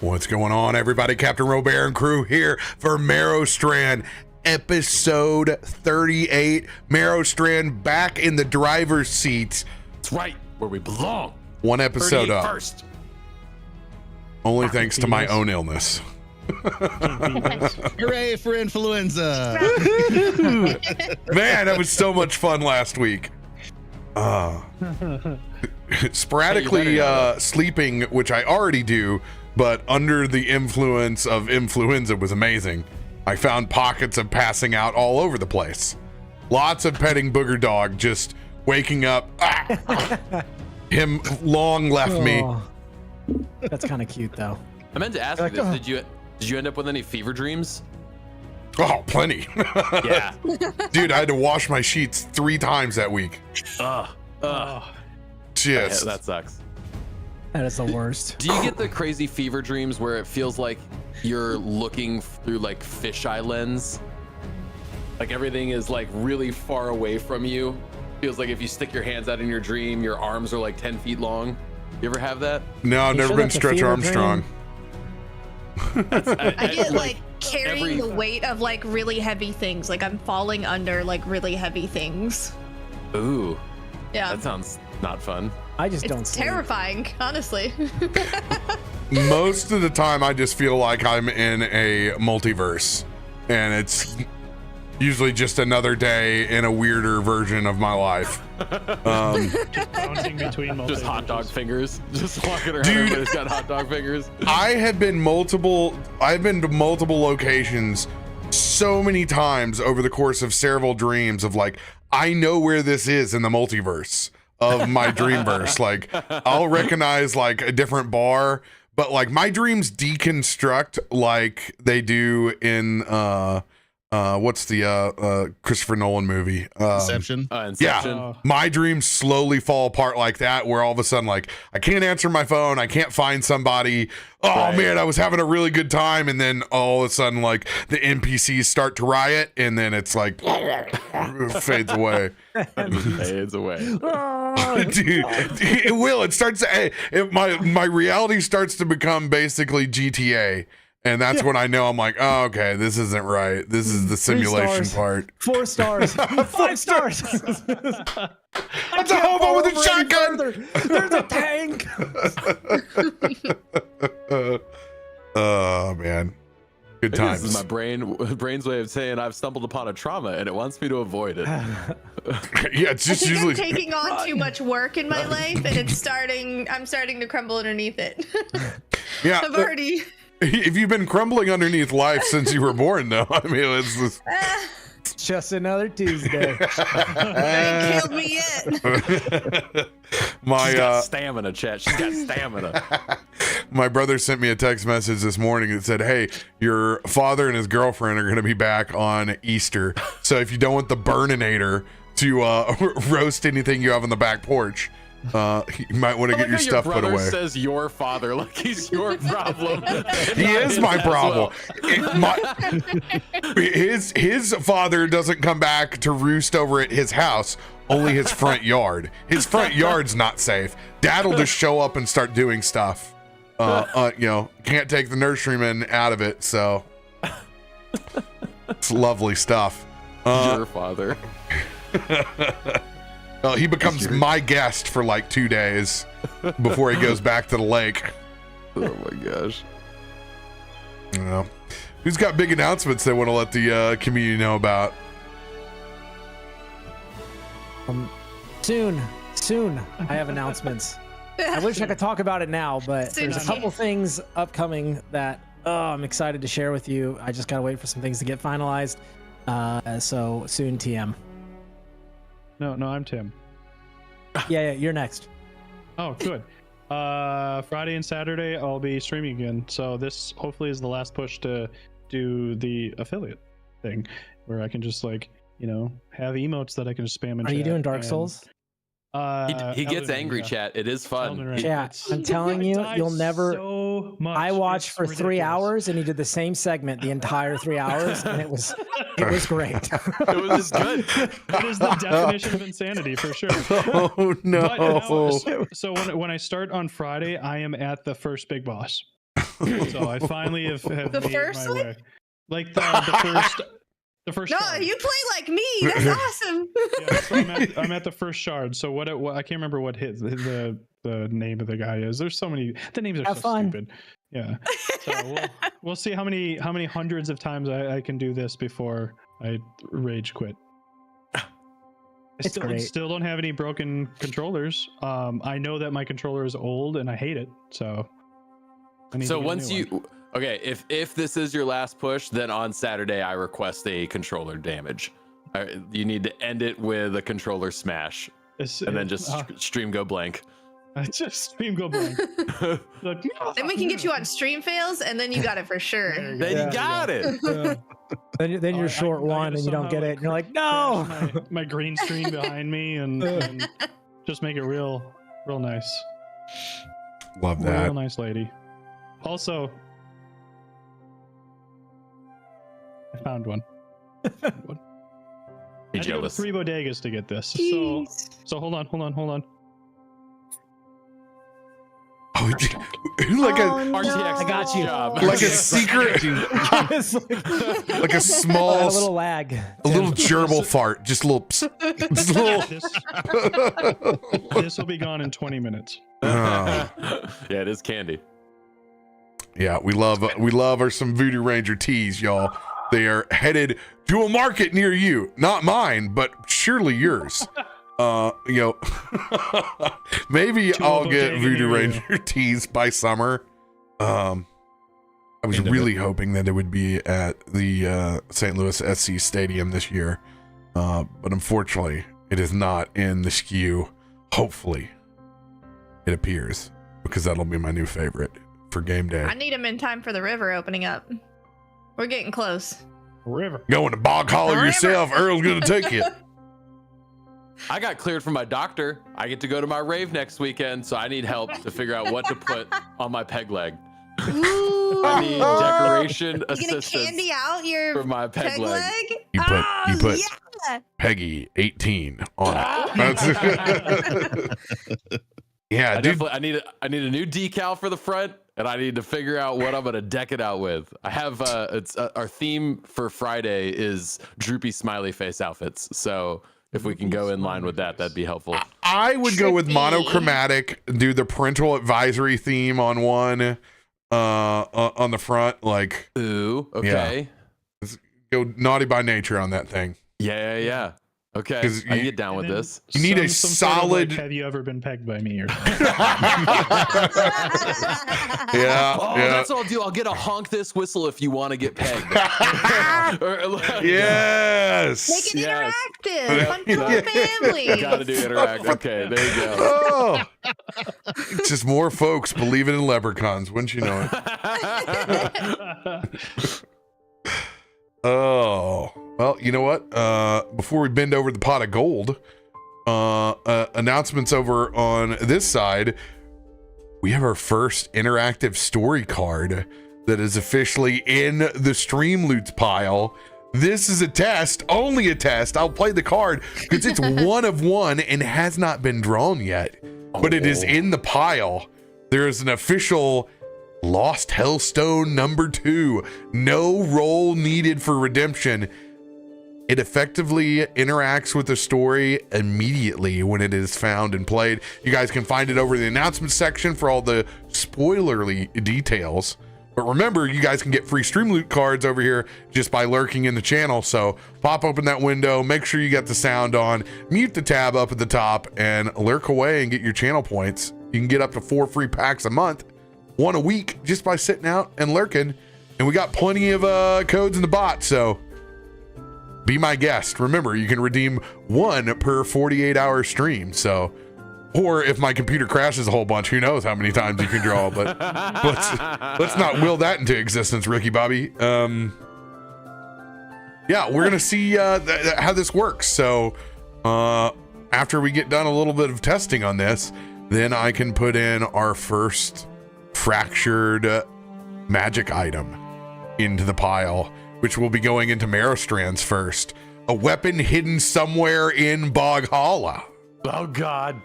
What's going on, everybody? CaptainRoBear and crew here for Merrowstrand, episode 38. Merrowstrand back in the driver's seat. That's right, where we belong. One episode up. First. Only thanks to my own illness. Hooray for influenza! Man, that was so much fun last week. Sporadically sleeping, which I already do, but under the influence of influenza was amazing. I found pockets of passing out all over the place. Lots of petting booger dog, just waking up. Him long left me. That's kind of cute, though. I meant to ask you this. Did you end up with any fever dreams? Oh, plenty. Yeah. Dude, I had to wash my sheets 3 times that week. Just. That sucks. That is the worst. Do you get the crazy fever dreams where it feels like you're looking through like fisheye lens? Like everything is like really far away from you. Feels like if you stick your hands out in your dream, your arms are like 10 feet long. You ever have that? No, I've never been Stretch Armstrong. I get like carrying the weight of like really heavy things. Like I'm falling under like really heavy things. Ooh. Yeah. That sounds not fun. I just don't It's sleep. terrifying, honestly. Most of the time, I just feel like I'm in a multiverse, and it's usually just another day in a weirder version of my life. Just bouncing between Just hot dog fingers. Just walking around. Dude. Everybody's got hot dog fingers. I've been to multiple locations so many times over the course of several dreams of like, I know where this is in the multiverse of my dreamverse. Like I'll recognize like a different bar, but like my dreams deconstruct like they do in what's the Christopher Nolan movie? Inception. Inception. Yeah, my dreams slowly fall apart like that, where all of a sudden, like, I can't answer my phone, I can't find somebody. Oh Right. man, I was having a really good time, and then all of a sudden, like, the NPCs start to riot, and then it's like fades away. Fades away. Dude, it will. It starts. My reality starts to become basically GTA. And that's when I know I'm like, oh, okay, this isn't right. This is the simulation part. 4 stars. 5 stars. That's a hobo with a shotgun. There's a tank. Oh man, good This is times. my brain's way of saying I've stumbled upon a trauma and it wants me to avoid it. Yeah, it's I just think usually. I'm taking on too much work in my life, and I'm starting to crumble underneath it. Yeah, I've already. if you've been crumbling underneath life since you were born, though, I mean, it's just. Just another Tuesday. Ain't killed me yet. My Stamina, chat. She's got stamina. my brother sent me a text message this morning that said, "Hey, your father and his girlfriend are going to be back on Easter. So if you don't want the Burninator to roast anything you have on the back porch, you might want to get your stuff put away." Says your father like he's your problem. He is my problem. His father doesn't come back to roost over at his house, only his front yard. His front yard's not safe. Dad'll just show up and start doing stuff. Can't take the nurseryman out of it, so it's lovely stuff. Your father. Well, he becomes my guest for like 2 days before he goes back to the lake. Oh my gosh. Well, who's got big announcements they want to let the community know about? Soon, I have announcements. I wish I could talk about it now, but there's a couple things upcoming that I'm excited to share with you. I just gotta wait for some things to get finalized. So soon, TM. No, I'm Tim. Yeah, you're next. Oh, good. Friday and Saturday I'll be streaming again. So this hopefully is the last push to do the affiliate thing, where I can just like, have emotes that I can just spam in. Are you doing Dark Souls? He gets angry, chat. It is fun. Chat, I'm telling you, you'll never. So much. I watched for 3 ridiculous. hours, and he did the same segment the entire 3 hours, and it was great. It was good. It is the definition of insanity for sure. Oh no! So when I start on Friday, I am at the first big boss. So I finally have The made first my one? way. Like the first No, shard. you play like me. That's awesome. Yeah, so I'm at the first shard. So what I can't remember what the name of the guy is. There's so many. The names are Have so fun. stupid. Yeah. So we'll see how many hundreds of times I can do this before I rage quit. I still don't have any broken controllers. I know that my controller is old and I hate it. So I need to get a once new you one. okay, if this is your last push, then on Saturday I request a controller damage. You need to end it with a controller smash, and then just stream go blank. I just stream go blank. Look, Then we can get you on stream fails, and then you got it for sure. Then you got it. Then you're short one and you don't get it. And you're like, no. My green screen behind me and just make it real nice. Love that. Real nice lady. Also, I found one. I had to go to Jealous. 3 bodegas to get this. Jeez. So hold on. Oh, like Oh, no. RTX I got you. job. like a secret, like a small, a little lag. a little gerbil fart, just a little. Psst, just a little. This will be gone in 20 minutes. Oh. Yeah, it is candy. Yeah, we love our some Voodoo Ranger teas, y'all. They are headed to a market near you, not mine, but surely yours. Maybe I'll get Voodoo Ranger teas by summer. I was really hoping that it would be at the St. Louis SC Stadium this year, but unfortunately, it is not in the SKU. Hopefully, it appears, because that'll be my new favorite for game day. I need him in time for the river opening up. We're getting close. River. Going to Bog Hollow yourself. Earl's gonna take you. I got cleared from my doctor. I get to go to my rave next weekend, so I need help to figure out what to put on my peg leg. Ooh. I need decoration You gonna assistance candy out your for my peg leg. You put yeah. Peggy 18 on it. Yeah, dude. I need a new decal for the front, and I need to figure out what I'm gonna deck it out with. I have it's our theme for Friday is droopy smiley face outfits. So if we can go in line with that, that'd be helpful. I would go with Trippy. monochromatic, do the parental advisory theme on one on the front, like Ooh, okay. go naughty by nature on that thing. Yeah. Okay, 'Cause I can you- get down with And then this. You need a some sort of, solid- have you ever been pegged by me? Or Yeah, Oh, yeah. that's what I'll do. I'll get a honk this whistle if you want to get pegged. Yes. Make it Yes. interactive. Fun for the family. Gotta do interact. Okay, there you go. Oh, it's just more folks believing in leprechauns, wouldn't you know it? Oh, well, you know what? Before we bend over the pot of gold, announcements over on this side. We have our first interactive story card that is officially in the Stream Loots pile. This is a test, only a test. I'll play the card because it's one of one and has not been drawn yet, but it is in the pile. There is an official Lost Hellstone number 2. No roll needed for redemption. It effectively interacts with the story immediately when it is found and played. You guys can find it over the announcement section for all the spoilerly details. But remember, you guys can get free Stream Loot cards over here just by lurking in the channel. So pop open that window, make sure you got the sound on, mute the tab up at the top, and lurk away and get your channel points. You can get up to 4 free packs a month, 1 a week, just by sitting out and lurking. And we got plenty of codes in the bot, so be my guest. Remember, you can redeem 1 per 48-hour stream. So, or if my computer crashes a whole bunch, who knows how many times you can draw. But let's not will that into existence, Ricky Bobby. Yeah, we're gonna see how this works. So, after we get done a little bit of testing on this, then I can put in our first fractured magic item into the pile, which will be going into Merrowstrand's first. A weapon hidden somewhere in Bog Hollow. Oh God.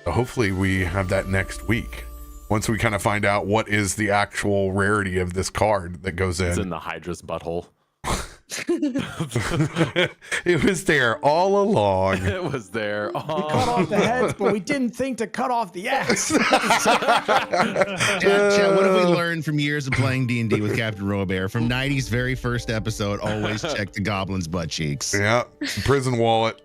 So hopefully we have that next week. once we kind of find out what is the actual rarity of this card that goes It's in. in the Hydra's butthole. It was there all along. It was there. We cut off the heads, but we didn't think to cut off the ass. Chat, what have we learned from years of playing D&D with Captain RoBear? From 90's very first episode, always check the goblin's butt cheeks. Yeah, prison wallet.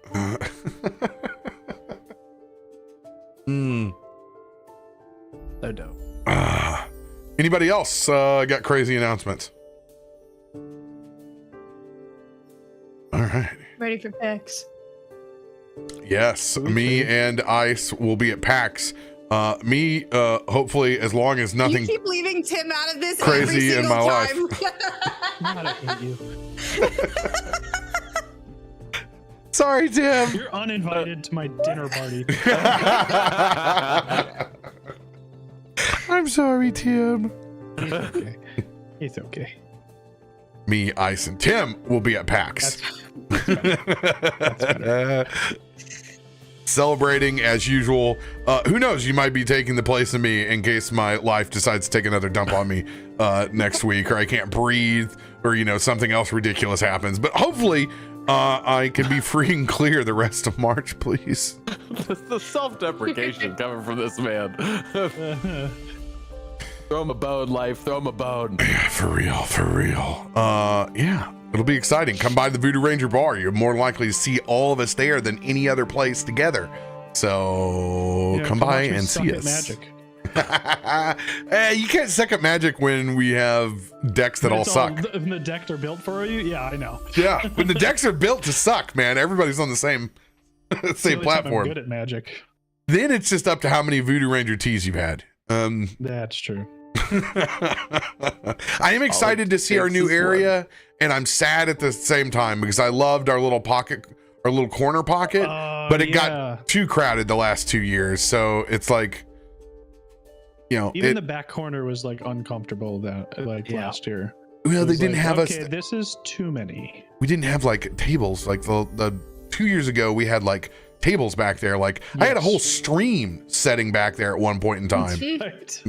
So dope. Anybody else got crazy announcements? All right. Ready for picks. Yes, me and Ice will be at PAX. Me, hopefully, as long as You nothing keep leaving Tim out of this crazy every in single my time. God, I hate you. Sorry, Tim. You're uninvited to my dinner party. I'm sorry, Tim. It's okay. It's okay. Me, Ice, and Tim will be at PAX. Celebrating as usual. Who knows? You might be taking the place of me in case my life decides to take another dump on me next week, or I can't breathe, or something else ridiculous happens. But hopefully, I can be free and clear the rest of March, please. The self-deprecation coming from this man. Throw him a bone, life. Throw him a bone. Yeah, for real. Yeah, it'll be exciting. Come by the Voodoo Ranger bar. You're more likely to see all of us there than any other place together. So come by and see us. Magic. You can't suck at magic when we have decks that all suck. When the decks are built for you, yeah, I know. Yeah, when the decks are built to suck, man. Everybody's on the same It's the only time I'm platform. good at magic. Then it's just up to how many Voodoo Ranger teas you've had. That's true. I am excited to see our new area, and I'm sad at the same time because I loved our little pocket, our little corner pocket, but it got too crowded the last 2 years. So it's like, even the back corner was like uncomfortable last year. Well, they didn't have us. Okay, this is too many. We didn't have like tables. Like the 2 years ago, we had like tables back there. Like I had a whole stream setting back there at one point in time. Right.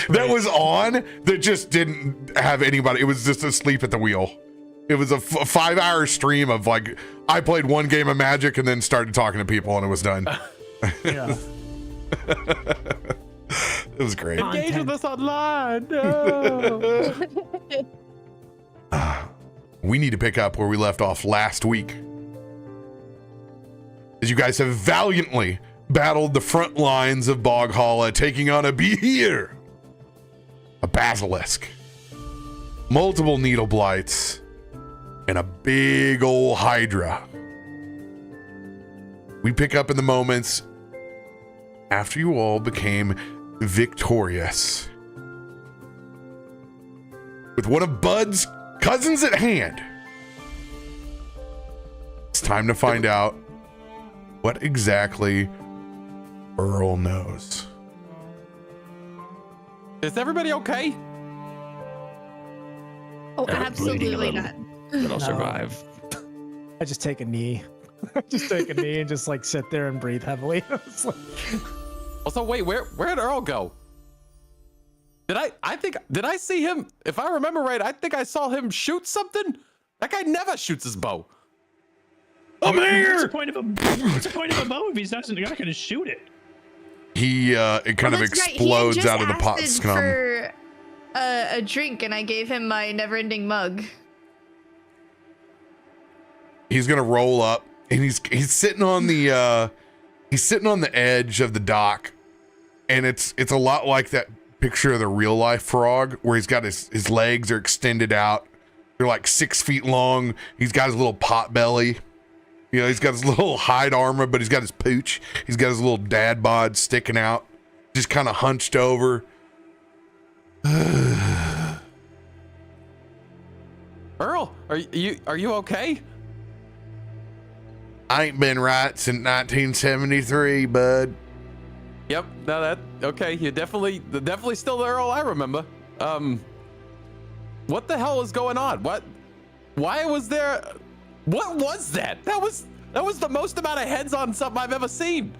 That was on that just didn't have anybody. It was just asleep at the wheel. It was a 5-hour stream of like I played one game of Magic and then started talking to people and it was done. Yeah. It was great. Engage with us online. No. We need to pick up where we left off last week. As you guys have valiantly battled the front lines of Boghala, taking on a beer, a basilisk, multiple needle blights, and a big old hydra. We pick up in the moments after you all became victorious. With one of Bud's cousins at hand, it's time to find out what exactly Earl knows. Is everybody okay? Oh, absolutely not. But I'll survive. I just take a knee. I just take a knee and just like sit there and breathe heavily. It's like, Also, wait, where did Earl go? Did I see him? If I remember right, I think I saw him shoot something. That guy never shoots his bow. I'm What's the here. point of a bow if he's not going to shoot it? He it kind of That's right. explodes He had out of the just pot asked scum. for a drink, and I gave him my never-ending mug. He's gonna roll up, and he's sitting on the edge of the dock, and it's a lot like that picture of the real life frog where he's got his legs are extended out. They're like 6 feet long. He's got his little pot belly. He's got his little hide armor, but he's got his pooch. He's got his little dad bod sticking out, just kind of hunched over. Earl, are you okay? I ain't been right since 1973, bud. Yep. No, that okay. You're definitely still the Earl I remember. What the hell is going on? Why was there? What was that? That was the most amount of heads on something I've ever seen.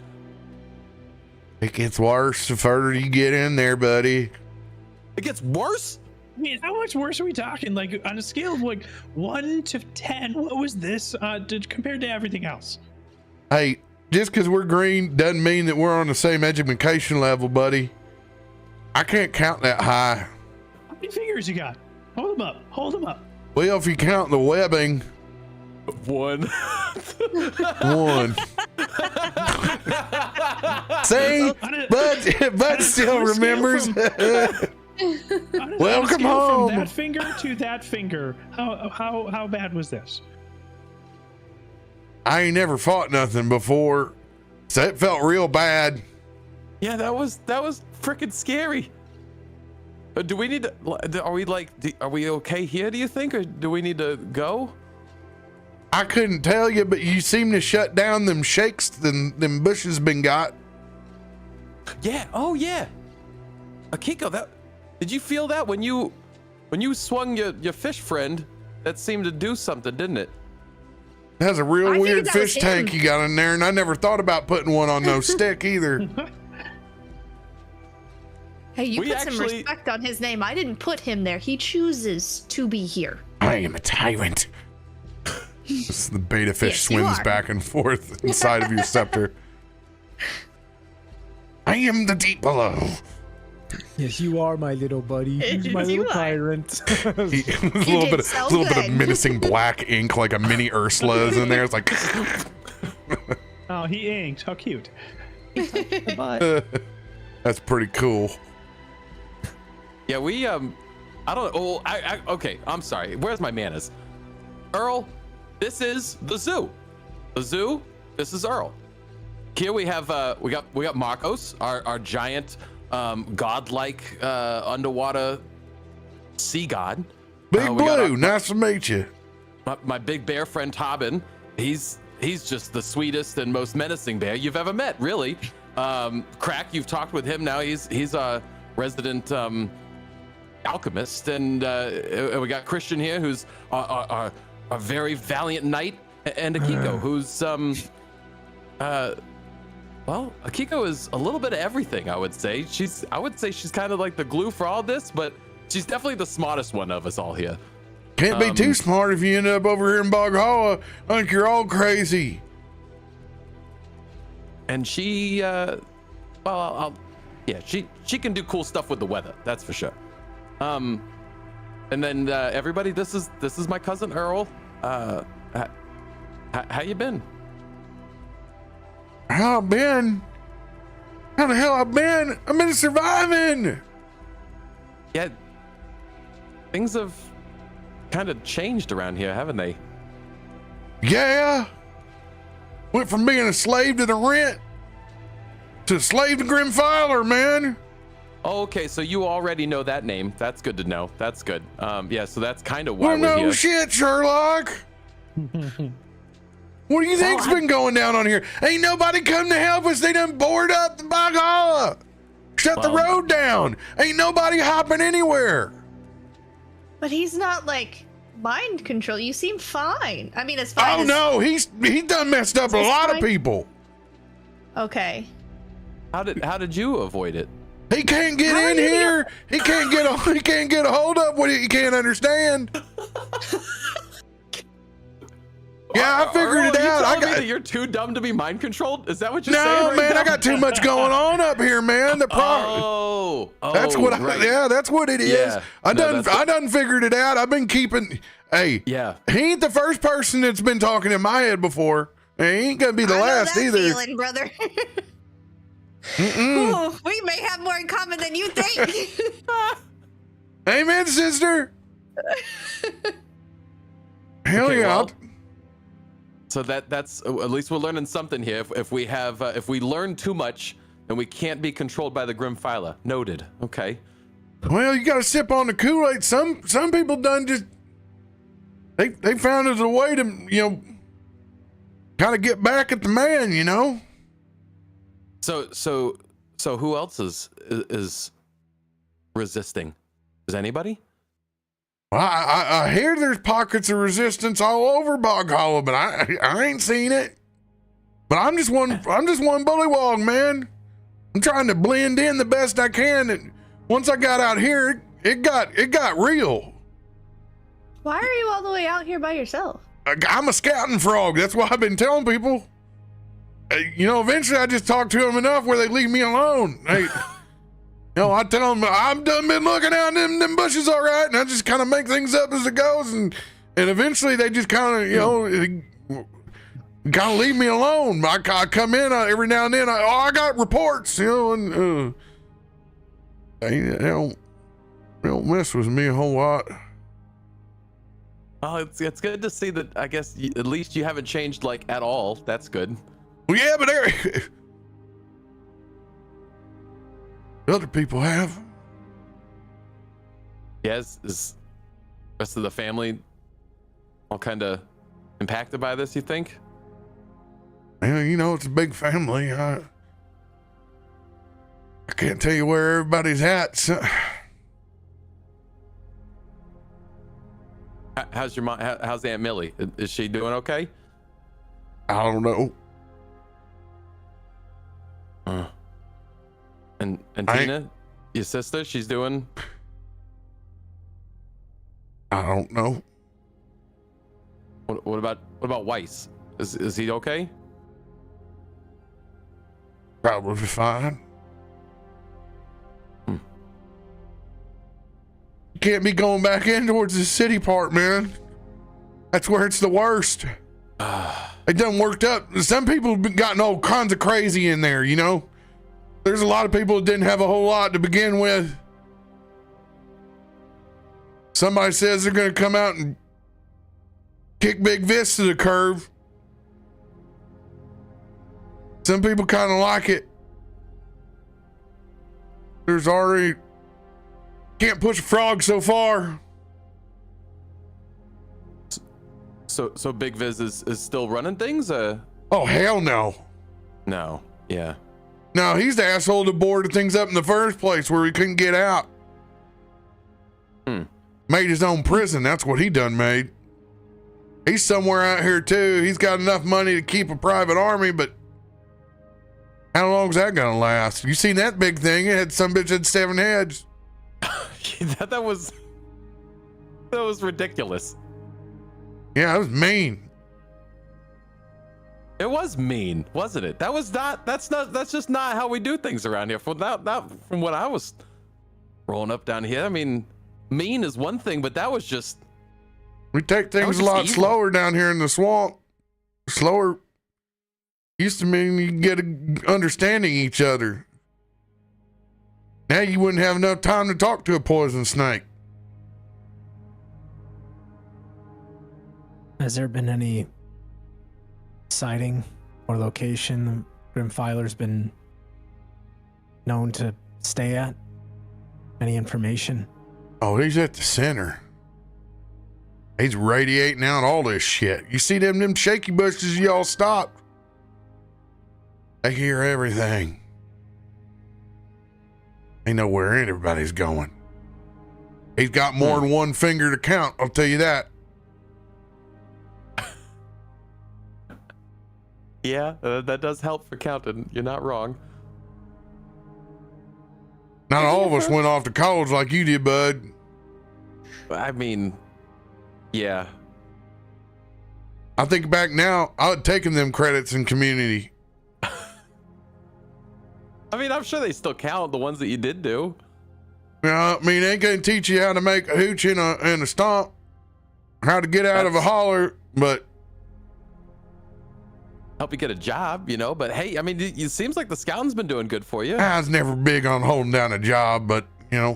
It gets worse the further you get in there, buddy. It gets worse? I mean, how much worse are we talking? Like on a scale of like 1 to 10, what was this compared to everything else? Hey, just because we're green doesn't mean that we're on the same education level, buddy. I can't count that high. How many fingers you got? Hold them up. Hold them up. Well, if you count the webbing, 1. 1. See, Bud still remembers. Welcome home. From that finger to that finger. How bad was this? I ain't never fought nothing before, so it felt real bad. Yeah, that was freaking scary. Do we need to? Are we okay here? Do you think, or do we need to go? I couldn't tell you, but you seem to shut down them shakes them bushes been got. Yeah. Oh yeah. Akiko, did you feel that when you swung your fish friend? That seemed to do something, didn't it? It has a real I weird figured that was fish tank him. you got in there, and I never thought about putting one on no stick either. Hey, you We put some actually- respect on his name. I didn't put him there. He chooses to be here. I am a tyrant. This the beta fish Yes, you swims are. back and forth inside of your scepter. I am the deep below. Yes, you are my little buddy. Who's my You little are. tyrant? A little did bit, so little bit of good. menacing black ink, like a mini Ursula is in there. It's like, Oh, he inked. How cute. that's pretty cool. Yeah, we I don't. Oh, okay. I'm sorry. Where's my manners? Earl, this is the zoo. The zoo. This is Earl. Here we have we got Markos, our giant godlike underwater sea god. Big We got Blue, nice to meet you. my big bear friend Tarben. He's just the sweetest and most menacing bear you've ever met, really. Krak, you've talked with him now. He's a resident alchemist, and we got Christian here, who's a very valiant knight, and Akiko, who's well, Akiko is a little bit of everything, I would say. I would say she's kind of like the glue for all this, but she's definitely the smartest one of us all here. Can't be too smart if you end up over here in Bog Hollow. I think you're all crazy. And she, she can do cool stuff with the weather. That's for sure. And then everybody, this is my cousin Earl. How you been? How I been? How the hell I been? I've been surviving. Yeah, things have kind of changed around here, haven't they? Yeah. Went from being a slave to the rent to a slave to Grimfiler, man. Oh, okay, so you already know that name. That's good to know. That's good. Yeah, so that's kind of why Well, we're no here. shit, Sherlock. What do you think's been going down on here? Ain't nobody come to help us. They done boarded up the Bog Hollow. Shut the road down. Ain't nobody hopping anywhere. But he's not like mind control. You seem fine. I mean, as fine Oh as... no, he done messed up a Is this lot of fine? people. Okay. How did you avoid it? He can't get in here. He can't get a hold up what he can't understand. Yeah, I figured it out. I got you're too dumb to be mind controlled. Is that what you're saying? No, right man, now? I got too much going on up here, man. Oh, that's what. right. Yeah, that's what it is. Yeah. I No, done figured it out. I've been keeping. Hey, Yeah. he ain't the first person that's been talking in my head before. He ain't gonna be the I last know that either. feeling, brother. Ooh, we may have more in common than you think. Amen, sister. Hell Okay, yeah. well, so that's at least we're learning something here. If we learn too much, then we can't be controlled by the Grimfiler. Noted. Okay. Well, you gotta sip on the Kool-Aid. Some people done just they found it a way to, kind of get back at the man, So who else is resisting? Is anybody? Well, I hear there's pockets of resistance all over Bog Hollow, but I ain't seen it. But I'm just one bullywog, man. I'm trying to blend in the best I can, and once I got out here, it got real. Why are you all the way out here by yourself? I'm a scouting frog. That's why I've been telling people. Eventually I just talk to them enough where they leave me alone. I tell them I've been looking out in them bushes all right, and I just kind of make things up as it goes, and eventually they just kind of, leave me alone. I come in every now and then. I got reports, and they don't mess with me a whole lot. Oh, it's good to see that. I guess at least you haven't changed like at all. That's good. Well, yeah, but other people have. Yes, is rest of the family all kind of impacted by this, you think? Yeah, it's a big family. I can't tell you where everybody's at. So. How's your mom? How's Aunt Millie? Is she doing okay? I don't know. And Tina, your sister, she's doing. I don't know. What about Weiss? Is he okay? Probably fine. You can't be going back in towards the city part, man. That's where it's the worst. It done worked up. Some people have gotten all kinds of crazy in there, There's a lot of people that didn't have a whole lot to begin with. Somebody says they're going to come out and kick Big Vis to the curb. Some people kind of like it. There's already... Can't push a frog so far. So Big Viz is still running things? Oh, hell no. No, yeah. No, he's the asshole that boarded things up in the first place where he couldn't get out. Made his own prison. That's what he done made. He's somewhere out here too. He's got enough money to keep a private army, but how long is that gonna last? You seen that big thing? It had some bitch had 7 heads. that was ridiculous. Yeah, it was mean. It was mean, wasn't it? That's just not how we do things around here. Not from what I was rolling up down here. I mean, mean is one thing, but that was just... We take things a lot slower down here in the swamp. Slower used to mean you get understanding each other. Now you wouldn't have enough time to talk to a poison snake. Has there been any sighting or location the Grimfiler's been known to stay at? Any information? Oh, he's at the center. He's radiating out all this shit. You see them shaky bushes y'all stopped? They hear everything. They know where anybody's going. He's got more than one finger to count, I'll tell you that. Yeah, that does help for counting. You're not wrong. Not all of us went off to college like you did, bud. I mean, yeah. I think back now, I would taken them credits in community. I mean, I'm sure they still count the ones that you did do. Yeah, I mean, they ain't gonna teach you how to make a hooch and a stomp, how to get out of a holler, but help you get a job, but hey, I mean, it seems like the scouting's been doing good for you. I was never big on holding down a job, but Well,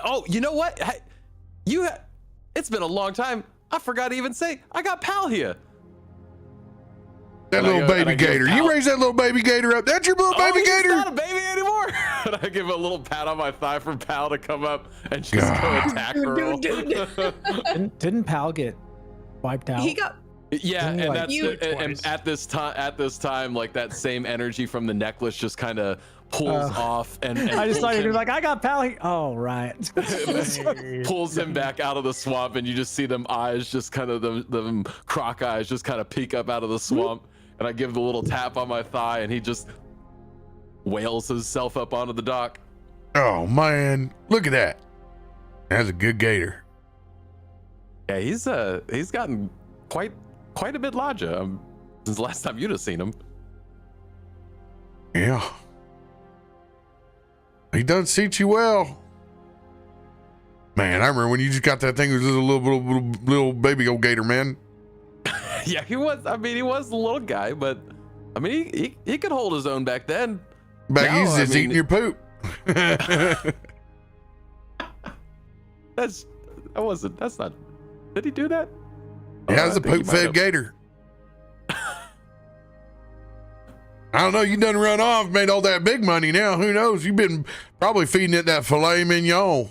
oh, you know what? Hey, it's been a long time. I forgot to even say, I got Pal here. That little baby gator. You raised that little baby gator up. That's your little baby gator. He's not a baby anymore. And I give a little pat on my thigh for Pal to come up and just go attack her. Didn't Pal get wiped out? He got... Yeah, and at this time, like that same energy from the necklace just kind of pulls off and I just thought you were like, I got Pal. Oh, right. Pulls him back out of the swamp, and you just see them eyes, just kind of them croc eyes, just kind of peek up out of the swamp. and I give the little tap on my thigh, and he just whales himself up onto the dock. Oh man, look at that. That's a good gator. Yeah, he's gotten quite a bit larger since the last time you'd have seen him. Yeah. He does suit you well. Man, I remember when you just got that thing, it was just a little baby old gator, man. Yeah, he was. I mean, he was a little guy, but I mean, he could hold his own back then. Back Now, he's just eating your poop. That's not. Did he do that? Yeah, it's I a think he poop might fed have. gator. I don't know. You done run off, made all that big money now. Who knows? You've been probably feeding it that filet mignon.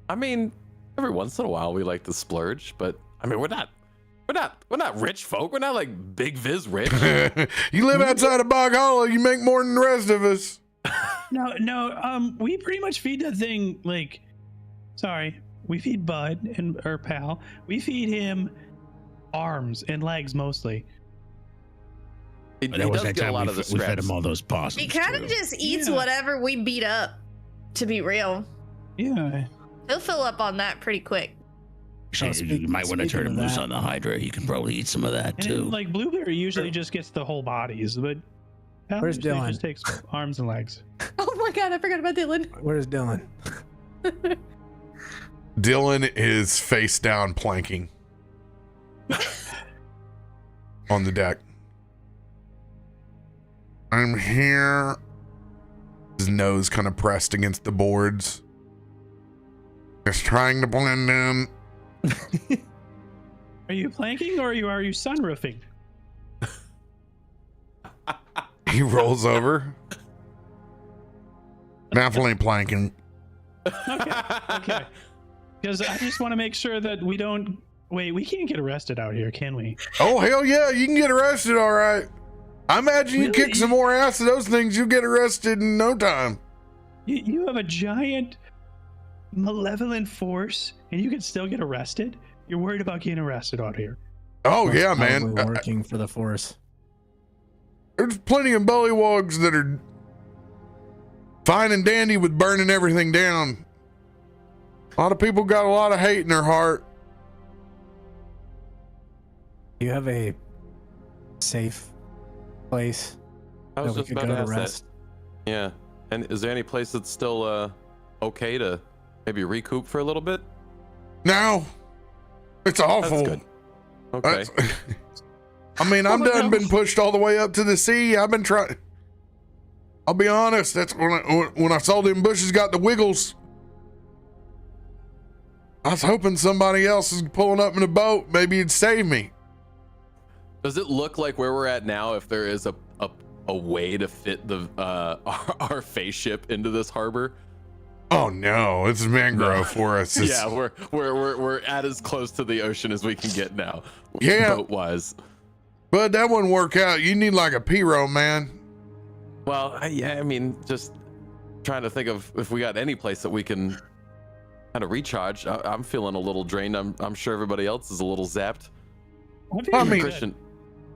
I mean, every once in a while we like to splurge, but I mean, we're not rich folk. We're not like Big Viz rich. You live outside of Bog Hollow, you make more than the rest of us. No. We pretty much feed that thing like. Sorry, we feed Bud and our pal. We feed him arms and legs mostly. He That was does that get a time lot we of the fed scraps. him all those possums. He kind of too. just eats Yeah. whatever we beat up, to be real. Yeah. He'll fill up on that pretty quick. You might want to turn him loose on the Hydra. He can probably eat some of that And too. then, like Blueberry usually just gets the whole bodies, but Pal Where's usually Dylan? just takes arms and legs. Oh my god, I forgot about Dylan. Where's Dylan? Dylan is face down planking on the deck. I'm here. His nose kind of pressed against the boards. Just trying to blend in. Are you planking or are you sunroofing? He rolls over. Definitely planking. Okay. Because I just want to make sure that we don't. Wait, we can't get arrested out here, can we? Oh, hell yeah. You can get arrested, all right. I imagine you Really? kick some more ass of those things, you'll get arrested in no time. You have a giant malevolent force and you can still get arrested? You're worried about getting arrested out here. Oh, yeah, man. Probably working for the force. There's plenty of bullywogs that are fine and dandy with burning everything down. A lot of people got a lot of hate in their heart. Do you have a safe place I that was we just could about go to to ask that. rest? Yeah. And is there any place that's still okay to maybe recoup for a little bit? No, it's awful. That's good. Okay. That's- I mean, I'm done been pushed all the way up to the sea. I've been trying. I'll be honest. That's when I saw them bushes got the wiggles. I was hoping somebody else is pulling up in a boat. Maybe it'd save me. Does it look like where we're at now, if there is a way to fit the our face ship into this harbor? Oh no, it's mangrove for us. It's- Yeah, we're at as close to the ocean as we can get now. Yeah. Boat wise. But that wouldn't work out. You need like a P-row, man. Well, yeah, I mean, just trying to think of if we got any place that we can kind of recharge. I'm feeling a little drained. I'm sure everybody else is a little zapped. I mean, Christian,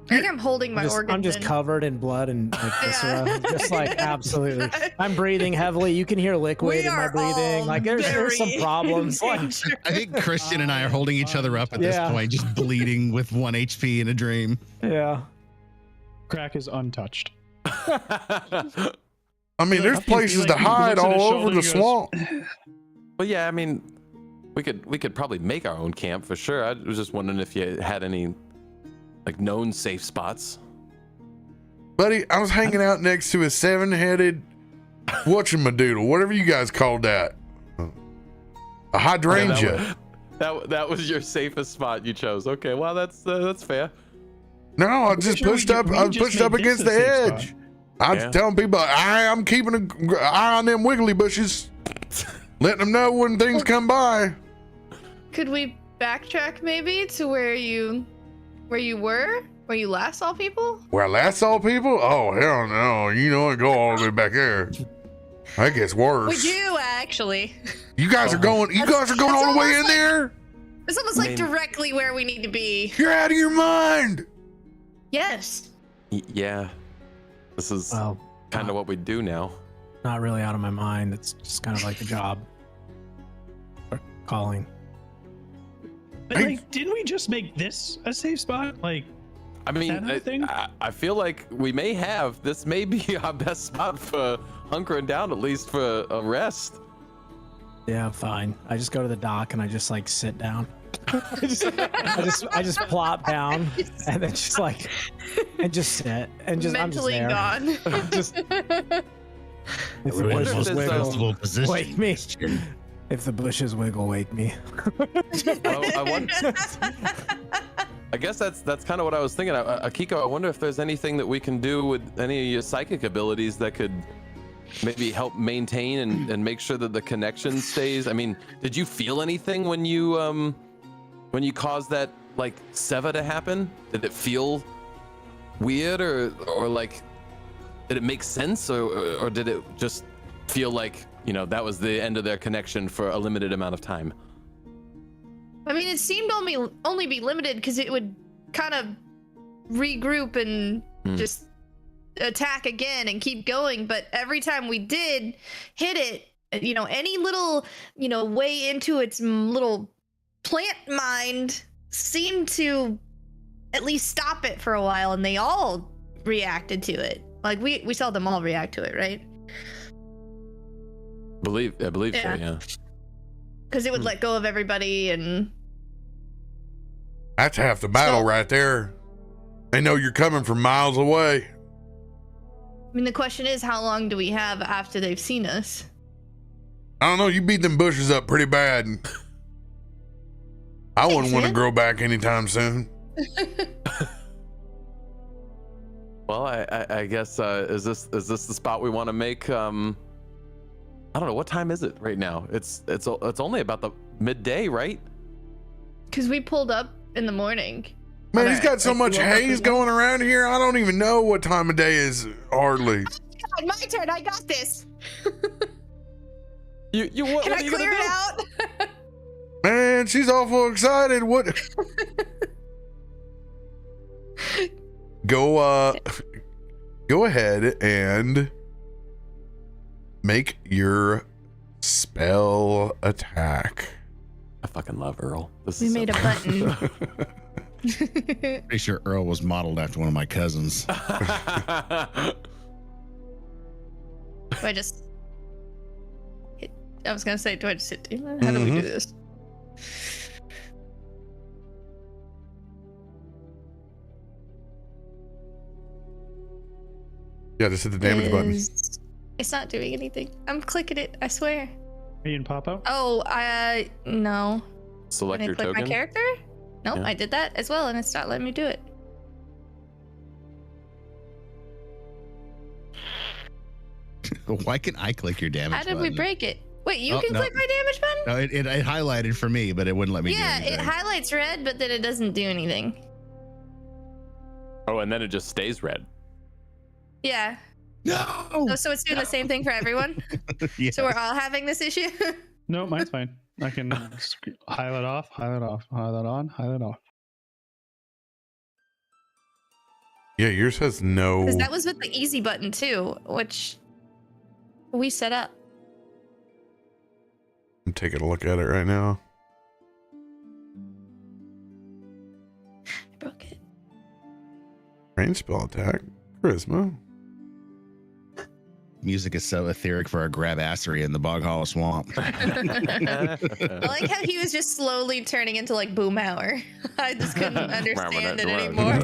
I think I'm holding my organs I'm just in. covered in blood and like Yeah. viscera. Just like absolutely. I'm breathing heavily. You can hear liquid We in my are breathing. all Like there's some very problems. in Like, danger. I think Christian and I are holding each other up at this Yeah. point, just bleeding with 1 HP in a dream. yeah. Krak is untouched. I mean, there's Like, places to he hide looks at his all over shoulder the and goes, swamp. But yeah, I mean, we could probably make our own camp for sure. I was just wondering if you had any like known safe spots. Buddy, I was hanging out next to a 7-headed whatchamadoodle, whatever you guys called that. A hydrangea. That was your safest spot you chose. Okay, well that's fair. No, I just sure pushed we up. ju- we I was just pushed up made against this the a safe edge. spot. I was Yeah. telling people, I'm keeping an eye on them wiggly bushes, letting them know when things come by. Could we backtrack maybe to where you were? Where you last saw people? Well, that's all people. Oh hell no! You know I go all the way back there. That gets worse. We do actually. You guys are going. You guys are going That's all the way in almost like- there. It's almost I like mean- directly where we need to be. You're out of your mind. Yes. Yeah. This is kind of what we do now. Not really out of my mind. It's just kind of like a job. Or calling. But like, didn't we just make this a safe spot? Like, I mean, I feel like we may have. This may be our best spot for hunkering down, at least for a rest. Yeah, fine. I just go to the dock and I just like sit down. I just plop down and then just like and just sit and just mentally I'm just there. gone. Just if the wonder if bushes there's wiggle, position. wake me. If the bushes wiggle, wake me. I guess that's kind of what I was thinking. Akiko, I wonder if there's anything that we can do with any of your psychic abilities that could maybe help maintain and make sure that the connection stays. I mean, did you feel anything when you caused that like Seva to happen? Did it feel weird or like did it make sense or did it just feel like, you know, that was the end of their connection for a limited amount of time? I mean, it seemed only be limited because it would kind of regroup and just attack again and keep going. But every time we did hit it, you know, any little, you know, way into its little plant mind seemed to at least stop it for a while, and they all reacted to it. Like we saw them all react to it, right? I believe so, yeah. Because it would let go of everybody, and That's half the battle right there. They know you're coming from miles away. I mean, the question is, how long do we have after they've seen us? I don't know. You beat them bushes up pretty bad. I wouldn't want to grow back anytime soon. Well, I guess is this the spot we want to make? I don't know, what time is it right now? It's only about the midday, right? Because we pulled up in the morning. Man, he's got so much haze going around here. I don't even know what time of day is hardly. God, my turn. I got this. You what? Can What I are you clear gonna it do? out? Man, she's awful excited. What? Go ahead and make your spell attack. I fucking love Earl. We made a button. Pretty sure Earl was modeled after one of my cousins. Do I just hit? I was gonna say, do I just hit demon? How do we do this? Yeah, just hit the damage button. It's not doing anything. I'm clicking it. I swear. Are you in pop-out? Oh, no. Select Did I your click token. my character? Nope, Yeah. I did that as well, and it's not letting me do it. Why can I click your damage How did button? we break it? Wait, you Oh, can no. click my damage button? No, it highlighted for me, but it wouldn't let me do Yeah, anything. it highlights red, but then it doesn't do anything. Oh, and then it just stays red. Yeah. No! Oh, so it's doing the same thing for everyone? Yeah. So we're all having this issue? No, mine's fine. I can highlight off, highlight off, highlight on, highlight off. Yeah, yours has no. Because that was with the easy button too, which we set up. I'm taking a look at it right now. I broke it. Range spell attack. Charisma. Music is so etheric for a grabassery in the Bog Hollow Swamp. I like how he was just slowly turning into like Boomhauer. I just couldn't understand it anymore.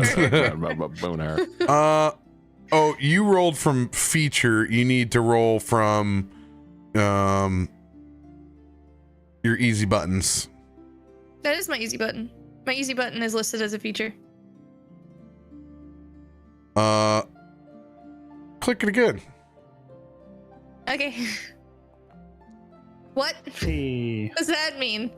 Oh, you rolled from feature. You need to roll from your easy buttons. That is my easy button. My easy button is listed as a feature. Click it again. Okay. What? Hey. What does that mean?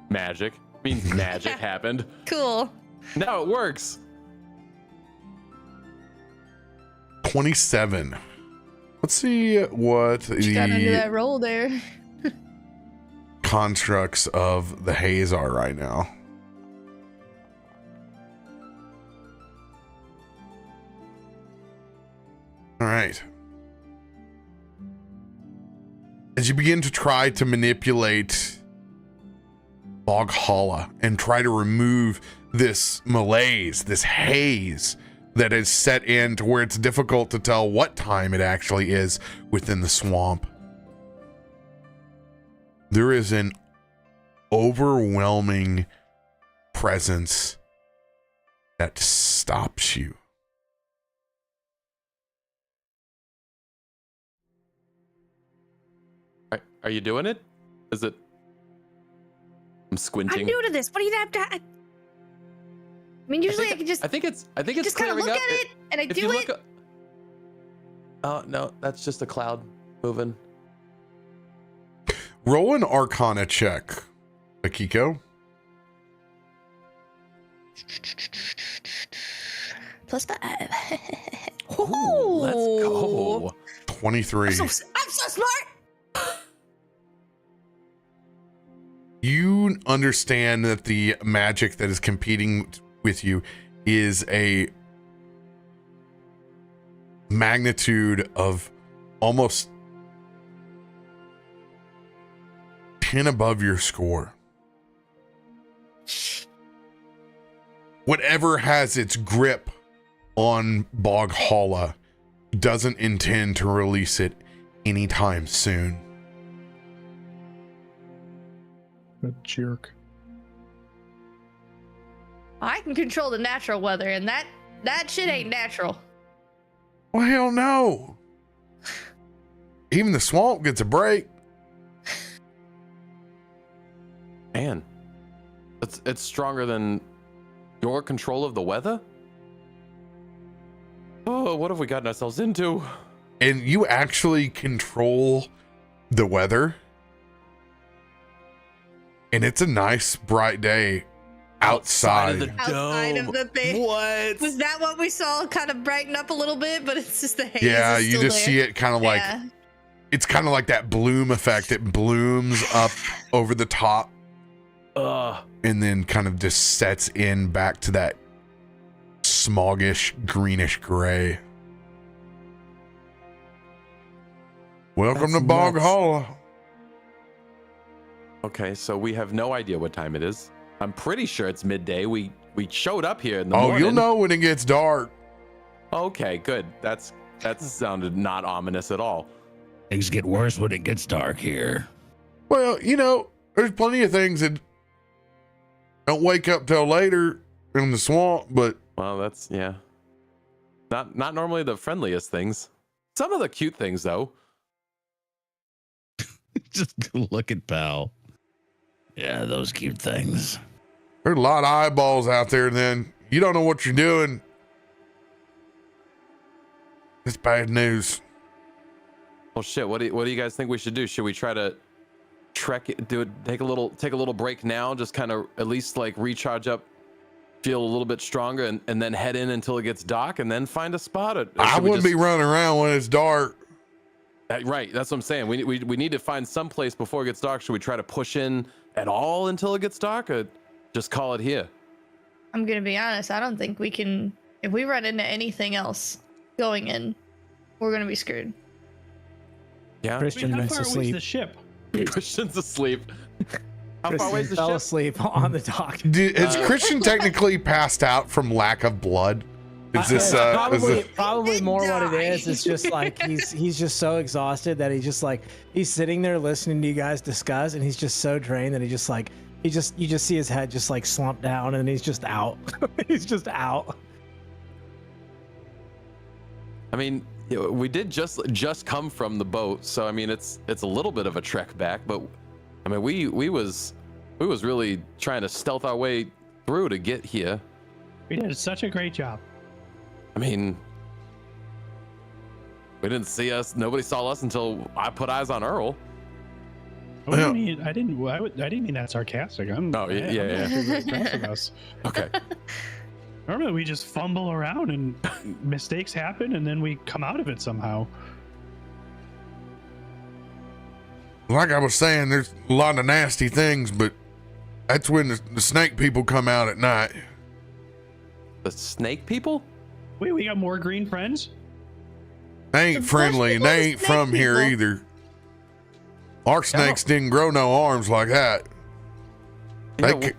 Magic. Means magic happened. Cool. Now it works. 27. Let's see what You got under the that roll there. constructs of the haze are right now. All right. As you begin to try to manipulate Boghala and try to remove this malaise, this haze that is set in to where it's difficult to tell what time it actually is within the swamp, there is an overwhelming presence that stops you. Are you doing it? Is it? I'm squinting. I'm new to this. What do you have to? I mean, usually I can just. I think it's just kind of look up. at it and I If do you it. look oh no, that's just a cloud moving. Roll an Arcana check, Akiko. +5. Ooh, let's go. 23. I'm so smart. You understand that the magic that is competing with you is a magnitude of almost 10 above your score. Whatever has its grip on Boghala doesn't intend to release it anytime soon. A jerk. I can control the natural weather, and that shit ain't natural. Well, hell no. Even the swamp gets a break. Man, it's stronger than your control of the weather. Oh, what have we gotten ourselves into? And you actually control the weather. And it's a nice bright day outside. Outside of the thing. What? Was that what we saw kind of brighten up a little bit? But it's just the haze. Yeah, is you still just there. see it kind of like, it's kind of like that bloom effect. It blooms up over the top and then kind of just sets in back to that smoggish, greenish gray. Welcome That's to Bog nuts. Hollow. Okay, so we have no idea what time it is. I'm pretty sure it's midday. We showed up here in the Oh, morning. you'll know when it gets dark. Okay, good. That sounded not ominous at all. Things get worse when it gets dark here. Well, you know, there's plenty of things that don't wake up till later in the swamp, but Well, that's not normally the friendliest things. Some of the cute things though. Just look at Pal. Yeah, those cute things. there's a lot of eyeballs out there. Then you don't know what you're doing. It's bad news. Well, shit. What do you guys think we should do? Should we try to trek it, take a little break now, just kind of at least like recharge up, feel a little bit stronger, and then head in until it gets dark, and then find a spot? Or I should we wouldn't be running around when it's dark. Right, that's what I'm saying. We need to find some place before it gets dark. Should we try to push in at all until it gets dark, or just call it here? I'm gonna be honest. I don't think we can. If we run into anything else going in, we're gonna be screwed. Yeah. Christian How went far to away is sleep. the ship? Christian's asleep. How far away is Christian the fell ship? asleep on the dock. Is Christian technically passed out from lack of blood? Is this Probably more what it die. is. It's just like he's just so exhausted that he's sitting there listening to you guys discuss, and he's just so drained that you just see his head just like slump down, and he's just out. He's just out. I mean, we did just come from the boat, so I mean it's a little bit of a trek back, but I mean we was really trying to stealth our way through to get here. We did such a great job. I mean, we didn't see us. Nobody saw us until I put eyes on Earl. What do you mean? I didn't mean that sarcastic. Oh, yeah. actually very impressed with us. Okay. Normally we just fumble around and mistakes happen, and then we come out of it somehow. like I was saying, there's a lot of nasty things, but that's when the snake people come out at night. The snake people? Wait, we got more green friends? They ain't The friendly, and they bush ain't from snake here people. either. Our snakes didn't grow no arms like that. Yeah,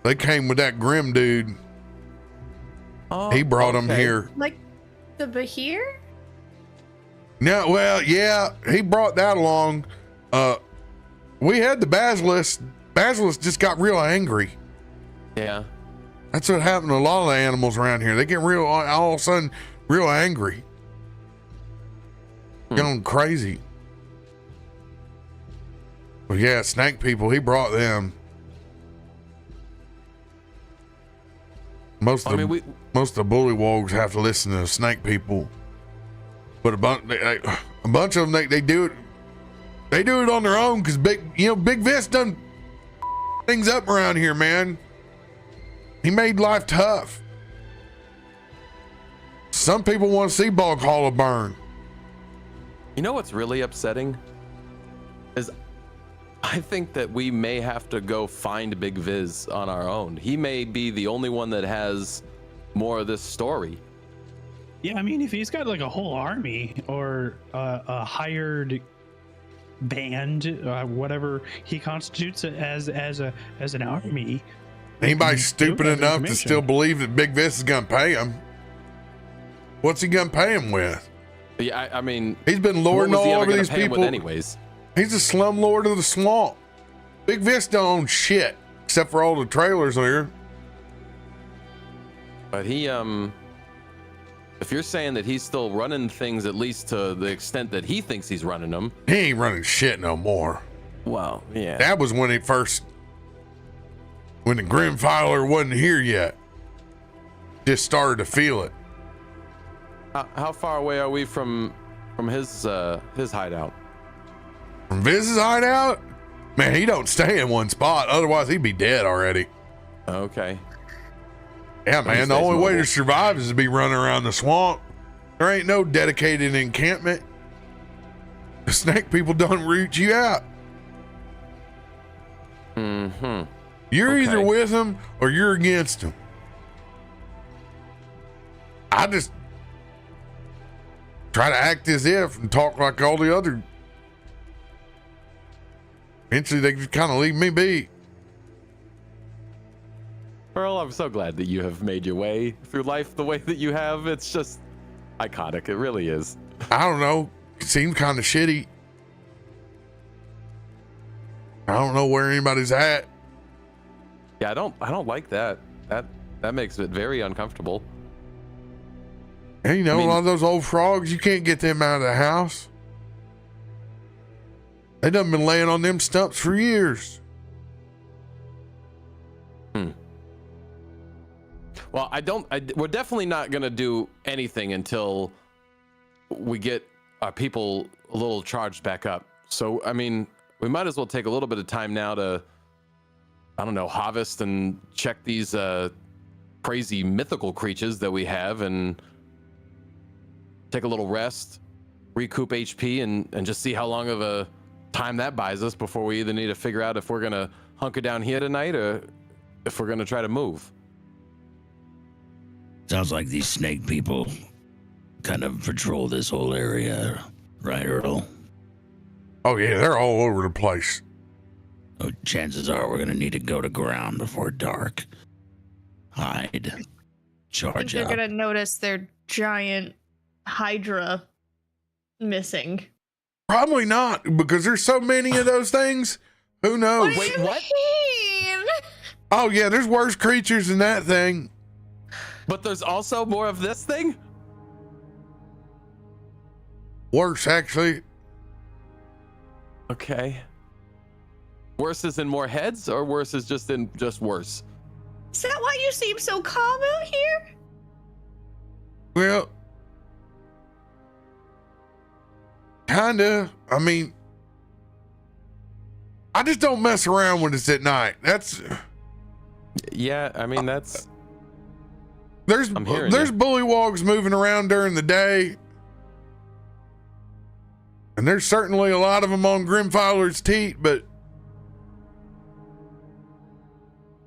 They came with that grim dude. oh, He brought them okay. here. Like the Bahir? No, well, yeah, he brought that along. We had the basilisk. Basilisk just got real angry. Yeah. That's what happened to a lot of the animals around here. They get real, all of a sudden, real angry. Going crazy. Well, yeah, snake people, he brought them. Most of the bullywogs have to listen to the snake people. But a bunch of them, they do it. They do it on their own because Big Vist done things up around here, man. He made life tough. Some people want to see Bog Hollow burn. You know what's really upsetting? Is I think that we may have to go find Big Viz on our own. He may be the only one that has more of this story. Yeah, I mean, if he's got like a whole army or a hired band, whatever he constitutes it as an army. Anybody stupid enough to still believe that Big Viz is gonna pay him? What's he gonna pay him with? Yeah, I mean, he's been lording all over these people. Anyways, he's a slum lord of the swamp. Big Viz don't own shit except for all the trailers here. But he, if you're saying that he's still running things, at least to the extent that he thinks he's running them, he ain't running shit no more. Well, yeah, that was when when the Grimfiler wasn't here yet. Just started to feel it. How far away are we from his hideout? From Viz's hideout? Man, he don't stay in one spot. Otherwise, he'd be dead already. Okay. Yeah, man. The only way to survive is to be running around the swamp. There ain't no dedicated encampment. The snake people don't root you out. Mm-hmm. You're either with them or you're against them. I just try to act as if and talk like all the other. Eventually, they just kind of leave me be. Earl, I'm so glad that you have made your way through life the way that you have. It's just iconic. It really is. I don't know. It seems kind of shitty. I don't know where anybody's at. Yeah, I don't like that. That makes it very uncomfortable. And a lot of those old frogs, you can't get them out of the house. They done been laying on them stumps for years. Well, we're definitely not going to do anything until we get our people a little charged back up. So, I mean, we might as well take a little bit of time now to, I don't know, harvest and check these crazy mythical creatures that we have and take a little rest, recoup HP, and just see how long of a time that buys us before we either need to figure out if we're going to hunker down here tonight or if we're going to try to move. Sounds like these snake people kind of patrol this whole area, right, Earl? Oh, yeah, they're all over the place. Oh, chances are we're going to need to go to ground before dark. Hide. Charge I think they're up. going to notice their giant Hydra missing. Probably not, because there's so many of those things. Who knows? What do you mean? Oh, yeah, there's worse creatures than that thing. But there's also more of this thing? Worse, actually. Okay. Worse is in more heads, or worse is just worse? Is that why you seem so calm out here? Well, kinda. I mean, I just don't mess around when it's at night. Yeah, I mean, There's bullywogs moving around during the day. And there's certainly a lot of them on Grimfiler's teat, but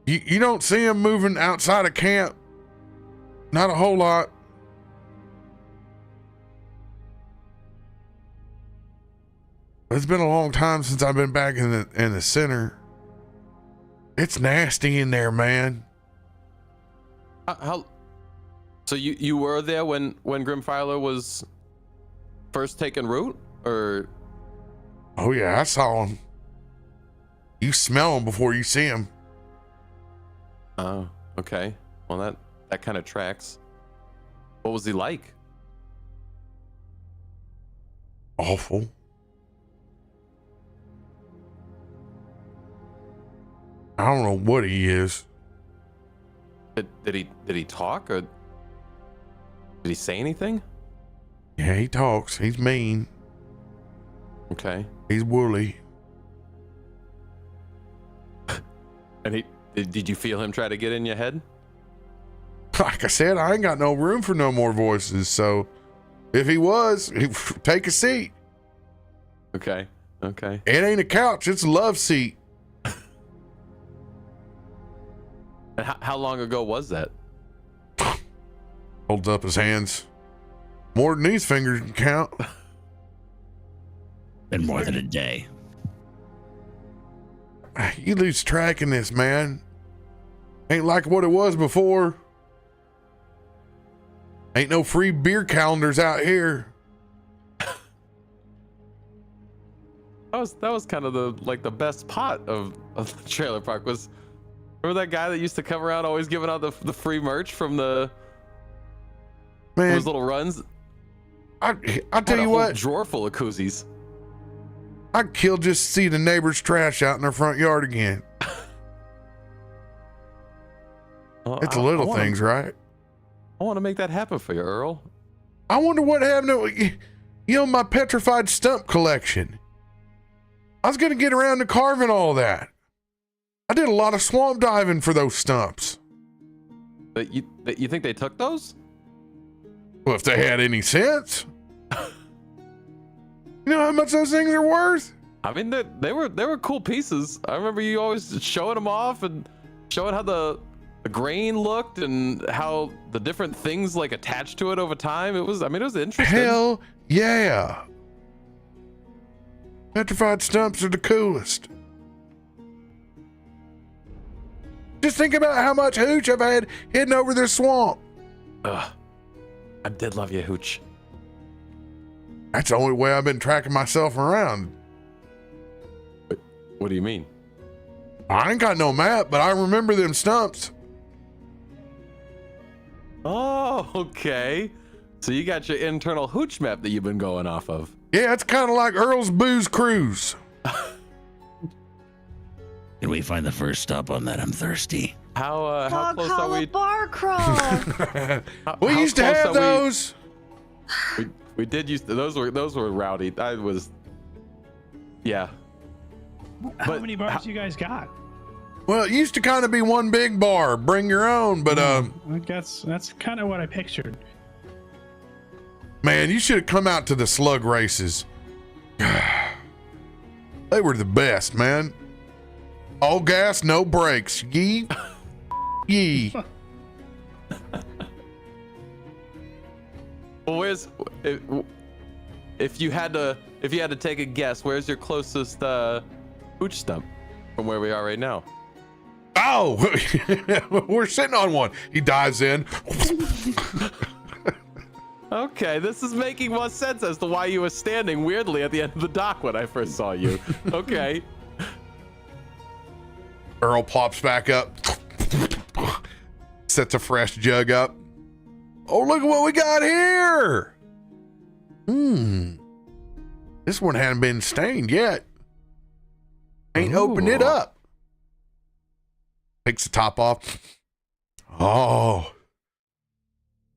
you don't see them moving outside of camp. Not a whole lot. It's been a long time since I've been back in the center. It's nasty in there, man. How? So you were there when Grimfiler was first taking root, or? Oh yeah, I saw him. You smell him before you see him. Oh, okay. Well, that kind of tracks. What was he like? Awful. I don't know what he is. Did he talk, or did he say anything? Yeah, he talks. He's mean. Okay. He's woolly. And did you feel him try to get in your head? Like I said, I ain't got no room for no more voices. So if he was, take a seat. Okay. Okay. It ain't a couch. It's a love seat. And how long ago was that? Holds up his hands. More than these fingers can count. Been more than a day. You lose track in this, man. Ain't like what it was before. Ain't no free beer calendars out here. That was kind of the best part of the trailer park was. Remember that guy that used to come around always giving out the free merch from those little runs? I'll tell you what. Drawer full of koozies. I'd kill just to see the neighbor's trash out in their front yard again. Well, It's the little things, right? I want to make that happen for you, Earl. I wonder what happened to my petrified stump collection. I was going to get around to carving all that. I did a lot of swamp diving for those stumps. But you think they took those? Well, if they had any sense. You know how much those things are worth? I mean, they were cool pieces. I remember you always showing them off and showing how the grain looked and how the different things like attached to it over time. It was interesting. Hell yeah. Petrified stumps are the coolest. Just think about how much hooch I've had hidden over this swamp. Ugh. I did love you, Hooch. That's the only way I've been tracking myself around. What do you mean? I ain't got no map, but I remember them stumps. Oh, okay. So you got your internal Hooch map that you've been going off of. Yeah, it's kind of like Earl's Booze Cruise. Can we find the first stop on that? I'm thirsty. How Log close are Hollow we? Bar crawl. We used to have those. We did use those were rowdy. Yeah. How many bars you guys got? Well, it used to kind of be one big bar, bring your own, but That's kind of what I pictured. man, you should have come out to the slug races. They were the best, man. All gas, no brakes. Yee. Yee. Well, if you had to take a guess, where's your closest Hooch stump from where we are right now? Oh, we're sitting on one. He dives in. Okay, this is making more sense as to why you were standing weirdly at the end of the dock when I first saw you. Okay. Earl pops back up. Sets a fresh jug up. Oh, look at what we got here. This one hadn't been stained yet. Ain't opened it up. Takes the top off. Oh,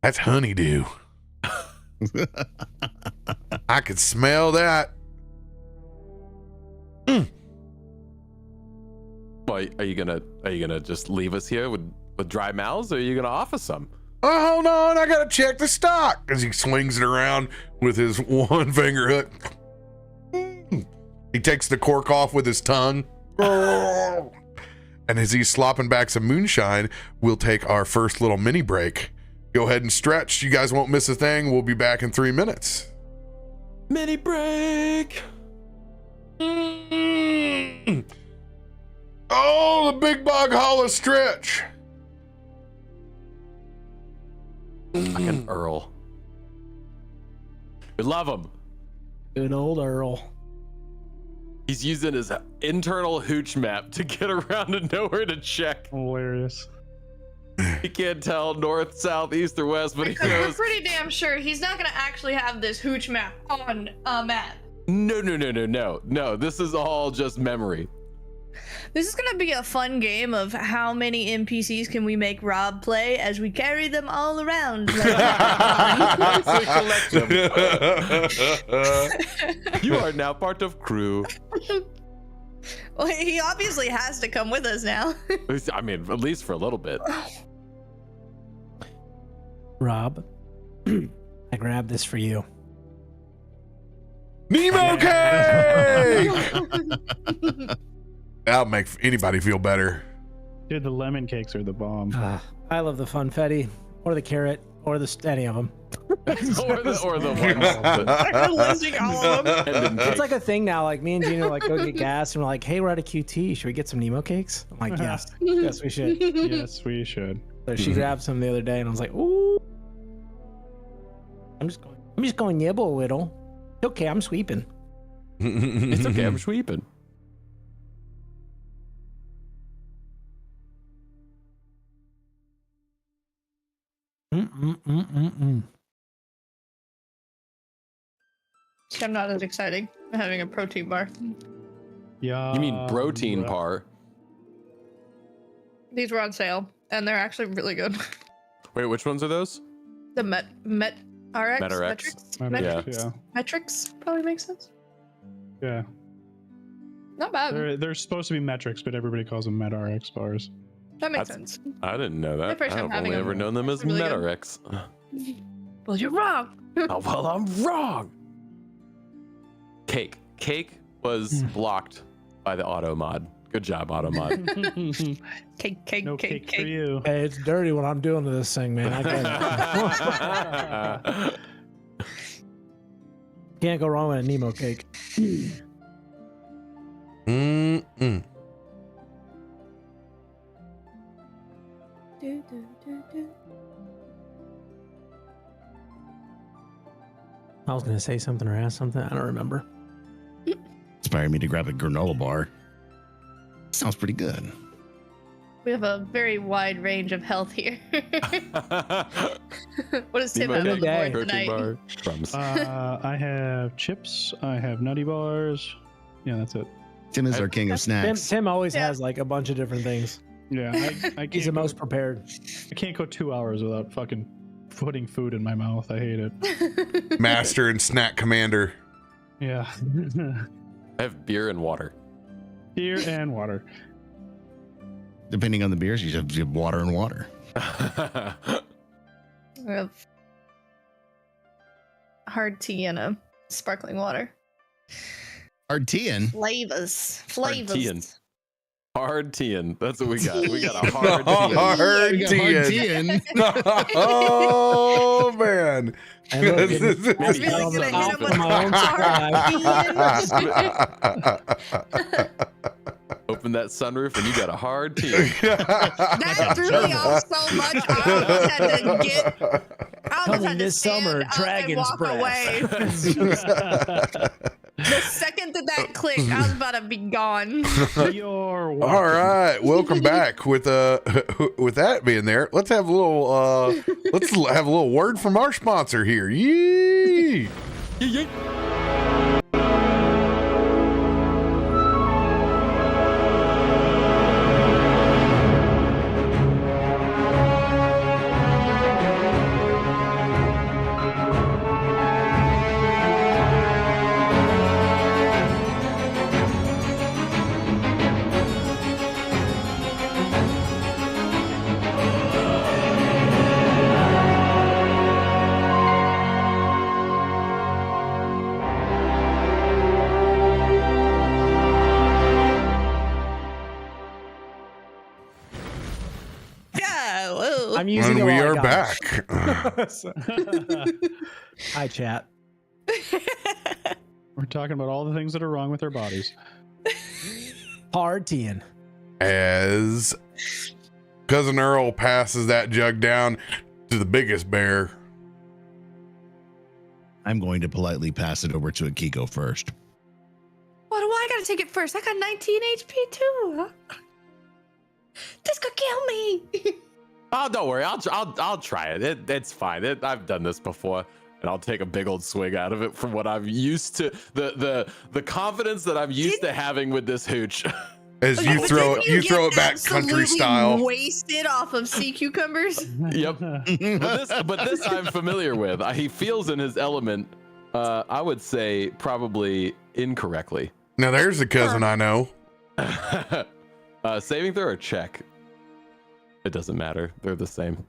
that's honeydew. I could smell that. Well, are you gonna just leave us here with dry mouths, or are you gonna offer some? Oh, hold on, I gotta check the stock. As he swings it around with his one finger hook. He takes the cork off with his tongue. And as he's slopping back some moonshine, we'll take our first little mini break. Go ahead and stretch. You guys won't miss a thing. We'll be back in 3 minutes. Mini break. Oh, the Big Bog Hollow stretch. Fucking Earl. We love him. Good old Earl. He's using his internal hooch map to get around and know where to check. Hilarious. He can't tell north, south, east, or west, but he We're knows. pretty damn sure he's not gonna actually have this hooch map on a map. No. This is all just memory. This is gonna be a fun game of how many NPCs can we make Rob play as we carry them all around. You are now part of crew. Well, he obviously has to come with us now. I mean, at least for a little bit. Rob, I grabbed this for you. Nemo cake! That'll make anybody feel better. Dude, the lemon cakes are the bomb. I love the funfetti, or the carrot, or any of them. or the ones. I'm listing all of them. It's like a thing now. Like me and Gina like go get gas, and we're like, "Hey, we're at a QT. Should we get some Nemo cakes?" I'm like, "Yes, yes, we should." Yes, we should. So she grabbed some the other day, and I was like, "Ooh, I'm just going nibble a little. Okay, I'm sweeping." It's okay, I'm sweeping. I'm not as exciting. I'm having a protein bar. Yeah. You mean protein par? These were on sale, and they're actually really good. Wait, which ones are those? The Met RX? MetRx. Metrics? Yeah. Metrics probably makes sense. Yeah. Not bad. They're supposed to be metrics, but everybody calls them MetRx bars. That makes sense. I didn't know My that. first time I've having only them. ever known them as Really good. MetRx. Well, you're wrong. Oh, well, I'm wrong. Cake was blocked by the auto mod. Good job, auto mod. Cake. No cake for you. Hey, it's dirty what I'm doing to this thing, man. I get it. Can't go wrong with a Nemo cake. I was gonna say something or ask something. I don't remember. Inspired me to grab a granola bar. Sounds pretty good. We have a very wide range of health here. What does Tim Nemo have on the cake, board protein tonight? bar, crumbs. I have chips. I have nutty bars. Yeah, that's it. Tim is our king of snacks. Tim always Yeah. has like a bunch of different things. Yeah, I He's the can't most prepared. I can't go 2 hours without fucking putting food in my mouth. I hate it. Master and snack commander. Yeah. I have beer and water. Beer and water. Depending on the beers, you have water and water. We have hard tea and a sparkling water. Artian. Flavors. teaing. Hard teeing. That's what we got. We got a hard teeing. Hard We got teeing. Artian. Oh man. And look, This is- getting- Really on the gonna hit top him of with my own supply. Open that sunroof and you got a hard tea. That threw me off so much. I almost had to get. I almost Coming had to this stand summer, up Dragon's and walk Breath. away. The second that clicked, I was about to be gone. You're All right, welcome back. With that being there, let's have a little word from our sponsor here. Yee! Yeah. Whoa. I'm using And it we while I are got it. back. Hi, chat. We're talking about all the things that are wrong with our bodies. Partying. As Cousin Earl passes that jug down to the biggest bear. I'm going to politely pass it over to Akiko first. Why do I gotta take it first? I got 19 HP too. This could kill me. Oh, don't worry. I'll try it. It's fine. I've done this before, and I'll take a big old swig out of it from what I'm used to. The confidence that I'm used to having with this hooch. As Okay, you but throw didn't you get throw it back country absolutely style. Wasted off of sea cucumbers. Yep. But this I'm familiar with. He feels in his element. I would say probably incorrectly. Now there's a cousin I know. Saving throw or check? It doesn't matter. They're the same.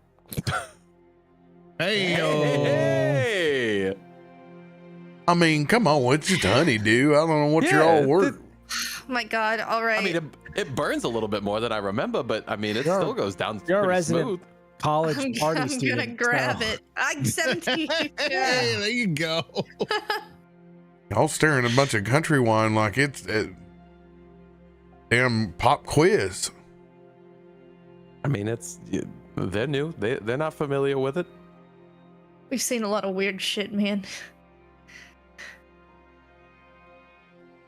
Hey! I mean, come on, it's just honeydew. I don't know what you're all worth. Oh my god, all right. I mean, it burns a little bit more than I remember, but I mean, it You're- still goes down You're a pretty resident smooth. college party I'm student. gonna grab so- it. I'm 17. Hey, there you go. Y'all staring a bunch of country wine like it's a damn pop quiz. I mean, they're new. They're not familiar with it. We've seen a lot of weird shit, man.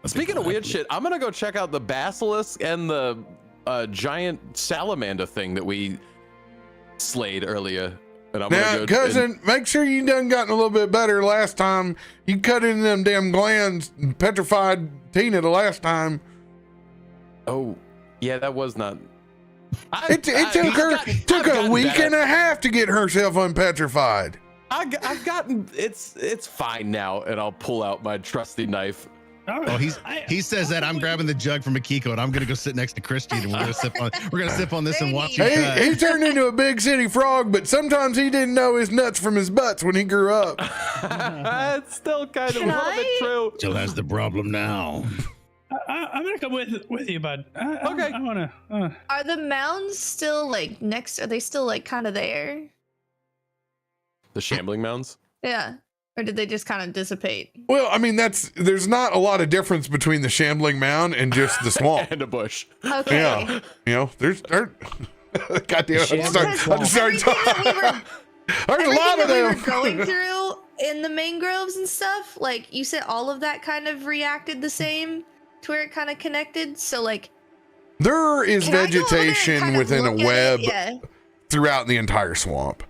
Speaking of weird shit, I'm gonna go check out the basilisk and the giant salamander thing that we slayed earlier. And I'm Now, gonna go cousin, make sure you done gotten a little bit better last time. You cut in them damn glands and petrified Tina the last time. Oh, yeah, that was not. It took a week and a half to get herself unpetrified. I've gotten it's fine now, and I'll pull out my trusty knife. Oh, he says that I'm grabbing the jug from Akiko and I'm gonna go sit next to Christain and we're gonna sip on this and watch him cut. He turned into a big city frog, but sometimes he didn't know his nuts from his butts when he grew up. It's still kind of a Can little bit I? true. Still has the problem now. I'm gonna come with you, bud. Okay. I wanna. Are the mounds still like next? Are they still like kind of there? The shambling mounds. Yeah. Or did they just kind of dissipate? Well, I mean, there's not a lot of difference between the shambling mound and just the swamp. And a bush. Okay. Yeah, you know, there's God damn it, Because I'm sorry. everything that we were There's a lot of everything that we them. were going through in the mangroves and stuff, like you said, all of that kind of reacted the same to where it kind of connected. So like, There is can I go over there and vegetation kind of within a look at web it? Yeah. throughout the entire swamp.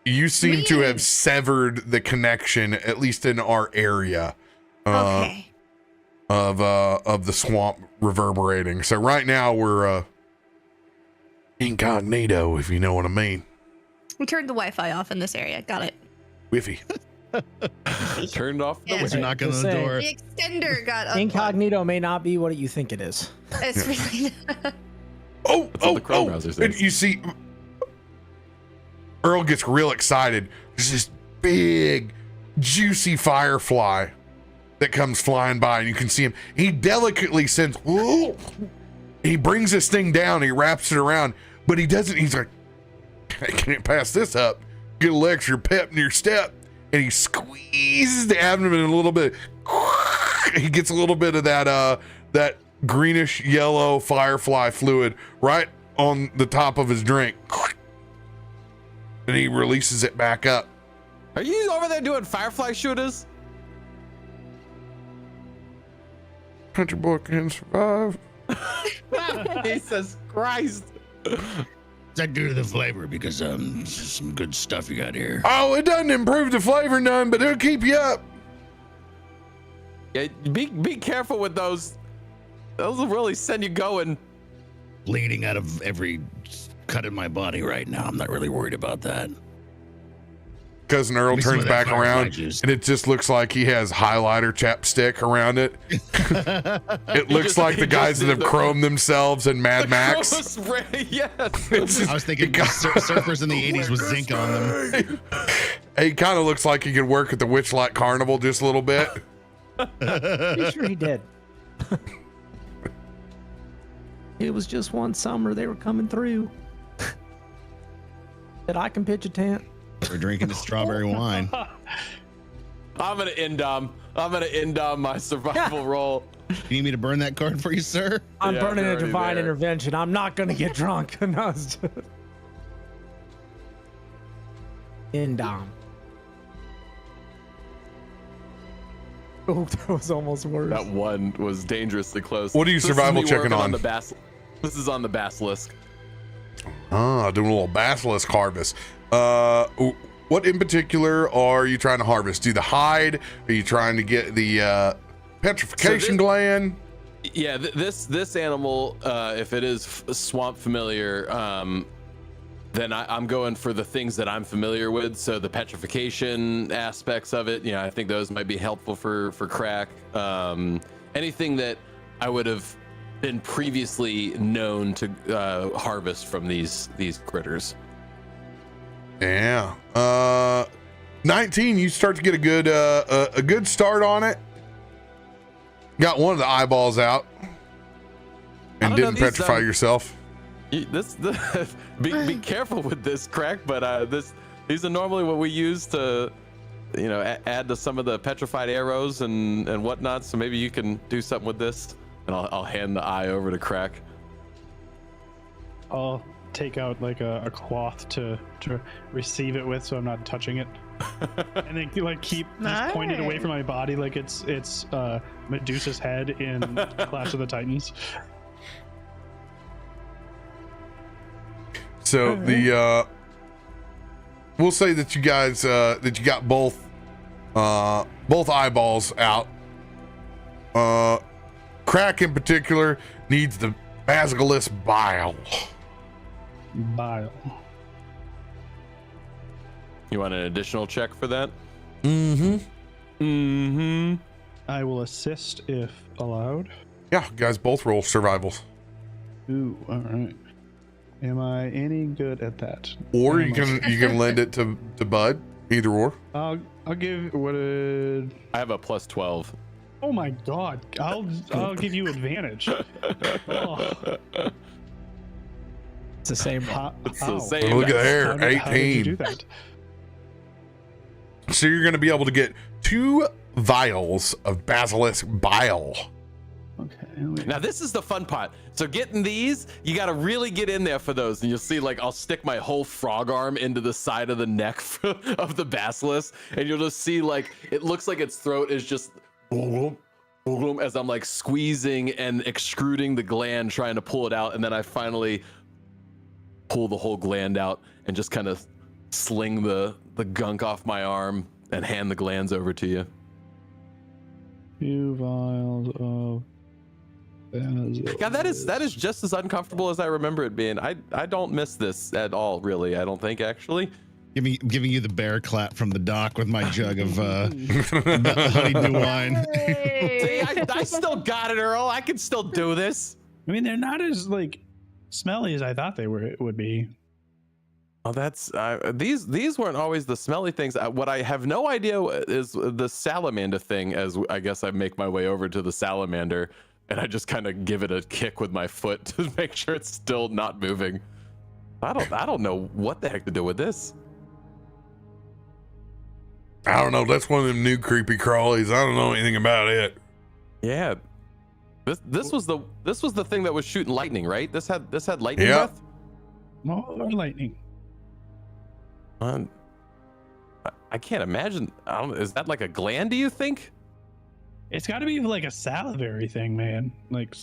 You seem to Really? have severed the connection, at least in our area, Okay. of the swamp reverberating. So right now we're incognito, if you know what I mean. We turned the Wi-Fi off in this area. Got it. Whiffy. Turned off the Yeah. As you knock on the Just saying. door. The extender got unplugged. Incognito may not be what you think it is. It's really what the Chrome browser says. And you see, Earl gets real excited. There's this big, juicy firefly that comes flying by, and you can see him. He delicately sends, whoa. He brings this thing down, he wraps it around, but he doesn't. He's like, I can't pass this up. Get a little extra pep in your step. And he squeezes the abdomen a little bit. He gets a little bit of that greenish yellow firefly fluid right on the top of his drink. And he releases it back up. Are you over there doing firefly shooters? Country boy can survive. Jesus Christ. What's that do to the flavor? Because some good stuff you got here. Oh, it doesn't improve the flavor none, but it'll keep you up. Yeah, be careful with those. Those will really send you going. Bleeding out of every cut in my body right now. I'm not really worried about that. Cousin Earl Give me some turns of that back firefly around, juice. and it just looks like he has highlighter chapstick around it. It looks just- like he the guys just that have did the- chromed themselves in Mad Max. Yes. It's just- I was thinking surfers in the 80s with zinc on them. He kind of looks like he could work at the Witchlight Carnival just a little bit. Pretty sure he did. It was just one summer they were coming through. That I can pitch a tent. We're drinking the strawberry wine. I'm gonna end my survival roll. You need me to burn that card for you, sir? I'm Yeah, burning they're a already divine there. intervention. I'm not gonna get drunk. No, it's just... Indom. Oh, that was almost worse. That one was dangerously close. What are you This is survival me checking working on? This is on the basilisk. Doing a little basilisk harvest. What in particular are you trying to harvest? Do the hide? Are you trying to get the petrification gland? Yeah, this animal, if it is swamp familiar, then I'm going for the things that I'm familiar with. So the petrification aspects of it, I think those might be helpful for Krak. Anything that I would have been previously known to harvest from these critters. Yeah. 19. You start to get a good start on it. Got one of the eyeballs out, and didn't petrify yourself. Be careful with this, Krak. But these are normally what we use to, add to some of the petrified arrows and whatnot. So maybe you can do something with this, and I'll hand the eye over to Krak. I'll take out like a cloth to receive it with, so I'm not touching it, and then like keep just pointed away from my body, like it's Medusa's head in Clash of the Titans. So we'll say that you guys that you got both eyeballs out. Krak in particular needs the basilisk bile. You want an additional check for that? I will assist if allowed. Yeah, guys both roll survivals. Ooh, all right. Am I any good at that? Or you can lend it to Bud. Either or. I'll give I have a plus 12. Oh my god! I'll give you advantage. Oh. It's the same. It's the same. Look at there, How did you do 18. that? So you're going to be able to get 2 vials of basilisk bile. Okay. Now this is the fun part. So getting these, you got to really get in there for those, and you'll see like I'll stick my whole frog arm into the side of the neck of the basilisk, and you'll just see like it looks like its throat is just as I'm like squeezing and extruding the gland, trying to pull it out, and then I finally pull the whole gland out and just kind of sling the gunk off my arm and hand the glands over to you. 2 vials of basilisk. God, that is just as uncomfortable as I remember it being. I don't miss this at all, really. I don't think, actually. Giving you the bear clap from the dock with my jug of honeydew wine. See, I still got it, Earl. I can still do this. I mean, they're not as like smelly as I thought they would be. Oh, that's these weren't always the smelly things. What I have no idea is the salamander thing. As I guess I make my way over to the salamander, and I just kind of give it a kick with my foot to make sure it's still not moving. I don't know what the heck to do with this. I don't know. That's one of them new creepy crawlies. I don't know anything about it. Yeah, this was the thing that was shooting lightning, right? This had lightning Yeah. breath. More lightning. I can't imagine. Is that like a gland? Do you think? It's got to be like a salivary thing, man. Like,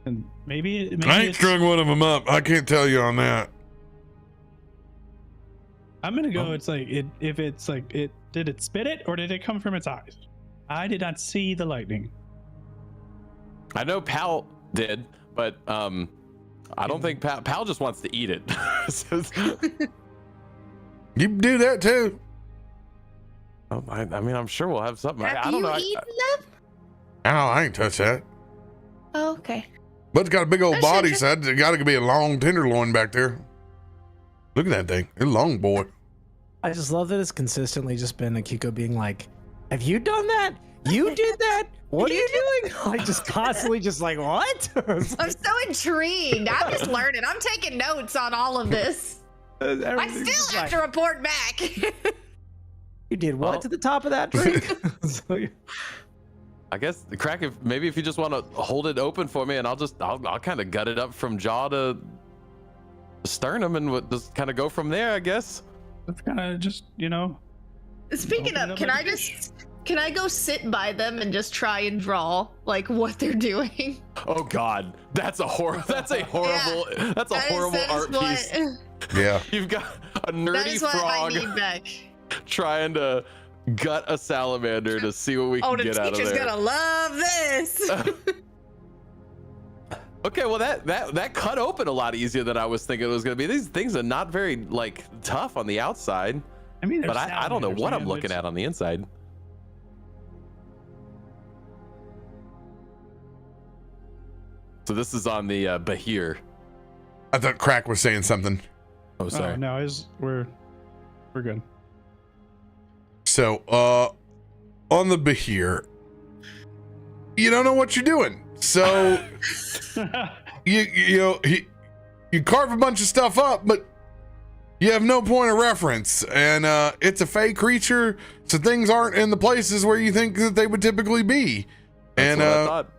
and maybe I ain't it's, strung one of them up. I can't tell you on that. I'm gonna go. It's like it. If it's like it. Did it spit it, or did it come from its eyes? I did not see the lightning. I know Pal did, but I don't think Pal just wants to eat it. You can do that too. I mean, I'm sure we'll have something. Have I don't you know. eaten them? Oh, I ain't touched that. Oh, okay. But it's got a big old That's body, interesting. so it's got to be a long tenderloin back there. Look at that thing. It's a long boy. I just love that it's consistently just been Akiko being like, "Have you done that? You did that? What are you doing?" Like just constantly just like, what? I'm so intrigued. I'm just learning. I'm taking notes on all of this. I still have to report back. You did what Well- to the top of that drink? I guess the Krak, if you just want to hold it open for me, and I'll kind of gut it up from jaw to sternum, and just kind of go from there, I guess. That's kind of just, Speaking Open of, up can like I a fish. can I go sit by them and just try and draw like what they're doing? Oh God, that's a horrible That is- horrible that is art what- piece. Yeah. You've got a That nerdy is what I frog need back. trying to gut a salamander to see what we can Oh, the get out of teacher's there. gonna love this. Okay, well that cut open a lot easier than I was thinking it was gonna be. These things are not very like tough on the outside, I mean, but I don't know what I'm looking at on the inside. So this is on the Bahir. I thought Krak was saying something. Oh, sorry. Oh, no, we're good. So, on the Bahir, you don't know what you're doing. So, you carve a bunch of stuff up, but you have no point of reference. And it's a fey creature, so things aren't in the places where you think that they would typically be. That's And what I thought.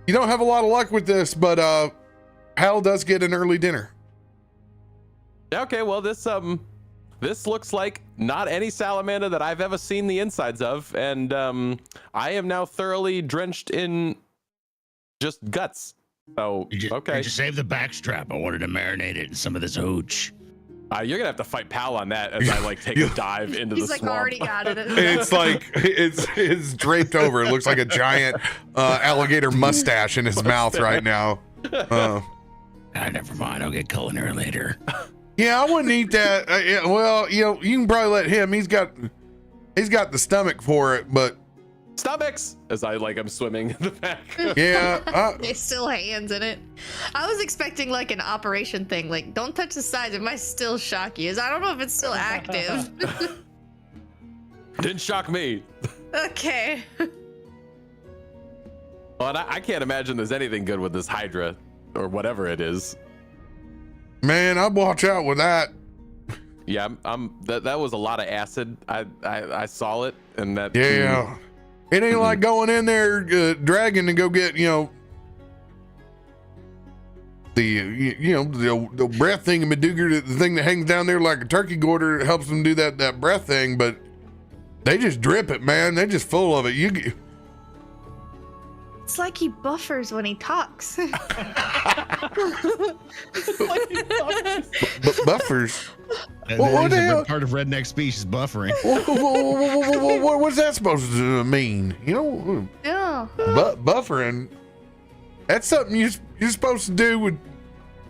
you don't have a lot of luck with this, but Hal does get an early dinner. Yeah, okay, well this looks like not any salamander that I've ever seen the insides of, and I am now thoroughly drenched in just guts. So okay, Did you save the backstrap? I wanted to marinate it in some of this hooch. you're gonna have to fight Pal on that as I like take a dive into He's the like swamp. already got it. It's like it's draped over. It looks like a giant alligator mustache in his mouth right now. Never mind. I'll get culinary later. Yeah, I wouldn't eat that. Yeah, well, you can probably let him. He's got the stomach for it, but Stomachs, as I'm swimming in the back. yeah, There's still hands in it. I was expecting like an operation thing, like don't touch the sides. It might still shock you. I don't know if it's still active. Didn't shock me. Okay. Well, and I can't imagine there's anything good with this Hydra or whatever it is. man, I'd watch out with that. Yeah, that was a lot of acid. I saw it, and that. Yeah, it ain't like going in there dragging to go get the the breath thing in Medugger, the thing that hangs down there like a turkey gourd that helps them do that breath thing, but they just drip it, man. They're just full of it. It's like he buffers when he talks. Buffers. That What is the a hell? big part of redneck species buffering. What's that supposed to mean? Yeah. Buffering. That's something you're supposed to do with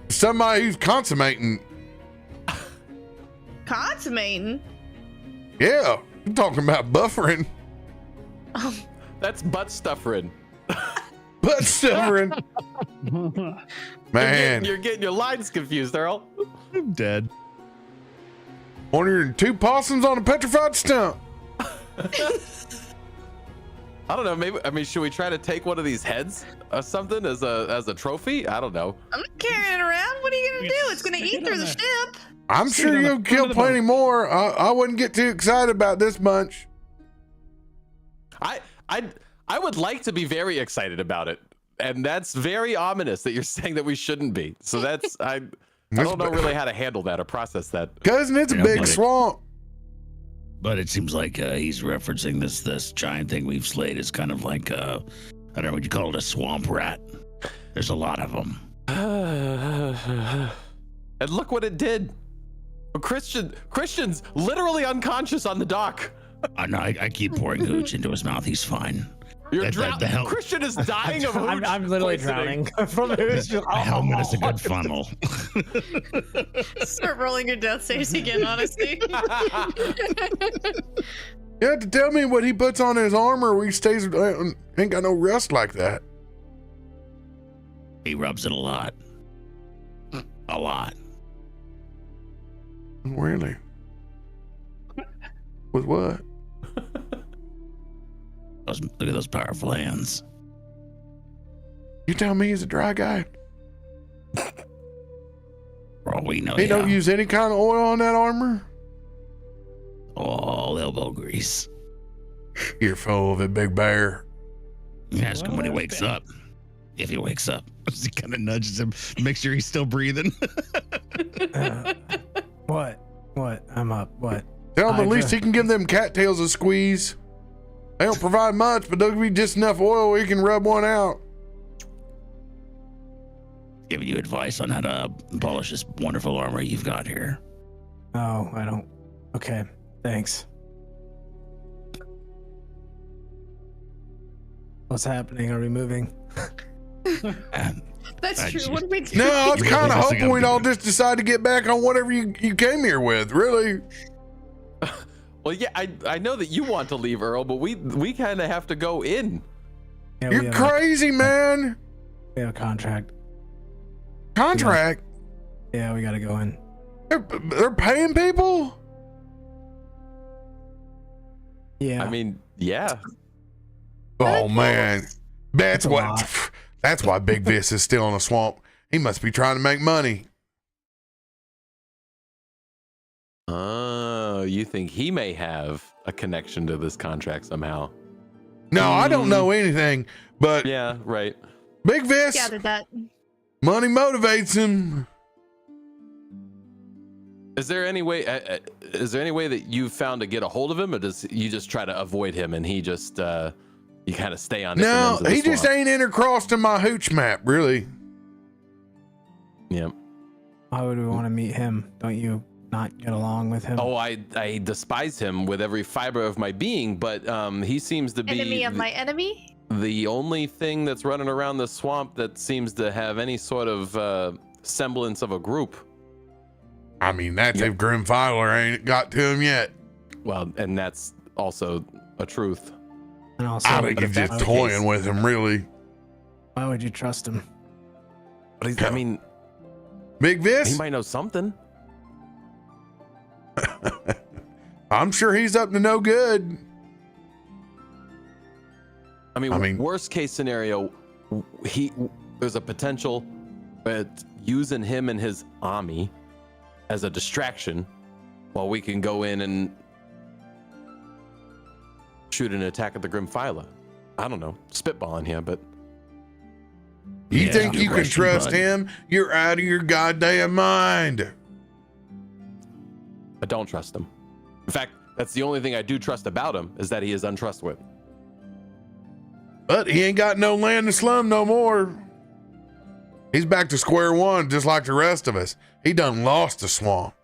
somebody who's consummating. Consummating. Yeah, I'm talking about buffering. That's butt stuffering. Butt stuffering. Man, You're getting your lines confused, Earl. I'm dead. one of your two possums on a petrified stump. I don't know. Should we try to take one of these heads or something as a trophy? I don't know. I'm not carrying it around. What are you gonna do? It's gonna eat through the ship. I'm Sit sure on the you'll front kill of the plenty boat. more. I wouldn't get too excited about this bunch. I would like to be very excited about it, and that's very ominous that you're saying that we shouldn't be. So that's I don't know really how to handle that or process that. Cousin, it's a Yeah, big buddy. swamp. But it seems like he's referencing this giant thing we've slayed is kind of like I don't know what you call it, a swamp rat. There's a lot of them. And look what it did. Christian's literally unconscious on the dock. I know. I keep pouring hooch into his mouth. He's fine. You're That- drowning. the hell- Christian is dying of hooch I'm literally poisoning. drowning from who's just. The helmet is a good funnel. Start rolling your death saves again, honestly. You have to tell me what he puts on his armor where he stays, ain't got no rust like that. He rubs it a lot. A lot. Really? With what? Look at those powerful hands. You tell me he's a dry guy? For all we know, He yeah. don't use any kind of oil on that armor? All elbow grease. You're full of it, Big Bear. Ask him when he wakes up. If he wakes up. He kind of nudges him, make sure he's still breathing. What? I'm up. What? Tell him at least Hydra. he can give them cattails a squeeze. They don't provide much, but there'll be just enough oil where you can rub one out. Giving you advice on how to polish this wonderful armor you've got here. Oh, I don't. Okay, thanks. What's happening? Are we moving? That's true. just- What do we do? No, I was You kind of really just hoping gotta we'd do all it. just decide to get back on whatever you came here with, really. Well, yeah, I know that you want to leave, Earl, but we kind of have to go in. Yeah, we You're have crazy, man. we have a contract. Contract? Yeah, we gotta go in. They're paying people? Yeah. I mean, yeah. Oh, man. That's a what. lot. That's why Big Vis is still in the swamp. He must be trying to make money. Oh, you think he may have a connection to this contract somehow? No, I don't know anything, but Yeah, right. Big Vis, Gathered that. money motivates him. Is there any way? That you've found to get a hold of him, or does you just try to avoid him and he just you kind of stay on? different No, ends of the he just swamp? ain't intercrossed in my hooch map, really. Yeah. Why would we want to meet him? Don't you not get along with him? Oh, I despise him with every fiber of my being, but he seems to be Enemy of my enemy? the only thing that's running around the swamp that seems to have any sort of semblance of a group. I mean, that's if Grimfiler ain't got to him yet. Well, and that's also a truth. And also, I think but he's if just that's the toying case- with him, really. why would you trust him? But I mean, Big he Vis, might know something. I'm sure he's up to no good. I mean, I mean- worst case scenario, there's a potential at using him and his army as a distraction while we can go in and shoot an attack at the Grimfiler. I don't know, spitballing here, but You Yeah, think good you can question, trust bud. him? You're out of your goddamn mind. I don't trust him. In fact, that's the only thing I do trust about him is that he is untrustworthy. But he ain't got no land to slum no more. He's back to square one, just like the rest of us. He done lost the swamp.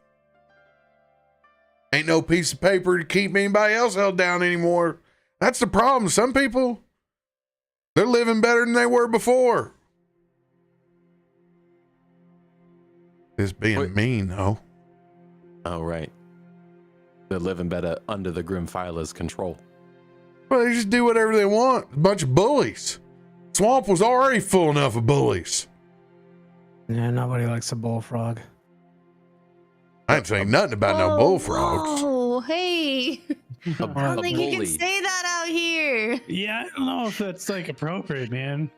Ain't no piece of paper to keep anybody else held down anymore. That's the problem. Some people, they're living better than they were before. This being Wait. mean, though. Oh, right. They're living better under the Grimfiler's control. Well, they just do whatever they want. A bunch of bullies. Swamp was already full enough of bullies. Yeah, nobody likes a bullfrog. I ain't saying nothing about no bullfrogs. Oh, hey. A, I don't a think you can bully. say that out here. Yeah, I don't know if that's like appropriate, man.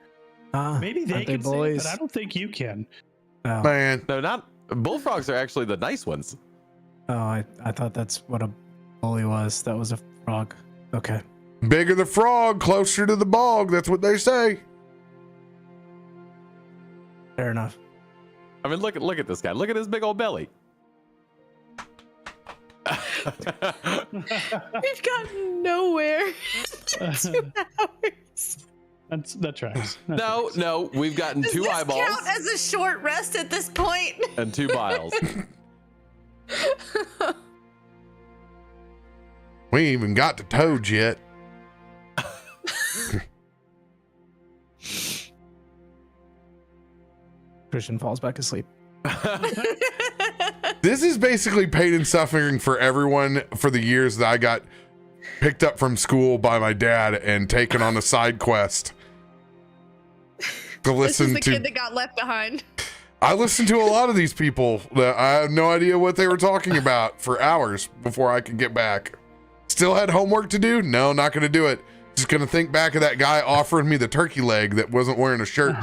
Maybe they aren't can say it, bullies? but I don't think you can. Oh, Man, No, not bullfrogs are actually the nice ones. I thought that's what a bully was. That was a frog. Okay. bigger the frog, closer to the bog. That's what they say. Fair enough. I mean, look at this guy. Look at his big old belly. We've gotten nowhere. 2 hours. That tracks. That No, tracks. no, we've gotten Does two this eyeballs count as a short rest at this point? and 2 biles. We ain't even got to toads yet. Christian falls back asleep. This is basically pain and suffering for everyone for the years that I got picked up from school by my dad and taken on a side quest to This is listen the to. kid that got left behind. I listened to a lot of these people that I had no idea what they were talking about for hours before I could get back. Still had homework to do? No, not going to do it. Just going to think back of that guy offering me the turkey leg that wasn't wearing a shirt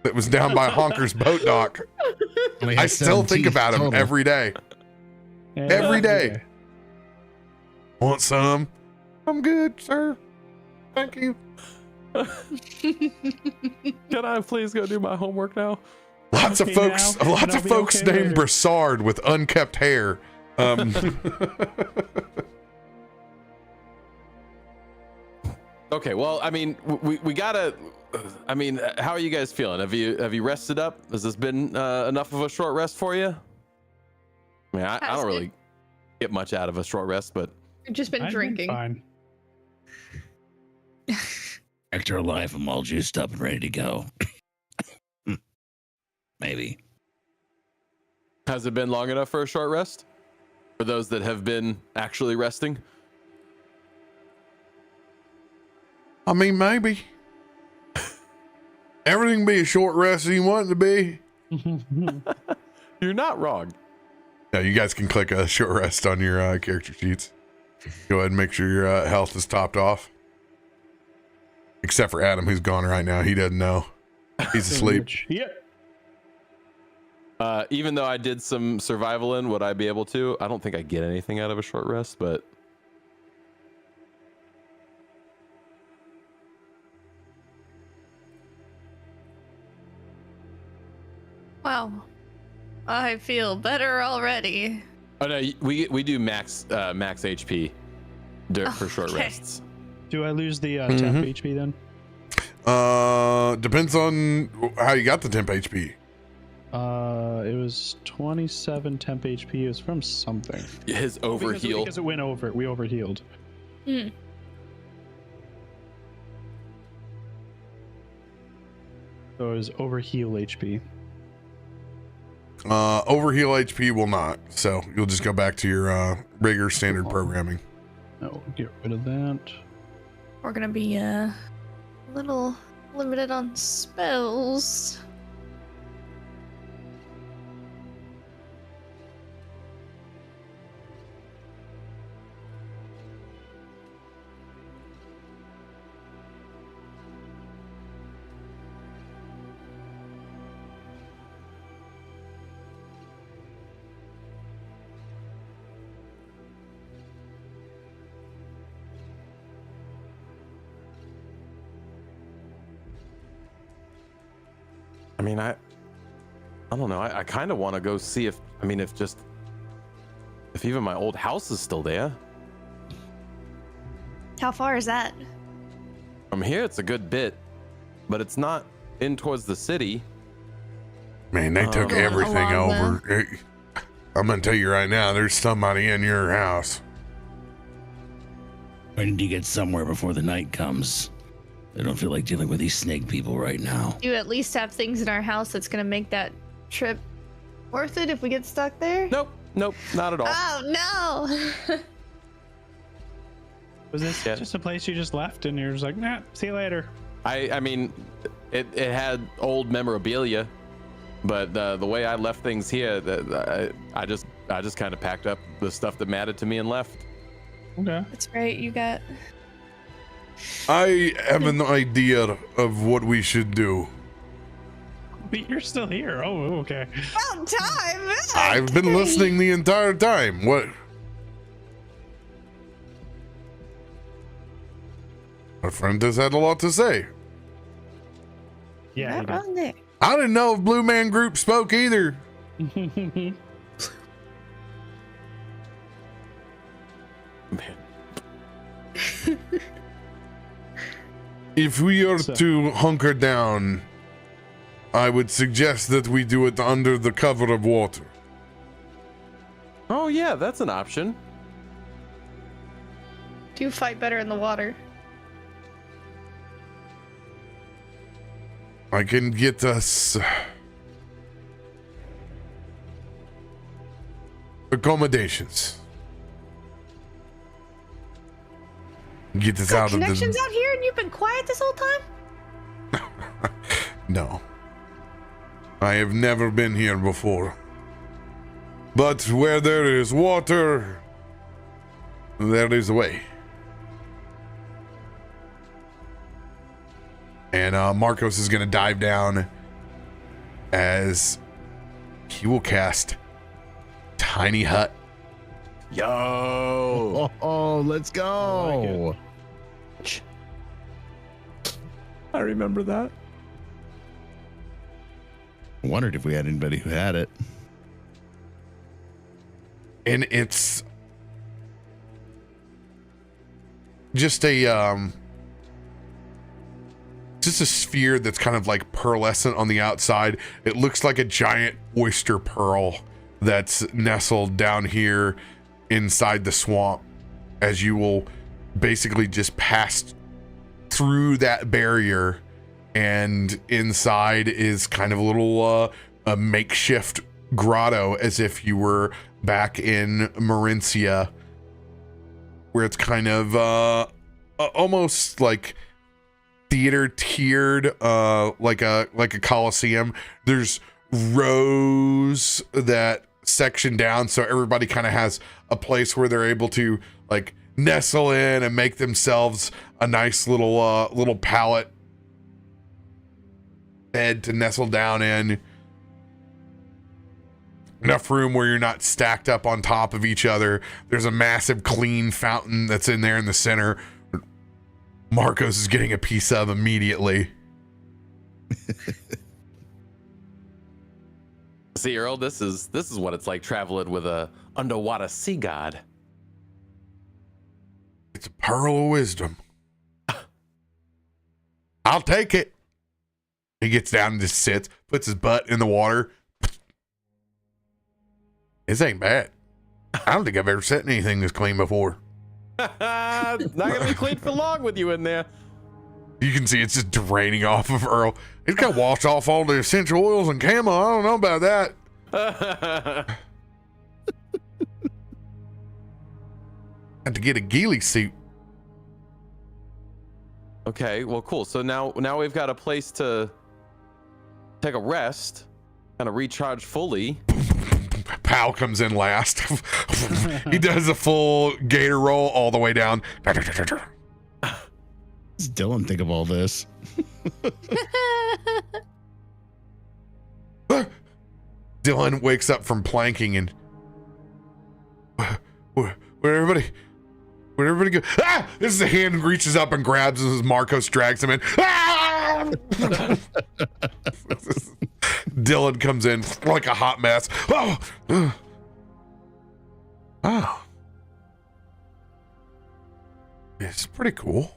that was down by Honker's boat dock. Only I has still 7 think teeth about him total. every day. Yeah, Every day. Want some? I'm good, sir. Thank you. Can I please go do my homework now? Lots of Okay folks, now, lots and I'll of be folks okay named later. Brassard with unkept hair. Okay, well, I mean, we gotta. I mean, how are you guys feeling? Have you rested up? Has this been enough of a short rest for you? I mean, I Has don't it? really get much out of a short rest, but I've just been I've drinking. Fine. Extra life, I'm all juiced up and ready to go. Maybe. has it been long enough for a short rest? For those that have been actually resting? I mean, maybe. Everything can be a short rest if you want it to be. You're not wrong. Yeah, you guys can click a short rest on your character sheets. Go ahead and make sure your health is topped off. Except for Adam, who's gone right now. He doesn't know. He's asleep. Yeah. Even though I did some survival in, would I be able to? I don't think I get anything out of a short rest, but Wow. I feel better already. oh no, we do max HP for short Okay. rests. Do I lose the temp HP then? Depends on how you got the temp HP. It was 27 temp HP. It was from something. His overheal. Because it went over. We overhealed. Hmm. So it was overheal HP. Overheal HP will not. So you'll just go back to your regular standard programming. No, get rid of that. We're gonna be a little limited on spells. I mean, I don't know. I kind of want to go see if even my old house is still there. How far is that? From here, it's a good bit, but it's not in towards the city. Man, they took Going everything along over. I'm gonna tell you right now, there's somebody in your house. I need to get somewhere before the night comes. I don't feel like dealing with these snake people right now. Do you at least have things in our house that's gonna make that trip worth it if we get stuck there? Nope, not at all. Oh no! Was this Yeah. just a place you just left and you're just like, nah, see you later? I mean, it had old memorabilia, but the way I left things here, I just kind of packed up the stuff that mattered to me and left. Okay. That's right. You got. I have an idea of what we should do. But you're still here. Oh, okay. About time. I've been listening the entire time. What? My friend has had a lot to say. Yeah. Not wrong there. I didn't know if Blue Man Group spoke either. you Man. If we are So- to hunker down, I would suggest that we do it under the cover of water. Oh yeah, that's an option. Do you fight better in the water? I can get us accommodations. Get us out of Connections the. out here, and you've been quiet this whole time. No. I have never been here before. But where there is water, there is a way. And Markos is going to dive down as he will cast Tiny Hut Yo. Oh, let's go. I remember that. Wondered if we had anybody who had it. And it's just a sphere that's kind of like pearlescent on the outside. It looks like a giant oyster pearl that's nestled down here inside the swamp, as you will basically just pass through that barrier, and inside is kind of a little a makeshift grotto, as if you were back in Marincia, where it's kind of almost like theater tiered, like a coliseum. There's rows that section down, so everybody kind of has a place where they're able to like nestle in and make themselves a nice little pallet bed to nestle down in. Enough room where you're not stacked up on top of each other. There's a massive clean fountain that's in there in the center. Markos is getting a piece of immediately. See, Earl, this is what it's like traveling with a underwater sea god. It's a pearl of wisdom. I'll take it. He gets down and just sits, puts his butt in the water. This ain't bad. I don't think I've ever set anything this clean before. Not gonna be clean for long with you in there. You can see it's just draining off of Earl. He's got to wash off all the essential oils and camo. I don't know about that. Had to get a ghillie suit. Okay, well, cool. So now we've got a place to take a rest, kind of recharge fully. Pal comes in last. He does a full gator roll all the way down. Does Dylan think of all this? Dylan wakes up from planking and where'd everybody go? Ah! This is a hand reaches up and grabs as Markos drags him in. Ah! Dylan comes in like a hot mess. Oh! Oh. It's pretty cool.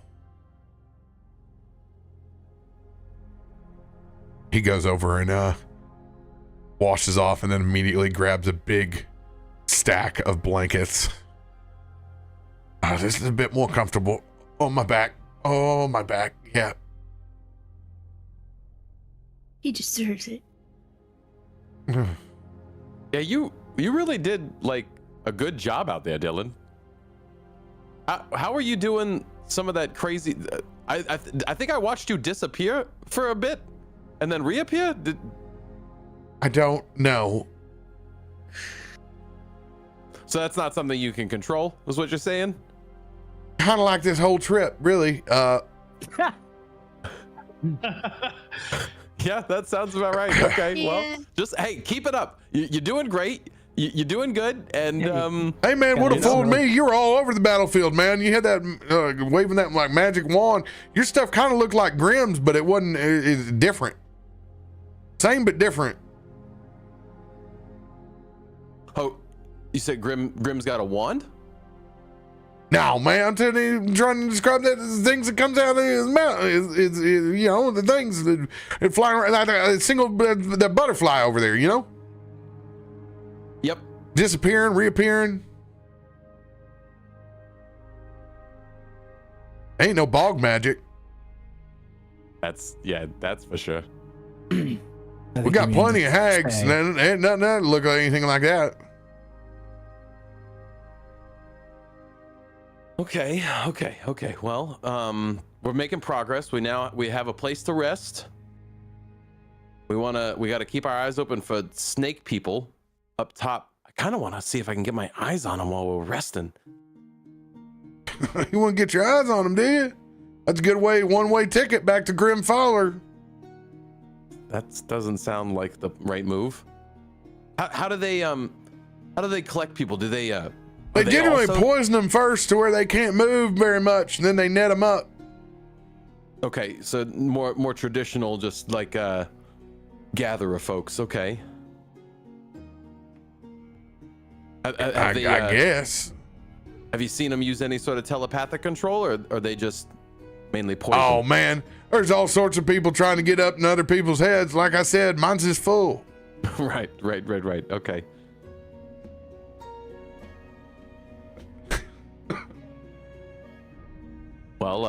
He goes over and washes off and then immediately grabs a big stack of blankets. This is a bit more comfortable. Oh, my back. Oh, my back. Yeah. He deserves it. Yeah, you really did like a good job out there, Dylan. How are you doing some of that crazy? I think I watched you disappear for a bit and then reappear. I don't know. So that's not something you can control, is what you're saying? Kind of like this whole trip, really. Yeah, that sounds about right. Okay, Yeah. well, just hey, keep it up. You're doing great. You're doing good. And Hey man, would have fooled me. You were all over the battlefield, man. You had that waving that like magic wand. Your stuff kind of looked like Grimm's, but it wasn't. It's different. Same but different. oh, you said Grimm's got a wand? No, man, I'm trying to describe that as things that comes out of his mouth. It's you know, the things that fly around, like a single the butterfly over there, you know, Yep. disappearing, reappearing. Ain't no bog magic. That's for sure. We got plenty of hags, and ain't nothing that look like anything like that. Okay. Well, we're making progress. We have a place to rest. We got to keep our eyes open for snake people up top. I kind of want to see if I can get my eyes on them while we're resting. You want to get your eyes on them, do you? That's a good one-way ticket back to Grim Fowler. That doesn't sound like the right move. How do they collect people? Do they They they generally also- poison them first to where they can't move very much, and then they net them up. Okay, so more traditional, just like gatherer folks. Okay. I guess. Have you seen them use any sort of telepathic control, or are they just mainly poison? Oh man, there's all sorts of people trying to get up in other people's heads. Like I said, mine's just full. Right. Okay. Well,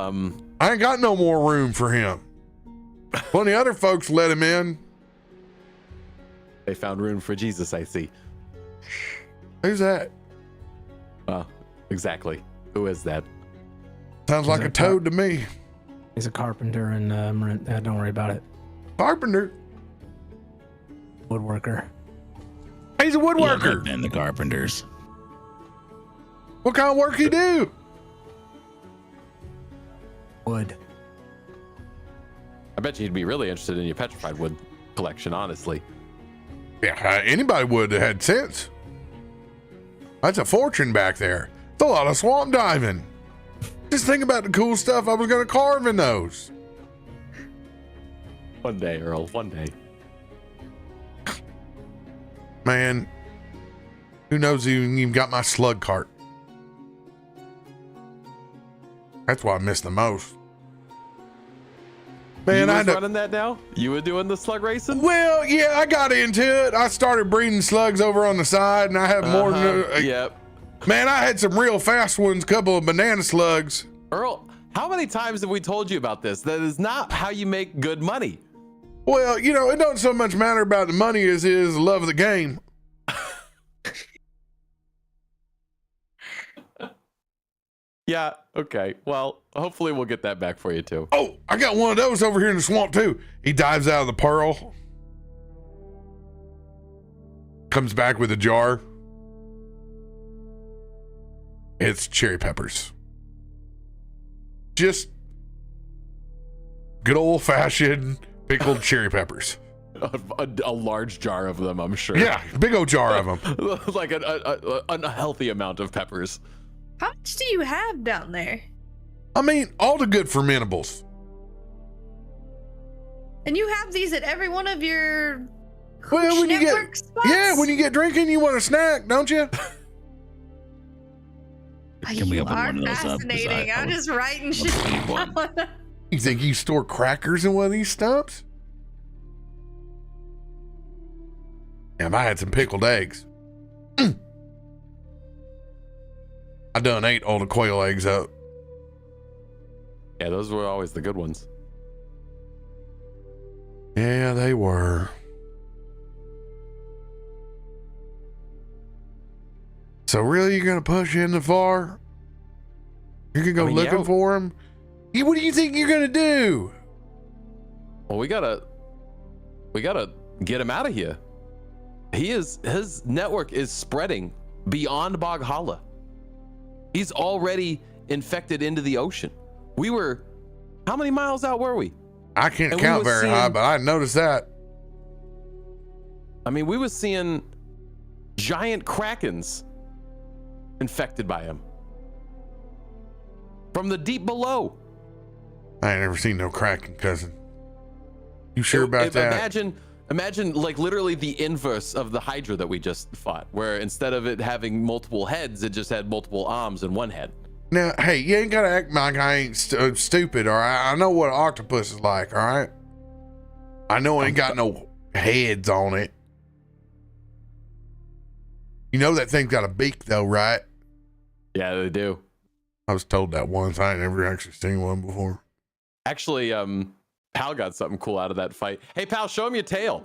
I ain't got no more room for him. Plenty other folks let him in. they found room for Jesus, I see. Who's that? Exactly. Who is that? Sounds like a toad to me. He's a carpenter and don't worry about it. Carpenter. Woodworker. He's a woodworker. And the carpenters. What kind of work he do? Wood. I bet you'd be really interested in your petrified wood collection, honestly. Yeah, anybody would that had sense. That's a fortune back there. It's a lot of swamp diving. Just think about the cool stuff I was going to carve in those. One day, Earl. One day. Man, who knows even got my slug cart. That's what I miss the most. Man, you was running that now? You were doing the slug racing? Well, yeah, I got into it. I started breeding slugs over on the side, and I have more than Yep. Man, I had some real fast ones, couple of banana slugs. Earl, how many times have we told you about this? That is not how you make good money. Well, you know, it don't so much matter about the money as it is the love of the game. Yeah, okay. Well, hopefully we'll get that back for you too. Oh, I got one of those over here in the swamp too. He dives out of the pearl. Comes back with a jar. It's cherry peppers. Just good old fashioned pickled cherry peppers. A large jar of them, I'm sure. Yeah, big old jar of them. Like a unhealthy amount of peppers. How much do you have down there? I mean, all the good fermentables. And you have these at every one of your Well, when you network get spots? yeah, when you get drinking, you want a snack, don't you? Can we You open are one of those up? 'Cause fascinating. I'm just writing shit need one. down. You think you store crackers in one of these stumps? Damn, I had some pickled eggs. I done ate all the quail eggs up. Yeah, those were always the good ones. Yeah, they were. So really, you're gonna push in the far? You're gonna go looking for him? What do you think you're gonna do? Well, we gotta get him out of here. His network is spreading beyond Bog Holla. He's already infected into the ocean. We were, how many miles out were we? I can't And count we were very high, seeing- but I noticed that. I mean, we were seeing giant krakens infected by him from the deep below. I ain't never seen no Kraken, cousin. You sure about that? Imagine like literally the inverse of the Hydra that we just fought, where instead of it having multiple heads, it just had multiple arms and one head. Now, hey, you ain't gotta act like I ain't stupid, all right? I know what an octopus is like, all right? I know it ain't got no heads on it. You know that thing's got a beak, though, right? Yeah, they do. I was told that once. I ain't never actually seen one before. Actually, Pal got something cool out of that fight. Hey, Pal, show him your tail.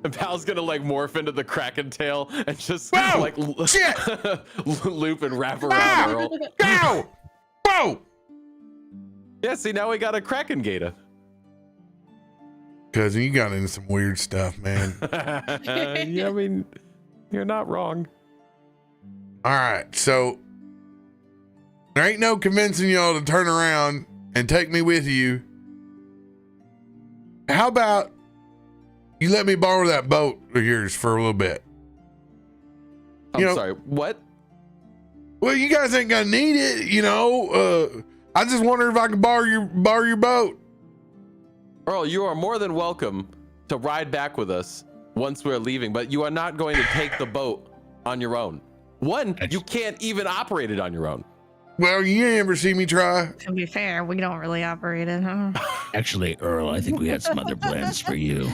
And Pal's gonna like morph into the Kraken tail and just like loop and wrap around Earl. Go! Whoa! Yeah, see, now we got a Kraken Gator. Cousin, you got into some weird stuff, man. Yeah, I mean, you're not wrong. All right, so there ain't no convincing y'all to turn around and take me with you. How about you let me borrow that boat of yours for a little bit? I'm sorry, what? Well, you guys ain't gonna need it, you know. I just wonder if I can borrow your boat. Earl, you are more than welcome to ride back with us once we're leaving, but you are not going to take the boat on your own. One, you can't even operate it on your own. Well, you ain't ever see me try. To be fair, we don't really operate it, huh? Actually, Earl, I think we had some other plans for you.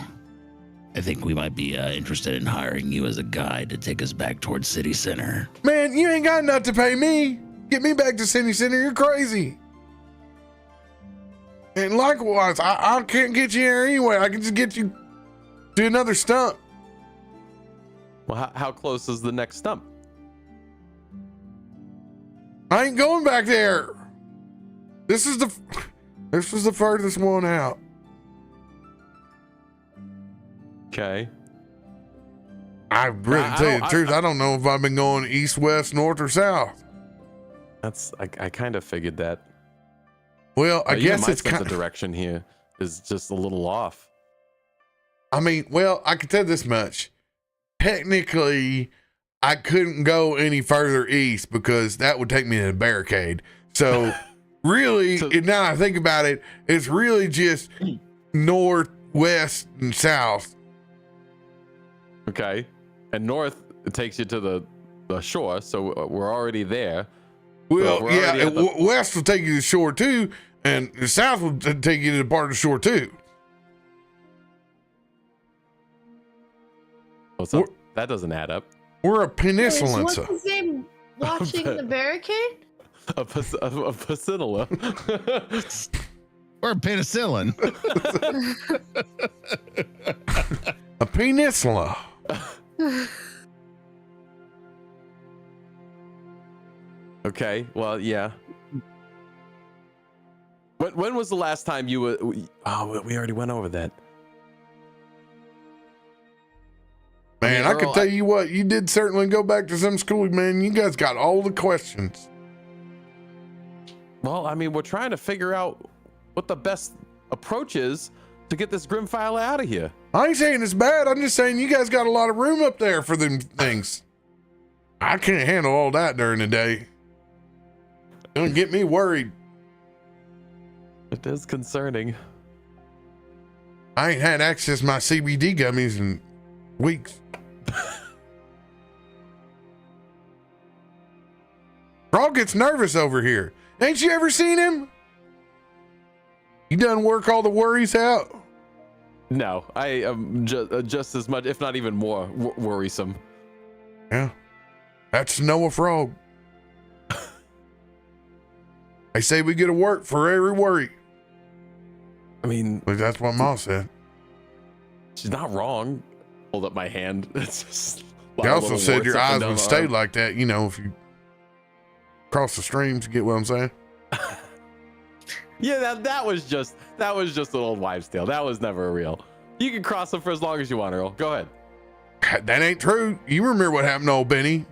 I think we might be interested in hiring you as a guide to take us back towards City Center. Man, you ain't got enough to pay me. Get me back to City Center. You're crazy. And likewise, I can't get you here anyway. I can just get you to another stump. Well, how close is the next stump? I ain't going back there. This was the furthest one out. Okay. I really tell you the truth. I don't know if I've been going east, west, north, or south. I kind of figured that. Well, I guess it's kind of direction here is just a little off. I mean, well, I can tell this much. Technically, I couldn't go any further east because that would take me to a barricade. So really, now I think about it, it's really just north, west, and south. Okay. And north, it takes you to the shore, so we're already there. Well, yeah, west will take you to the shore too, and the south will take you to the part of the shore too. What's up? That doesn't add up. We're a peninsula. What's his name? Watching the barricade? A peninsula. Or penicillin. A peninsula. Okay, well, yeah. When was the last time you were... we already went over that. Man, I can tell you what, you did certainly go back to some school, man. You guys got all the questions. Well, I mean, we're trying to figure out what the best approach is to get this Grimfile out of here. I ain't saying it's bad. I'm just saying you guys got a lot of room up there for them things. I can't handle all that during the day. Don't get me worried. It is concerning. I ain't had access to my CBD gummies in weeks. Frog gets nervous over here. Ain't you ever seen him? You done work all the worries out? No, I am just as much, if not even more, worrisome. Yeah, that's Noah Frog. They say we get to work for every worry. I mean, but that's what Ma said. She's not wrong. Hold up my hand. It's just. They also said your eyes would stay like that, you know, if you cross the streams. You get what I'm saying? Yeah, that was just an old wives' tale. That was never real. You can cross them for as long as you want, Earl. Go ahead. That ain't true. You remember what happened to old Benny?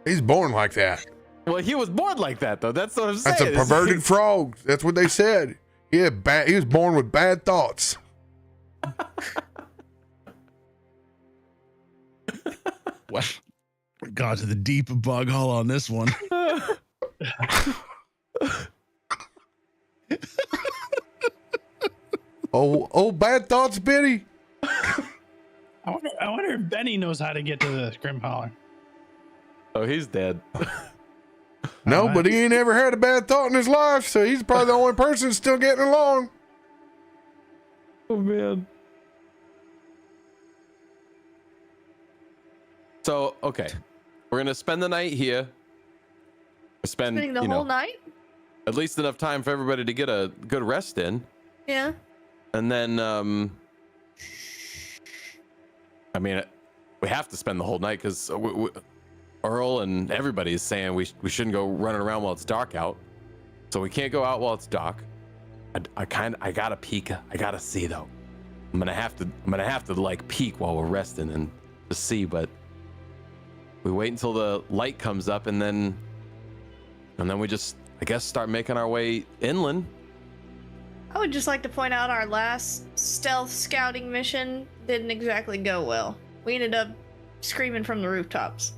He's born like that. Well, he was born like that, though. That's what I'm saying. That's a perverted frog. That's what they said. Yeah, he was born with bad thoughts. Well, we got to the deep bug hole on this one. Oh, bad thoughts, Benny. I wonder if Benny knows how to get to the Grimfile. Oh, he's dead. No, but he ain't ever had a bad thought in his life, so he's probably the only person still getting along. Oh, man. So, okay. We're going to spend the night here. Spending the whole night? At least enough time for everybody to get a good rest in. Yeah. And then, I mean, we have to spend the whole night because Earl and everybody is saying we shouldn't go running around while it's dark out. So we can't go out while it's dark. I gotta peek. I gotta see though. I'm gonna have to like peek while we're resting and just see. But we wait until the light comes up and then we just, I guess, start making our way inland. I would just like to point out our last stealth scouting mission didn't exactly go well. We ended up screaming from the rooftops.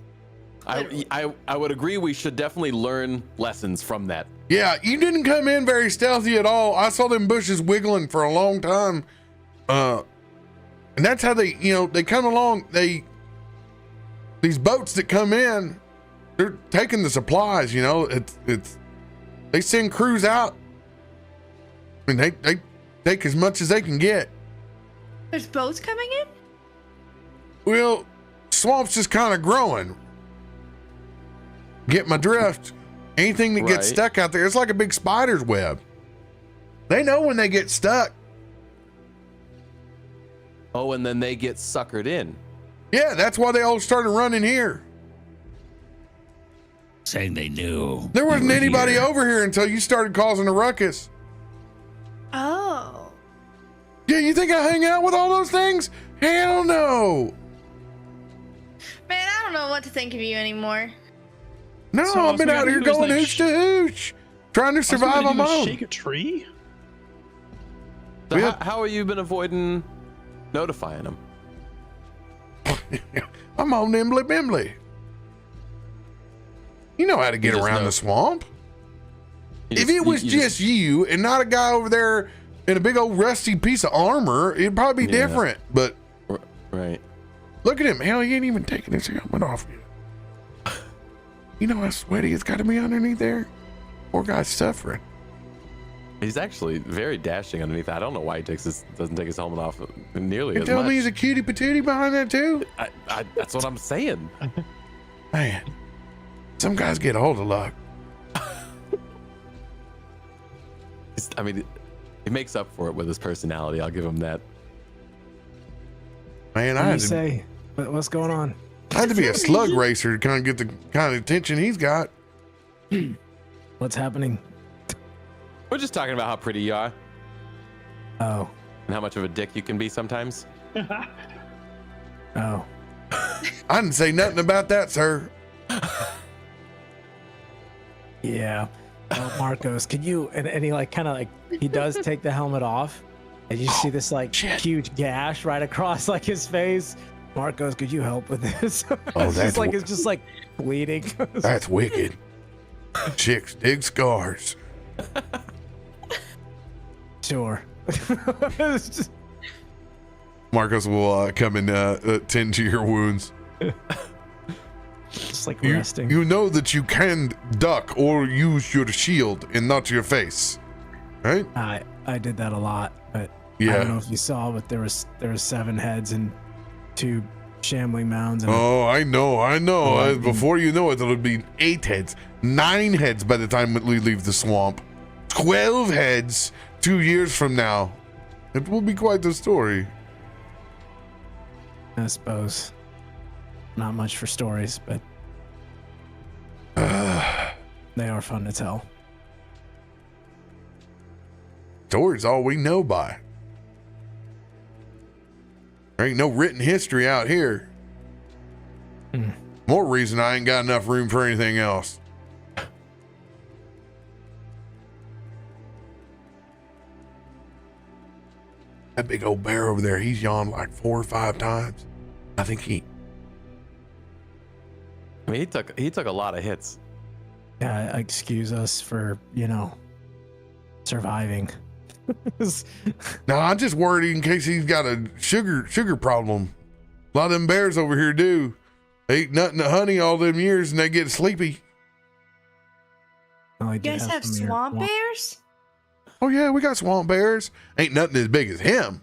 I would agree. We should definitely learn lessons from that. Yeah, you didn't come in very stealthy at all. I saw them bushes wiggling for a long time. And that's how they, they come along. These boats that come in, they're taking the supplies, they send crews out. I mean, they take as much as they can get. There's boats coming in? Well, swamp's just kind of growing. Get my drift. Anything that gets stuck out there, it's like a big spider's web. They know when they get stuck. Oh, and then they get suckered in. Yeah, that's why they all started running here. Saying they knew. There wasn't anybody over here until you started causing a ruckus. Oh. Yeah, you think I hang out with all those things? Hell no. Man, I don't know what to think of you anymore. No, So I've been out here going hooch to hooch, trying to survive on my own. Shake a tree? So how have you been avoiding notifying them? I'm on nimbly bimbly. You know how to get around the swamp. If it was just you and not a guy over there in a big old rusty piece of armor, it'd probably be different. But right, look at him. Hell, he ain't even taking his helmet off yet. You know how sweaty it's got to be underneath there? Poor guy's suffering. He's actually very dashing underneath. I don't know why he doesn't take his helmet off nearly You as tell much. me he's a cutie patootie behind that too? That's what I'm saying. Man, some guys get a hold of luck. I mean, he makes up for it with his personality. I'll give him that. Man, What do you say? What's going on? I had to be a slug racer to kind of get the kind of attention he's got. What's happening? We're just talking about how pretty you are Oh. and how much of a dick you can be sometimes. Oh. I didn't say nothing about that, sir. Yeah. Well, Markos, could you and he he does take the helmet off and you see this huge gash right across his face. Markos, could you help with this? Oh, it's just bleeding. That's wicked. Chicks dig scars. Sure. Markos will come and tend to your wounds. Just resting. You know that you can duck or use your shield and not your face, right? I did that a lot, but Yeah. I don't know if you saw, but there was 7 heads and 2 shambling mounds. And Oh, I know. Before you know it, it'll be 8 heads, 9 heads by the time we leave the swamp, 12 heads 2 years from now. It will be quite the story. I suppose not much for stories, but they are fun to tell. Story's all we know by. There ain't no written history out here. More reason I ain't got enough room for anything else. That big old bear over there, he's yawned like 4 or 5 times. I think I mean, he took a lot of hits. Yeah, excuse us for, surviving. No, I'm just worried in case he's got a sugar problem. A lot of them bears over here do. They eat nothing but honey all them years and they get sleepy. Well, You guys have swamp bears? Oh yeah, we got swamp bears. Ain't nothing as big as him.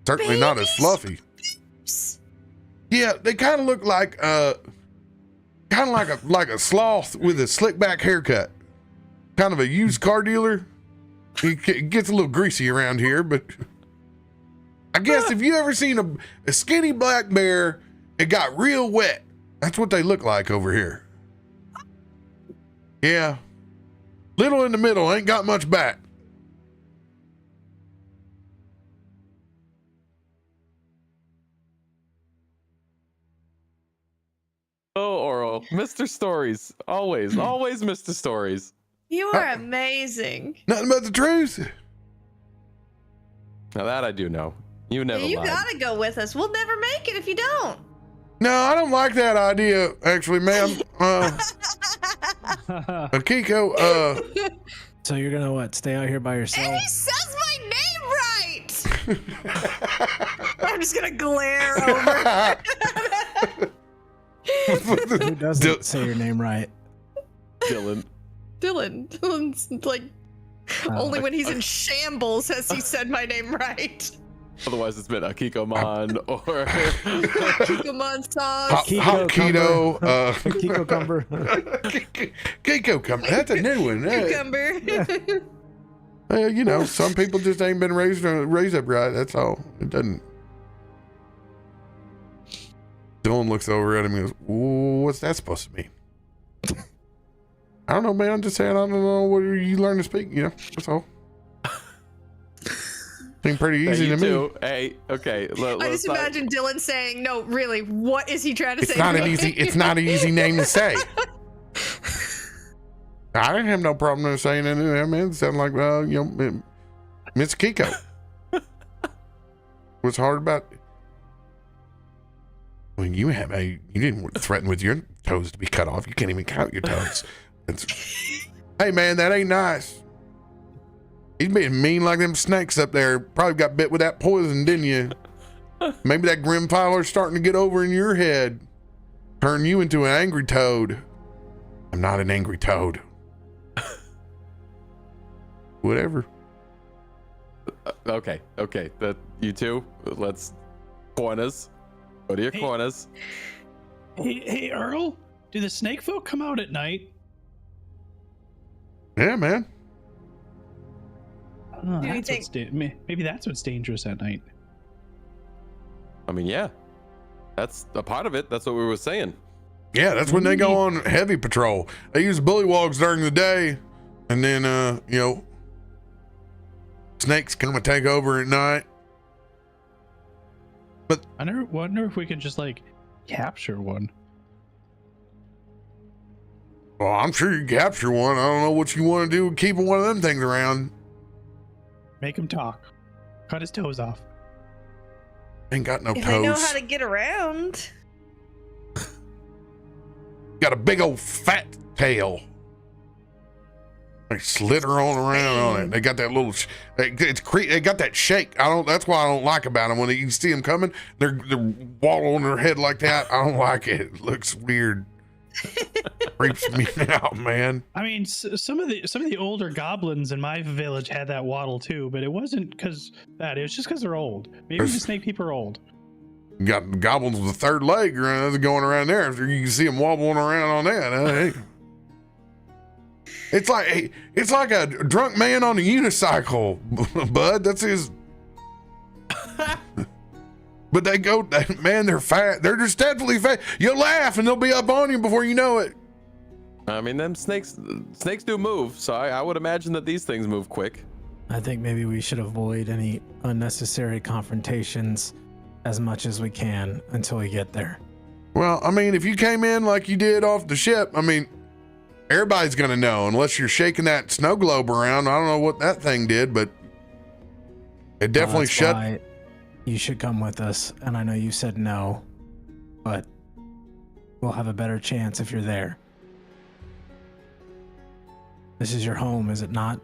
Certainly not as fluffy. Yeah, they kind of look like like a sloth with a slick back haircut. Kind of a used car dealer. He gets a little greasy around here, but I guess if you ever seen a skinny black bear, it got real wet. That's what they look like over here. Yeah. Little in the middle, ain't got much back. Oh, Oral, Mr. Stories. Always Mr. Stories. You are amazing. Nothing but the truth. Now that I do know. You never You lied. gotta go with us. We'll never make it if you don't. No, I don't like that idea, actually, ma'am. Akiko, So you're gonna what? Stay out here by yourself? And he says my name right. I'm just gonna glare over. Who doesn't say your name right? Dylan. Dylan's like only when he's in shambles has he said my name right. Otherwise, it's been Akikomon or Kikomon sauce. Hot keto. Kiko Cumber. Kiko Cumber. That's a new one. Cucumber. You know, some people just ain't been raised up right. That's all. It doesn't. Dylan looks over at him and goes, "What's that supposed to mean?" I don't know, man. I'm just saying, I don't know where you learn to speak. You know, that's all. Seemed pretty easy to me. Hey, okay. I just imagine Dylan saying, "No, really, what is he trying to say?" It's not an easy name to say. I didn't have no problem saying it. Man, it sounded like, you know, Miss Kiko. What's hard about? When you didn't threaten with your toes to be cut off. You can't even count your toes. Hey, man, that ain't nice. He's being mean like them snakes up there. Probably got bit with that poison, didn't you? Maybe that Grimfiler's starting to get over in your head. Turn you into an angry toad. I'm not an angry toad. Whatever. Okay. That you two. Let's corners. Go to your corners. Hey, Earl. Do the snake folk come out at night? Yeah, man. Oh, maybe that's what's dangerous at night. I mean, yeah. That's a part of it. That's what we were saying. Yeah, that's when they go on heavy patrol. They use bullywogs during the day, and then you know, snakes come and take over at night. But I wonder if we could just like capture one. Well, I'm sure you can capture one. I don't know what you want to do with keeping one of them things around. Make him talk. Cut his toes off. Ain't got no If toes. I know how to get around. Got a big old fat tail. They slither on around on it. They got that little. They got that shake. That's why I don't like about them. When you see them coming, they're waddle on their head like that. I don't like it. It looks weird. Creeps me out, man. I mean, some of the older goblins in my village had that waddle too, but it wasn't because that. It was just because they're old. Maybe the snake people are old. You got goblins with a third leg going around there. You can see them wobbling around on that. It's like a drunk man on a unicycle, bud. That's his. But they're fat. They're just definitely fat. You'll laugh and they'll be up on you before you know it. I mean, them snakes do move, so I would imagine that these things move quick. I think maybe we should avoid any unnecessary confrontations as much as we can until we get there. Well, I mean, if you came in like you did off the ship, I mean, everybody's going to know unless you're shaking that snow globe around. I don't know what that thing did, but it definitely shut. Why you should come with us, and I know you said no, but we'll have a better chance if you're there. This is your home, is it not?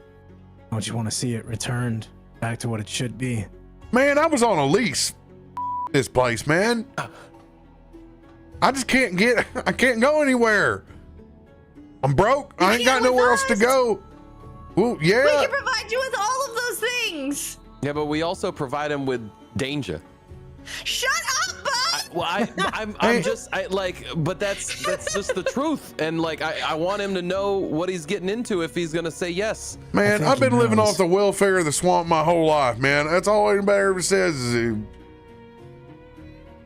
Don't you want to see it returned back to what it should be? Man, I was on a lease. This place, man. I just can't go anywhere. I'm broke. I ain't got nowhere else to go. Well, yeah. We can provide you with all of those things. Yeah, but we also provide him with danger. Shut up, bud. But that's just the truth. And like, I want him to know what he's getting into if he's gonna say yes. Man, I've been living off the welfare of the swamp my whole life, man. That's all anybody ever says is,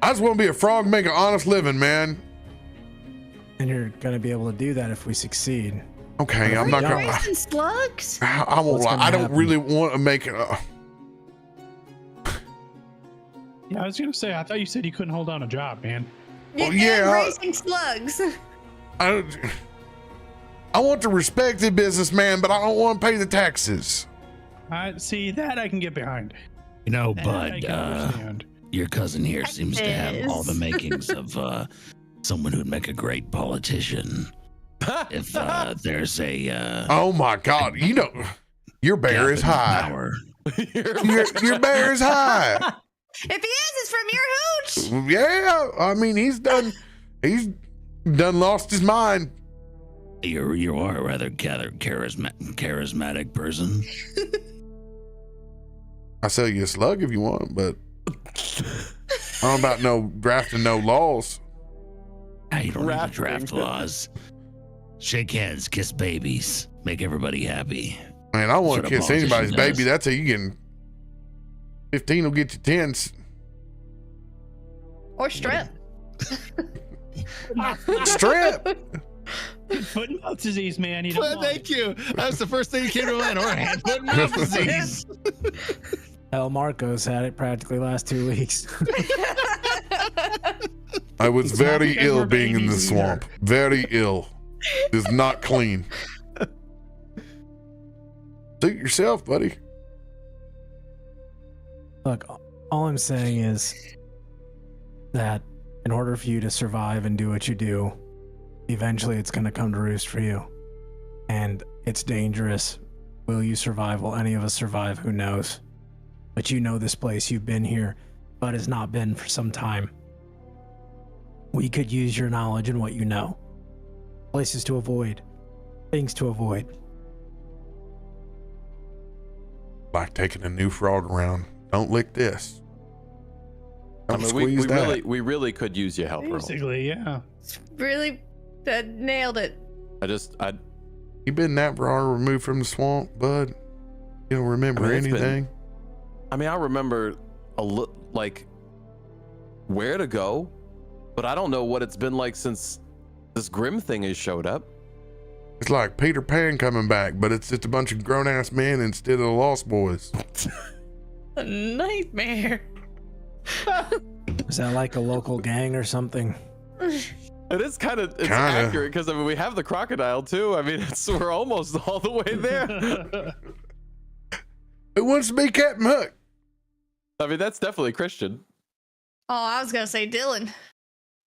I just want to be a frog, make an honest living, man. And you're gonna be able to do that if we succeed. Okay, I'm not gonna. Raising slugs? I won't lie. I don't really want to make it. Yeah, I was gonna say. I thought you said you couldn't hold on a job, man. Well, yeah, raising slugs. I want to respect the businessman, but I don't want to pay the taxes. See that I can get behind. You know, That I bud, can understand. Your cousin here seems to have all the makings of someone who'd make a great politician. If there's a Oh my God! You know, your bear is high. power. Your bear is high. If he is, it's from your hooch. Yeah, I mean he's done lost his mind. You are a rather charismatic person. I'll sell you a slug if you want, but I don't know about no drafting no laws. You don't need to draft laws. Shake hands, kiss babies, make everybody happy. Man, I want to That's what a kiss anybody's politician baby. does. That's how you can. 15 will get you 10s. Or strep. Strip. Foot and mouth disease, man. You don't Well, want thank you. That's the first thing that came to mind. Or hand, foot, and mouth disease. Hell, Markos had it practically last 2 weeks. I was It's not very because ill we're being in the babies either. swamp. Very ill. It's not clean. Suit yourself, buddy. Look, all I'm saying is that in order for you to survive and do what you do, eventually it's going to come to roost for you. And it's dangerous. Will you survive? Will any of us survive? Who knows? But you know this place. You've been here, but has not been for some time. We could use your knowledge and what you know. Places to avoid. Things to avoid. Like taking a new frog around. Don't lick this. I Don't mean, squeeze that. we really could use your help, Earl. basically, yeah. Really, nailed it. You been that far removed from the swamp, bud? You don't remember I mean, it's been- anything? I remember like where to go, but I don't know what it's been like since this Grim thing has showed up. It's like Peter Pan coming back, but it's just a bunch of grown-ass men instead of the Lost Boys. A nightmare. Is that like a local gang or something? It is kind of Kinda. accurate because we have the crocodile too. I mean, we're almost all the way there. Who wants to be Captain Hook? I mean, that's definitely Christian. Oh, I was gonna say Dylan.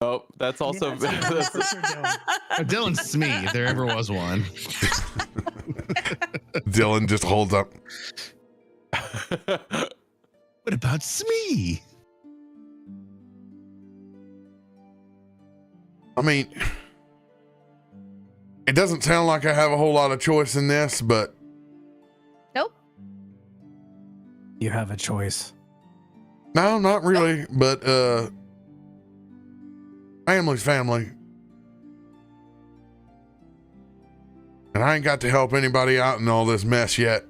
Oh, that's also Yeah, that's for sure Dylan. Dylan's Smee, if there ever was one. Dylan just holds up. What about Smee? I mean, it doesn't sound like I have a whole lot of choice in this, but Nope. You have a choice. no, not really. But family's family. And I ain't got to help anybody out in all this mess yet.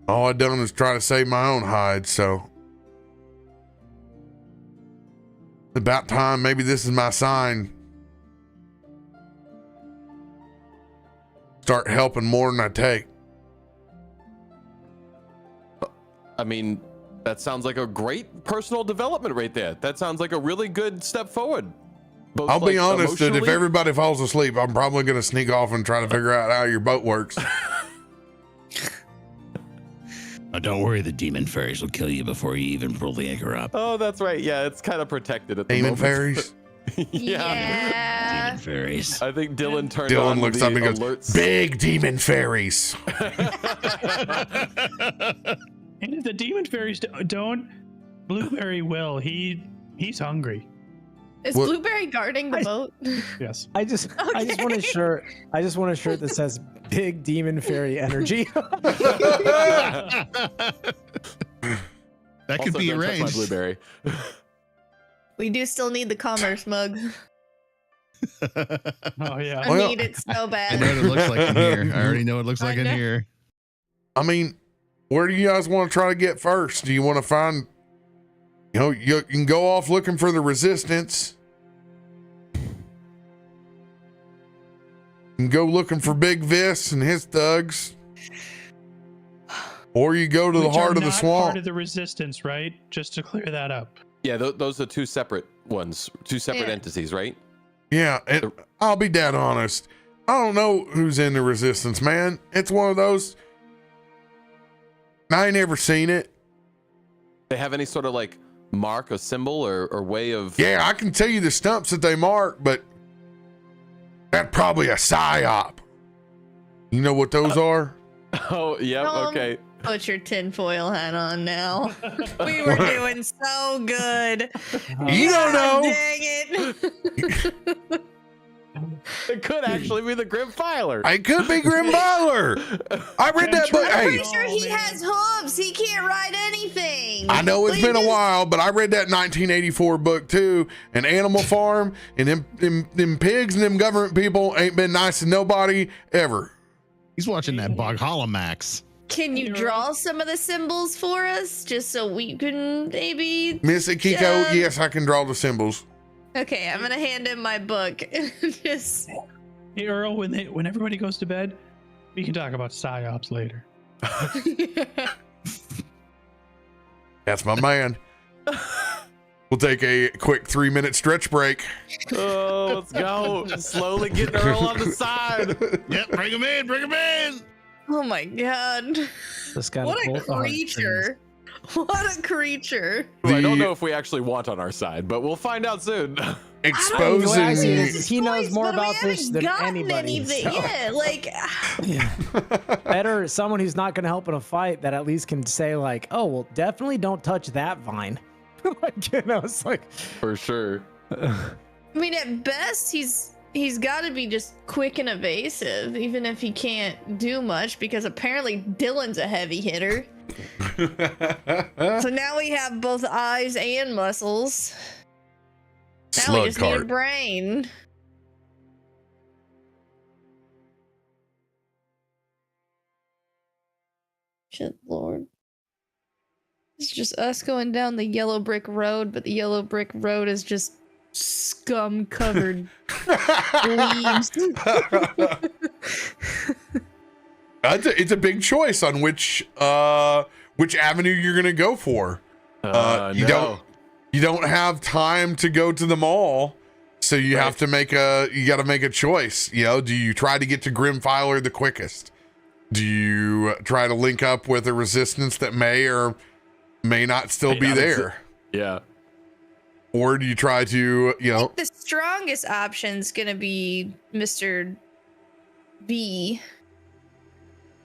All I done is try to save my own hide, so about time. Maybe this is my sign. Start helping more than I take. I mean, that sounds like a great personal development right there. That sounds like a really good step forward. Both, I'll be honest that if emotionally- everybody falls asleep, I'm probably going to sneak off and try to figure out how your boat works. Oh, don't worry, the demon fairies will kill you before you even pull the anchor up. Oh, that's right. Yeah, it's kind of protected at the Demon moment. fairies. Yeah. Demon fairies. I think Dylan turned Dylan on looks the up and goes, alerts. "Big demon fairies." And if the demon fairies don't, Blueberry will. He's hungry. Is What- Blueberry guarding the boat? Yes. I just want a shirt. I just want a shirt that says "Big Demon Fairy Energy." That could Also, be don't touch my arranged. Blueberry. We do still need the commerce mug. Oh yeah. I Well, need it so I know what bad. it looks like in here. I already know what it looks I like in know. here. I mean, where do you guys want to try to get first? Do you want to find, you can go off looking for the resistance. You can go looking for Big Vis and his thugs. Or you go to the Which are heart of the not swamp. Part of the resistance, right? Just to clear that up. Yeah, those are two separate ones, two separate Yeah. entities, right? Yeah, I'll be dead honest. I don't know who's in the resistance, man. It's one of those. I ain't never seen it. they have any sort of like mark or symbol or way of? Yeah, I can tell you the stumps that they mark, but that's probably a psyop. You know what those are? Oh, yep. Okay. Put your tinfoil hat on now. We were doing so good. You don't know. Dang it. It could actually be the Grim Filer. It could be Grim Filer. I read that book. I'm Hey, pretty sure he has hooves. He can't ride anything. I know it's been a Leave while, but I read that 1984 book too. An Animal Farm, and them pigs and them government people ain't been nice to nobody ever. He's watching that Bog Holomax. Can you draw some of the symbols for us, just so we can maybe? Miss Akiko, yes, I can draw the symbols. Okay, I'm gonna hand him my book. Just Hey Earl, when everybody goes to bed, we can talk about psyops later. That's my man. We'll take a quick 3-minute stretch break. Oh, let's go. Slowly getting Earl on the side. Yep, bring him in, bring him in. Oh my god! This guy. What a creature! What a creature! Who I don't know if we actually want on our side, but we'll find out soon. The way I see it Exposing. is he knows more But we about this haven't than gotten anybody. anything. so- Yeah, like Better someone who's not going to help in a fight that at least can say like, oh well, definitely don't touch that vine. Like, you know, it's like For sure. I mean, at best, he's got to be just quick and evasive, even if he can't do much, because apparently Dylan's a heavy hitter. So now we have both eyes and muscles. Now we Slug just need a cart. brain. Shit, Lord. It's just us going down the yellow brick road, but the yellow brick road is just scum covered leaves. It's a big choice on which avenue you're gonna go for. You don't have time to go to the mall, so you have to you got to make a choice. You know, do you try to get to Grimfiler the quickest? Do you try to link up with a resistance that may or may not still be there? Yeah. Or do you try to, you know, The strongest option's gonna be Mr. B.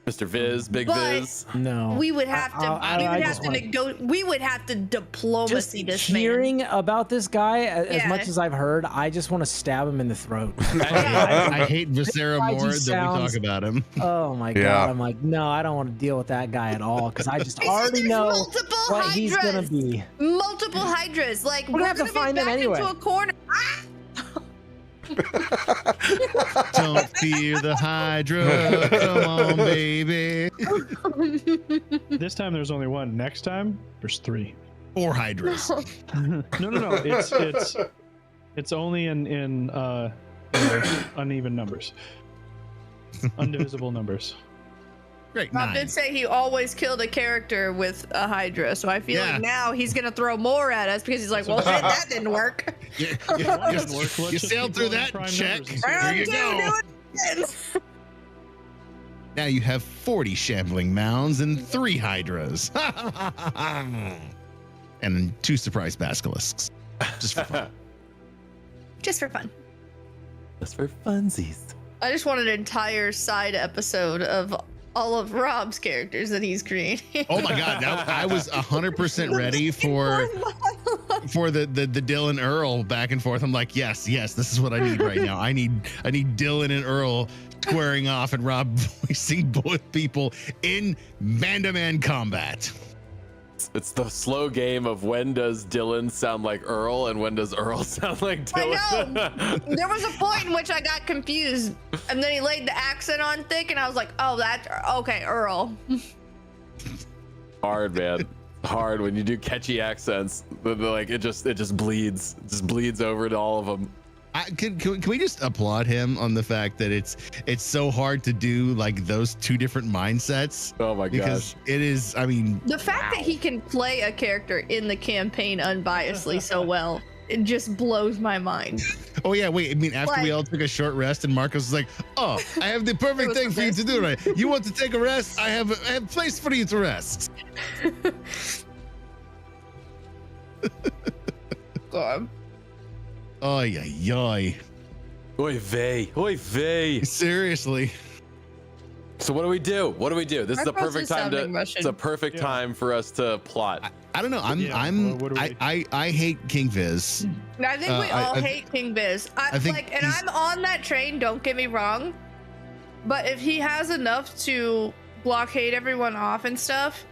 Mr. Viz, Big But- Viz. no. We would have to. We would have to Just diplomacy this man. hearing about this guy, as Yeah. much as I've heard, I just want to stab him in the throat. I hate Viscera guy more just than we sounds- talk about him. Oh my Yeah. god! I'm like, no, I don't want to deal with that guy at all because I just already There's know multiple what hydras. he's gonna be. Multiple hydras. Like We're we're gonna have to gonna be find them back anyway. into a corner. Ah! Don't fear the Hydra. Come on, baby. This time there's only one. Next time there's 3. 4 Hydras. No. It's only in uneven numbers, undivisible numbers. Great. Rob 9. did say he always killed a character with a hydra, so I feel Yeah. like now he's gonna throw more at us because he's like, well, shit, that didn't work. You Let's just sailed keep through rolling that prime check. numbers and see There Round you two, go. do it again. Now you have 40 shambling mounds and 3 Hydras. And 2 surprise basilisks. Just for fun. Just for fun. That's for funsies. I just want an entire side episode of all of Rob's characters that he's creating. Oh my god, I was 100% ready for the Dylan Earl back and forth. I'm like, yes, this is what I need right now. I need Dylan and Earl squaring off and Rob voicing both people in man-to-man combat. It's the slow game of when does Dylan sound like Earl and when does Earl sound like Dylan. I know. There was a point in which I got confused, and then he laid the accent on thick, and I was like, "Oh, that's okay, Earl." Hard, man. Hard when you do catchy accents. Like it just bleeds. It just bleeds over to all of them. Can we just applaud him on the fact that it's so hard to do like those 2 different mindsets? Oh my Because gosh. it is, I mean, The fact that he can play a character in the campaign unbiasedly so well, it just blows my mind. oh yeah, wait, I mean, after we Like- all took a short rest and Markos was like, oh, I have the perfect thing for you to do, right? You want to take a rest? I have a place for you to rest. God. Oy, oy, oy. Oy vey. Oy vey. Seriously. So what do we do? What do we do? This is the Markos perfect is time to. sounding Russian. It's a perfect time for us to plot. I don't know. I hate King Viz. I think we all I hate King Biz. I think like, and I'm on that train. Don't get me wrong, but if he has enough to blockade everyone off and stuff,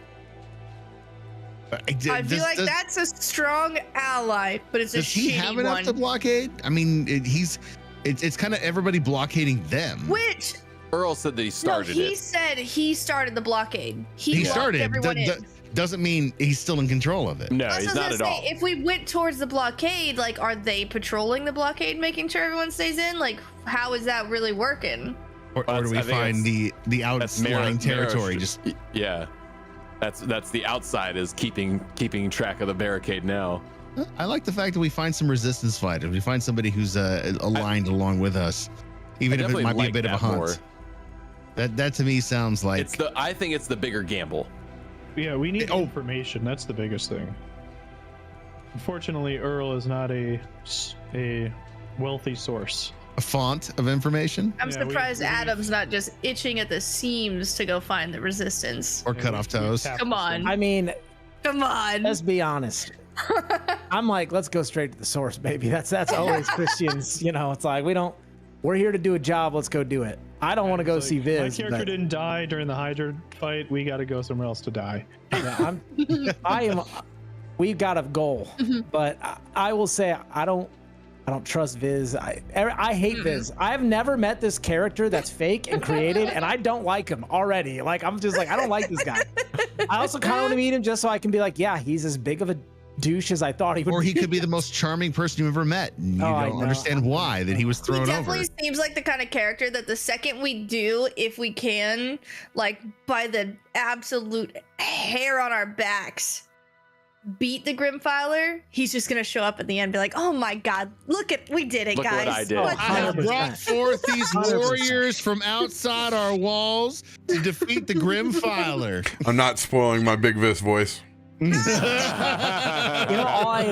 I feel like that's a strong ally. But it's a does he shitty have enough one. to blockade? I mean, it's kind of everybody blockading them. Which Earl said that he started he it. said he started the blockade. He locked started. everyone in. Doesn't mean he's still in control of it. No, That's he's what I not was at gonna all. say. If we went towards the blockade, like, are they patrolling the blockade, making sure everyone stays in? Like, how is that really working? Or do we find the outlying territory? Just yeah, that's the outside is keeping track of the barricade now. I like the fact that we find some resistance fighters. We find somebody who's aligned along with us, even if it might be a bit of a hunt. More. That to me sounds like I think it's the bigger gamble. Yeah, we need information. That's the biggest thing. Unfortunately, Earl is not a wealthy source. a font of information. I'm surprised Adam's not just itching at the seams to go find the resistance. Or cut off toes. Come on. I mean, come on. Let's be honest. I'm like, let's go straight to the source, baby. That's always Christians. You know, it's like we're here to do a job. Let's go do it. I don't want to go see Viz. My character didn't die during the Hydra fight. We got to go somewhere else to die. Yeah, we've got a goal, but I will say I don't trust Viz. I hate Viz. I have never met this character that's fake and created, and I don't like him already. Like, I'm just like, I don't like this guy. I also kind of want to meet him just so I can be like, yeah, he's as big of a douche as I thought he would. Or he could be the most charming person you've ever met. And you don't understand why that he was thrown over. He definitely seems like the kind of character that the second we do, if we can, like by the absolute hair on our backs, beat the Grimfiler, he's just gonna show up at the end and be like, oh my god, we did it, Look guys. what I did. What's I have up?" brought forth these 100%. warriors from outside our walls to defeat the Grimfiler. I'm not spoiling my Big Vis voice. You know, all I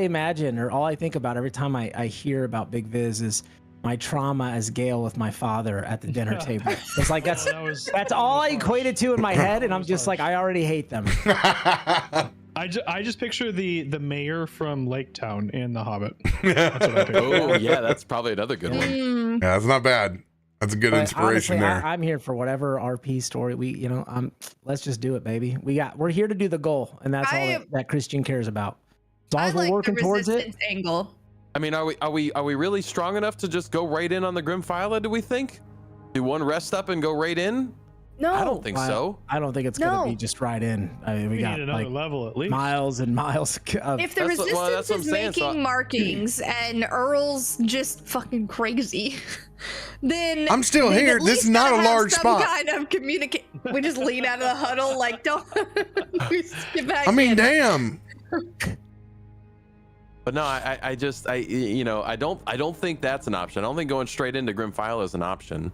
imagine, or all I think about every time I hear about Big Viz is my trauma as Gale with my father at the dinner table. It's like that's all I equated to in my head, and I'm just like, I already hate them. I just picture the mayor from Lake Town in The Hobbit. That's what I picture. Oh yeah, that's probably another good one. Mm. Yeah, that's not bad. That's a good But inspiration honestly, there. I'm here for whatever RP story let's just do it, baby. We're here to do the goal, and that's all that Christian cares about. As long as we're working towards it. Angle. I mean, are we really strong enough to just go right in on the Grimfiler? Do we think? Do one rest up and go right in? No, I don't think so. I don't think it's gonna be just right in. I mean, we got need another like level at least. miles and miles of. If the That's what- resistance well, that's what I'm is saying, making so markings and Earl's just fucking crazy, then I'm still they've here. at This least is not gotta a have large some spot. Kind of communicate. We just lean out of the huddle, like don't. We get back I mean, in. damn. But no, I don't think that's an option. I don't think going straight into Grimfiler is an option.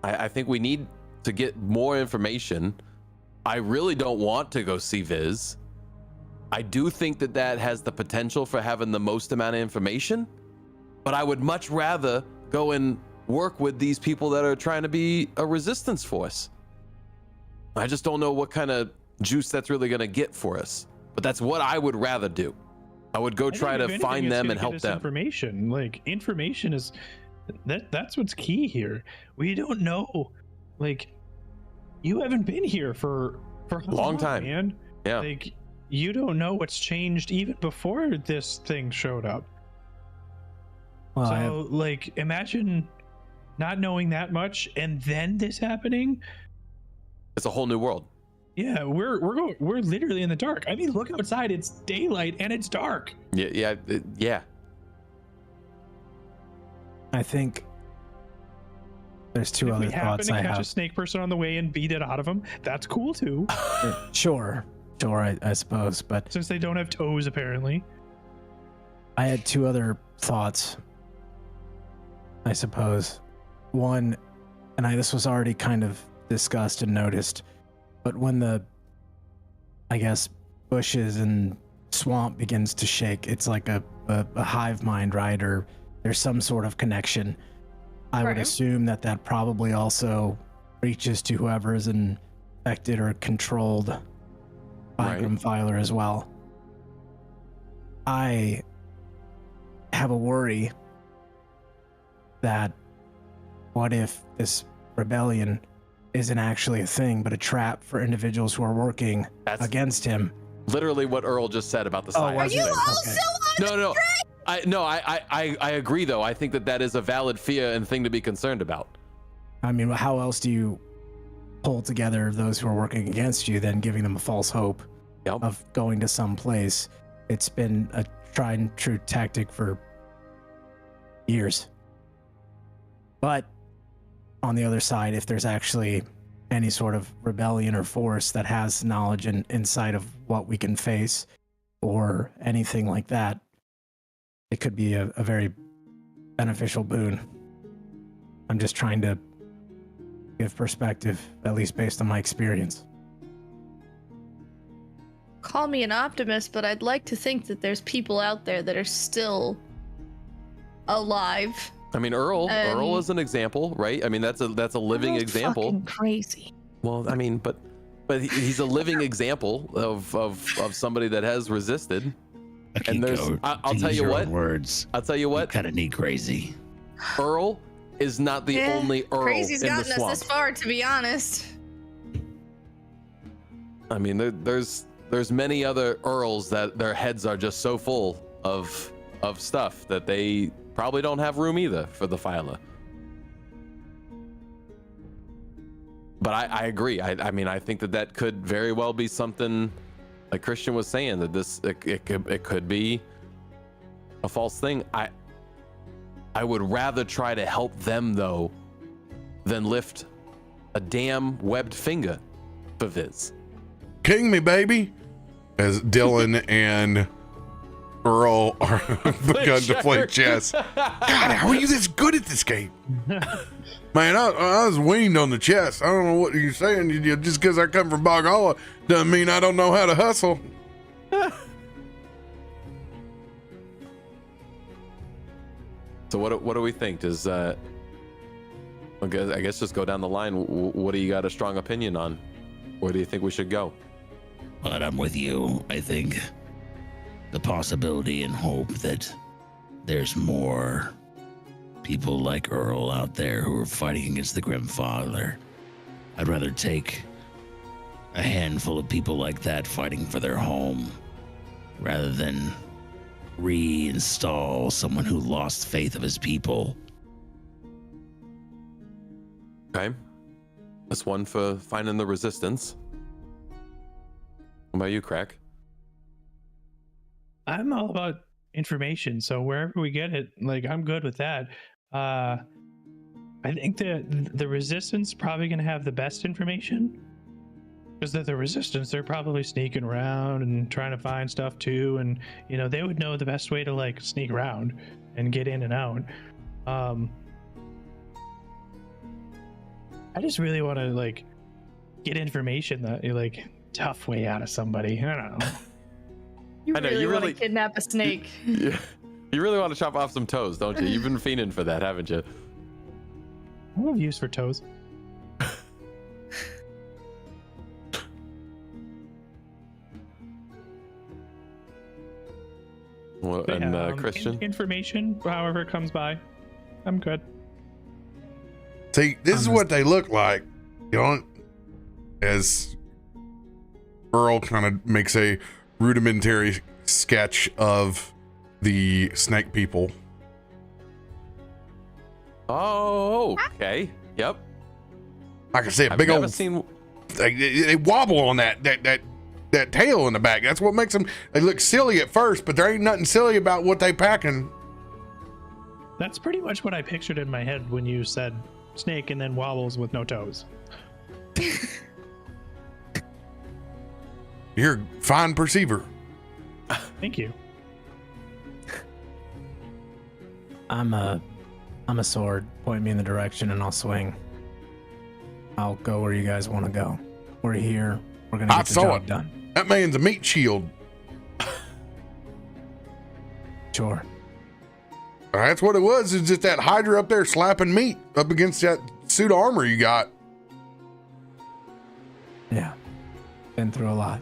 I think we need to get more information. I really don't want to go see Viz. I do think that has the potential for having the most amount of information, but I would much rather go and work with these people that are trying to be a resistance force. I just don't know what kind of juice that's really going to get for us, but that's what I would rather do. I would go try to find them and help them. Information is that's what's key here. We don't know. Like, you haven't been here for a long time, man. Yeah. Like, you don't know what's changed even before this thing showed up. Well, So, like, imagine not knowing that much and then this happening. It's a whole new world. Yeah, we're literally in the dark. I mean, look outside. It's daylight and it's dark. Yeah. I think there's two If other we happen thoughts to I catch a have. snake person on the way and beat it out of him, that's cool too. Sure, I suppose, but Since they don't have toes, apparently. I had two other thoughts, I suppose. One, and this was already kind of discussed and noticed, but when the, I guess, bushes and swamp begins to shake. It's like a hive mind, right? Or there's some sort of connection. I would assume that probably also reaches to whoever is infected or controlled by Grimfiler as well. I have a worry that what if this rebellion isn't actually a thing, but a trap for individuals who are working against him. Literally what Earl just said about the science. Are you also on No. I agree though. I think that is a valid fear and thing to be concerned about. I mean, how else do you pull together those who are working against you than giving them a false hope of going to some place? It's been a tried and true tactic for years. But on the other side, if there's actually any sort of rebellion or force that has knowledge and insight of what we can face or anything like that, it could be a very beneficial boon. I'm just trying to give perspective, at least based on my experience. Call me an optimist, but I'd like to think that there's people out there that are still alive. I mean, Earl is an example, right? I mean, that's a living example. Fucking crazy. Well, I mean, but he's a living example of somebody that has resisted. Akiko, And there's, I'll tell you what. Words. I'll tell you what. Kind of need crazy. Earl is not the only Earl Crazy's in the gotten us swamp. this far, to be honest. I mean, there's many other Earls that their heads are just so full of stuff that they probably don't have room either for the Phyla. But I agree. I mean, I think that could very well be something, like Christian was saying, that it could be a false thing. I would rather try to help them though than lift a damn webbed finger for Viz. King me, baby. As Dylan and Earl are begun to play chess. God, how are you this good at this game? Man, I was weaned on the chess. I don't know what you're saying. Just because I come from Bogala doesn't mean I don't know how to hustle. So what do we think? Does I guess just go down the line. What do you got a strong opinion on? Where do you think we should go? But I'm with you. I think the possibility and hope that there's more people like Earl out there who are fighting against the Grimfather. I'd rather take a handful of people like that fighting for their home rather than reinstall someone who lost faith of his people. Okay. That's one for finding the resistance. What about you, Krak? I'm all about information, so wherever we get it, like, I'm good with that. I think the resistance probably going to have the best information, because the resistance, they're probably sneaking around and trying to find stuff too, and they would know the best way to like sneak around and get in and out. I just really want to like get information that like tough way out of somebody. I don't know. You really want to kidnap a snake. Yeah. You really want to chop off some toes, don't you? You've been fiending for that, haven't you? I have use for toes. Well, and Christian? Information, however it comes by. I'm good. See, this is what they look like. As Earl kind of makes a rudimentary sketch of the snake people. Oh, okay. Yep. Like I said, big old. They wobble on that tail in the back. That's what makes them. They look silly at first, but there ain't nothing silly about what they packing. That's pretty much what I pictured in my head when you said snake and then wobbles with no toes. You're a fine perceiver. Thank you. I'm a sword. Point me in the direction and I'll swing. I'll go where you guys want to go. We're here. We're gonna get the job done. That man's a meat shield. Sure. That's what it was. It's just that Hydra up there slapping meat up against that suit of armor you got. Yeah. Been through a lot.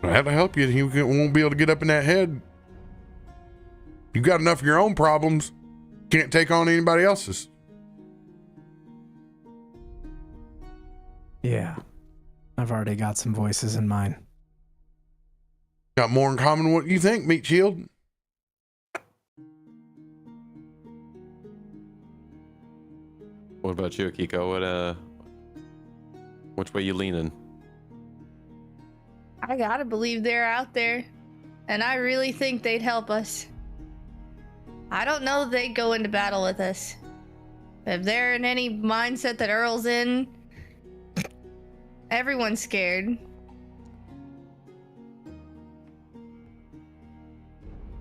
I have to help you. You won't be able to get up in that head. You've got enough of your own problems. Can't take on anybody else's. Yeah. I've already got some voices in mind. Got more in common than what you think, Meat Shield. What about you, Akiko? Which way you leaning? I gotta believe they're out there, and I really think they'd help us. I don't know they'd go into battle with us. If they're in any mindset that Earl's in, everyone's scared.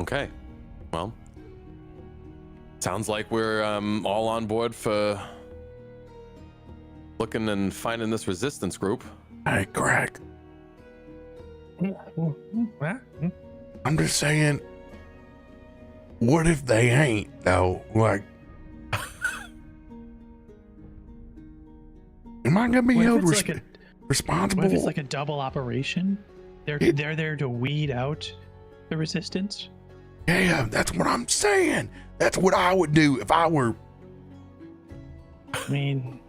Okay, well, sounds like we're all on board for looking and finding this resistance group. Hey, Krak. I'm just saying, what if they ain't, though? Like, am I gonna be held responsible? What if it's like a double operation? They're there to weed out the resistance? Yeah, that's what I'm saying. That's what I would do if I were. I mean,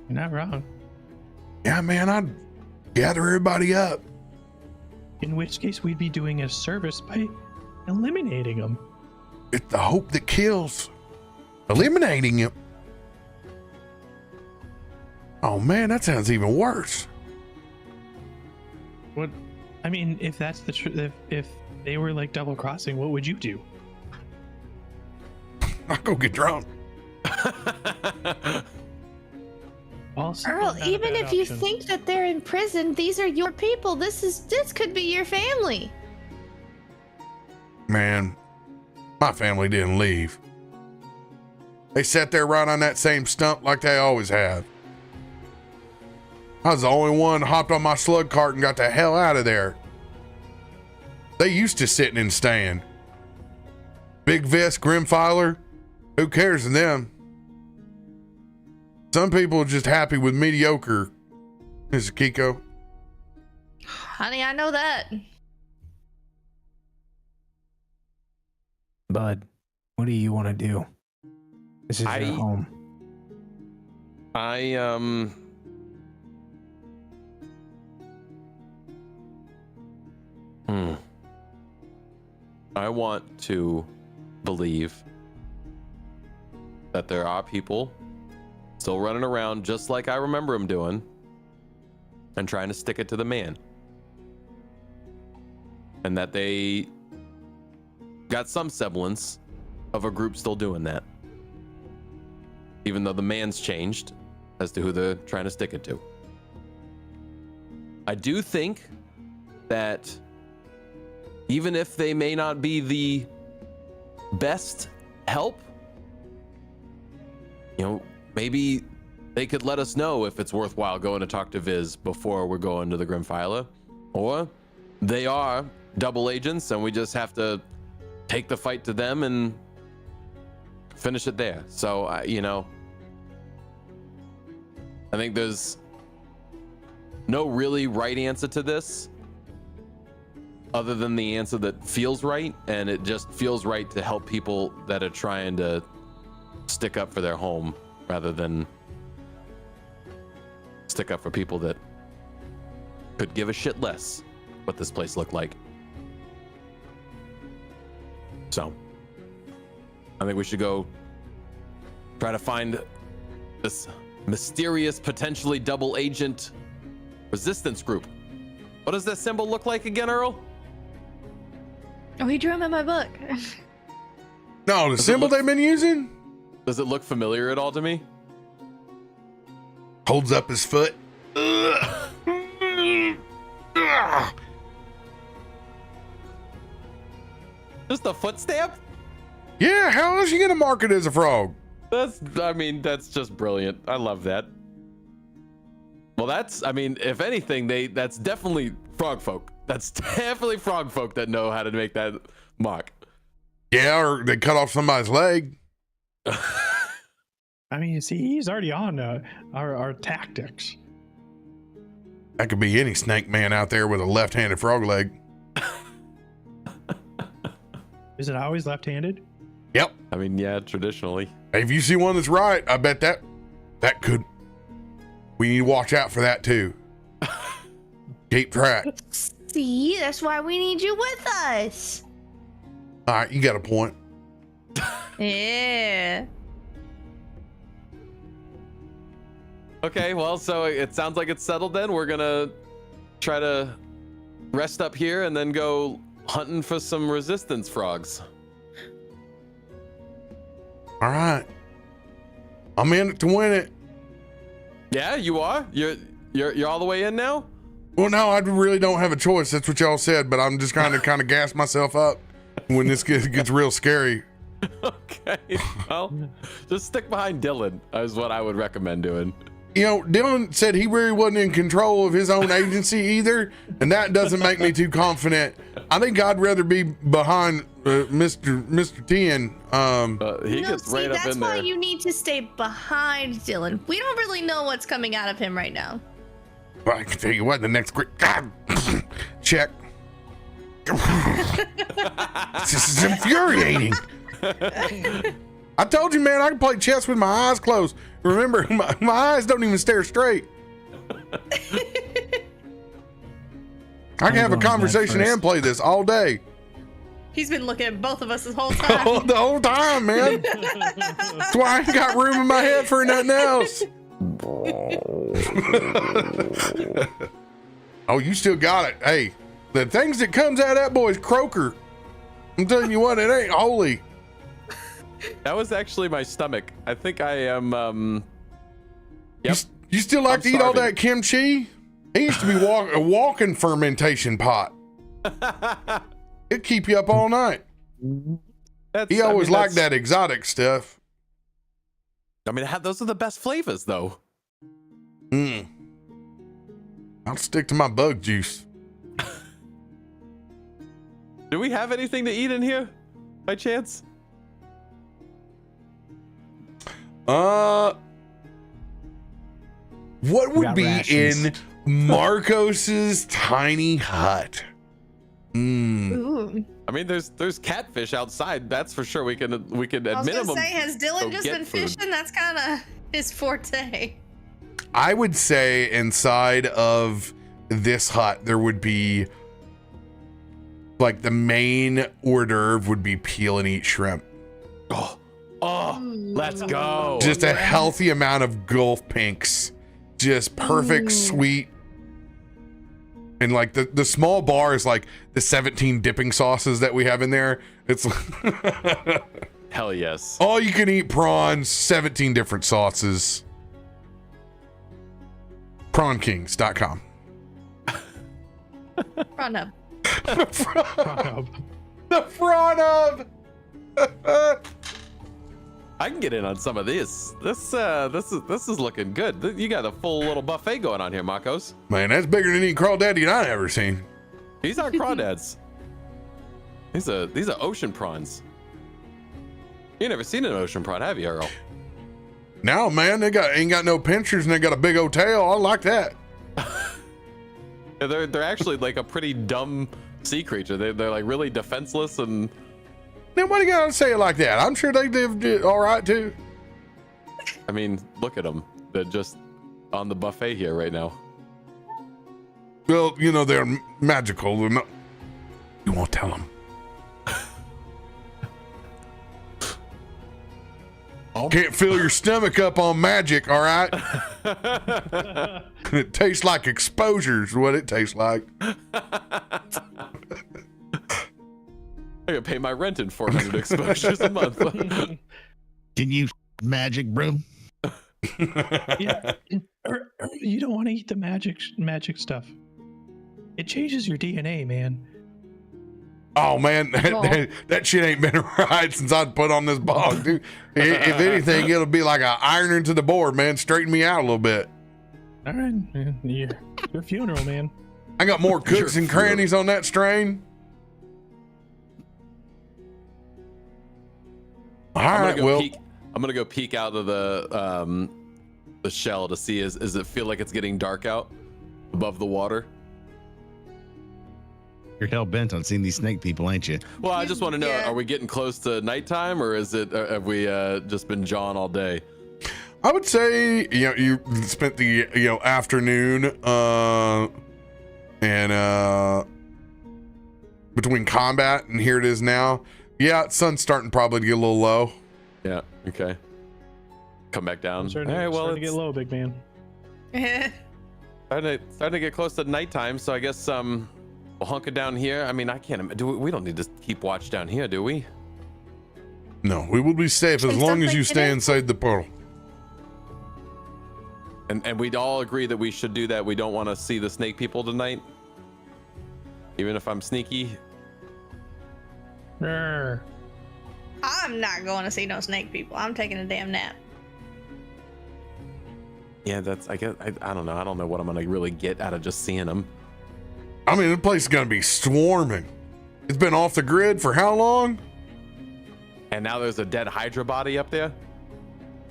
you're not wrong. Yeah, man, I'd gather everybody up. In which case, we'd be doing a service by eliminating them. It's the hope that kills. Eliminating him. Oh man, that sounds even worse. What? I mean, if that's the truth, if they were like double crossing, what would you do? I'll go get drunk. Also, Earl, not a even bad if you option. think that they're in prison, these are your people. This could be your family. Man, my family didn't leave. They sat there right on that same stump like they always have. I was the only one who hopped on my slug cart and got the hell out of there. They used to sitting and stand. Big Vest, Grimfiler, who cares to them? Some people are just happy with mediocre, Mrs. Akiko. Honey, I know that. Bud, what do you want to do? This is your home. I want to believe that there are people still running around just like I remember them doing and trying to stick it to the man. And that they got some semblance of a group still doing that. Even though the man's changed as to who they're trying to stick it to. I do think that even if they may not be the best help, you know, maybe they could let us know if it's worthwhile going to talk to Viz before we're going to the Grimfiler. Or they are double agents and we just have to take the fight to them and finish it there. So, you know, I think there's no really right answer to this other than the answer that feels right, and it just feels right to help people that are trying to stick up for their home rather than stick up for people that could give a shit less what this place looked like. So I think we should go try to find this mysterious, potentially double agent resistance group. What does that symbol look like again, Earl? Oh, he drew him in my book. No, the symbol they've been using? Does it look familiar at all to me? Holds up his foot. Just a foot stamp? Yeah, how else you gonna mark it as a frog? That's just brilliant. I love that. Well, I mean, if anything, that's definitely Frogfolk. That's definitely Frogfolk that know how to make that mock. Yeah, or they cut off somebody's leg. I mean, see, he's already on our tactics. That could be any snake man out there with a left-handed frog leg. Is it always left-handed? Yep. I mean, yeah, traditionally. If you see one that's right, I bet that could. We need to watch out for that too. Keep track. See, that's why we need you with us. All right, you got a point. Yeah. Okay, well, so it sounds like it's settled then. We're gonna try to rest up here and then go hunting for some resistance frogs. All right. I'm in it to win it. Yeah, you are? You're all the way in now? Well, no, I really don't have a choice. That's what y'all said, but I'm just kind of gas myself up when this gets real scary. Okay. Well, just stick behind Dylan is what I would recommend doing. You know, Dylan said he really wasn't in control of his own agency either, and that doesn't make me too confident. I think I'd rather be behind Mr. Tien. He gets right up in there. That's why you need to stay behind Dylan. We don't really know what's coming out of him right now. Well, I can tell you what, the next quick check. This is infuriating. I told you, man, I can play chess with my eyes closed. Remember, my eyes don't even stare straight. I can have a conversation and play this all day. He's been looking at both of us this whole time. The whole time, man. That's why I ain't got room in my head for nothing else. Oh, you still got it. Hey, the things that comes out of that boy's croaker. I'm telling you what, it ain't holy. That was actually my stomach. I think I am. Yep. You still like to eat all that kimchi? He used to be a walking fermentation pot. It'd keep you up all night. He always liked that exotic stuff. I mean, those are the best flavors, though. I'll stick to my bug juice. Do we have anything to eat in here, by chance? What would be rations. in Markos's tiny hut? Ooh. I mean, there's catfish outside. That's for sure. We can at I was minimum. gonna say, has Dylan go just get been food. fishing? That's kind of his forte. I would say inside of this hut there would be like the main hors d'oeuvre would be peel and eat shrimp. Oh, let's go. Just a healthy amount of Gulf pinks. Just perfect, sweet. And like the small bar is like the 17 dipping sauces that we have in there. It's Hell yes. all you can eat prawns, 17 different sauces. PrawnKings.com. Run up. The front of. I can get in on some of this. This is looking good. You got a full little buffet going on here, Markos. Man, that's bigger than any crawdaddy I've ever seen. These aren't crawdads. These are ocean prawns. You never seen an ocean prawn, have you, Earl? No, man, they ain't got no pinchers and they got a big old tail. I like that. Yeah, they're actually like a pretty dumb sea creature. They're like really defenseless and. Then why do you gotta say it like that? I'm sure they did all right too. I mean, look at them. They're just on the buffet here right now. Well, you know, they're magical. They're not... You won't tell them. Can't fill your stomach up on magic, all right? It tastes like exposure is what it tastes like. I gotta pay my rent in 400 exposures a month. Can you magic, bro? Yeah, you don't want to eat the magic stuff. It changes your DNA, man. Oh man, that shit ain't been right since I put on this bog, dude. If anything, it'll be like an iron into the board, man. Straighten me out a little bit. All right, your funeral, man. I got more cooks and crannies on that strain. All right, well, I'm gonna go peek out of the shell to see is it feel like it's getting dark out above the water? You're hell bent on seeing these snake people, ain't you? Well, I just want to know: Yeah. are we getting close to nighttime, or is it? Have we just been jawing all day? I would say you spent the afternoon and between combat and here it is now. Yeah, sun's starting probably to get a little low. Yeah. Okay. Come back down. I'm starting, All right. Well, starting to get low, big man. starting to get close to nighttime, so I guess we'll hunker down here. I mean, I can't. We don't need to keep watch down here, do we? No, we will be safe as long as you stay inside the portal. And we'd all agree that we should do that. We don't want to see the snake people tonight, even if I'm sneaky. Rrr. I'm not going to see no snake people. I'm taking a damn nap. Yeah, I guess I don't know. I don't know what I'm gonna really get out of just seeing them. I mean, the place is gonna be swarming. It's been off the grid for how long? And now there's a dead Hydra body up there.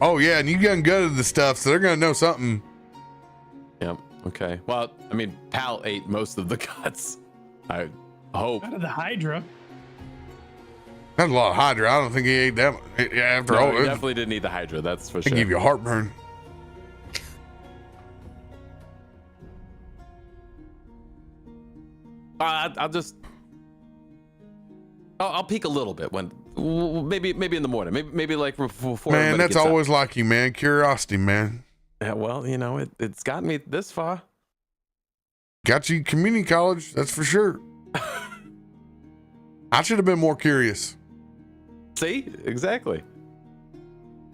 Oh yeah, and you got gutted the stuff, so they're gonna know something. Yep. Okay. Well, I mean, Pal ate most of the guts. I hope. Out of the Hydra. That's a lot of Hydra. I don't think he ate that much. After No, all, he it definitely didn't eat the Hydra. That's for sure. give you heartburn. I'll peek a little bit when maybe in the morning, maybe like before. Man, everybody that's gets up. always like you, man. Curiosity, man. Yeah, well, it's gotten me this far. Got you community college, that's for sure. I should have been more curious. See, exactly.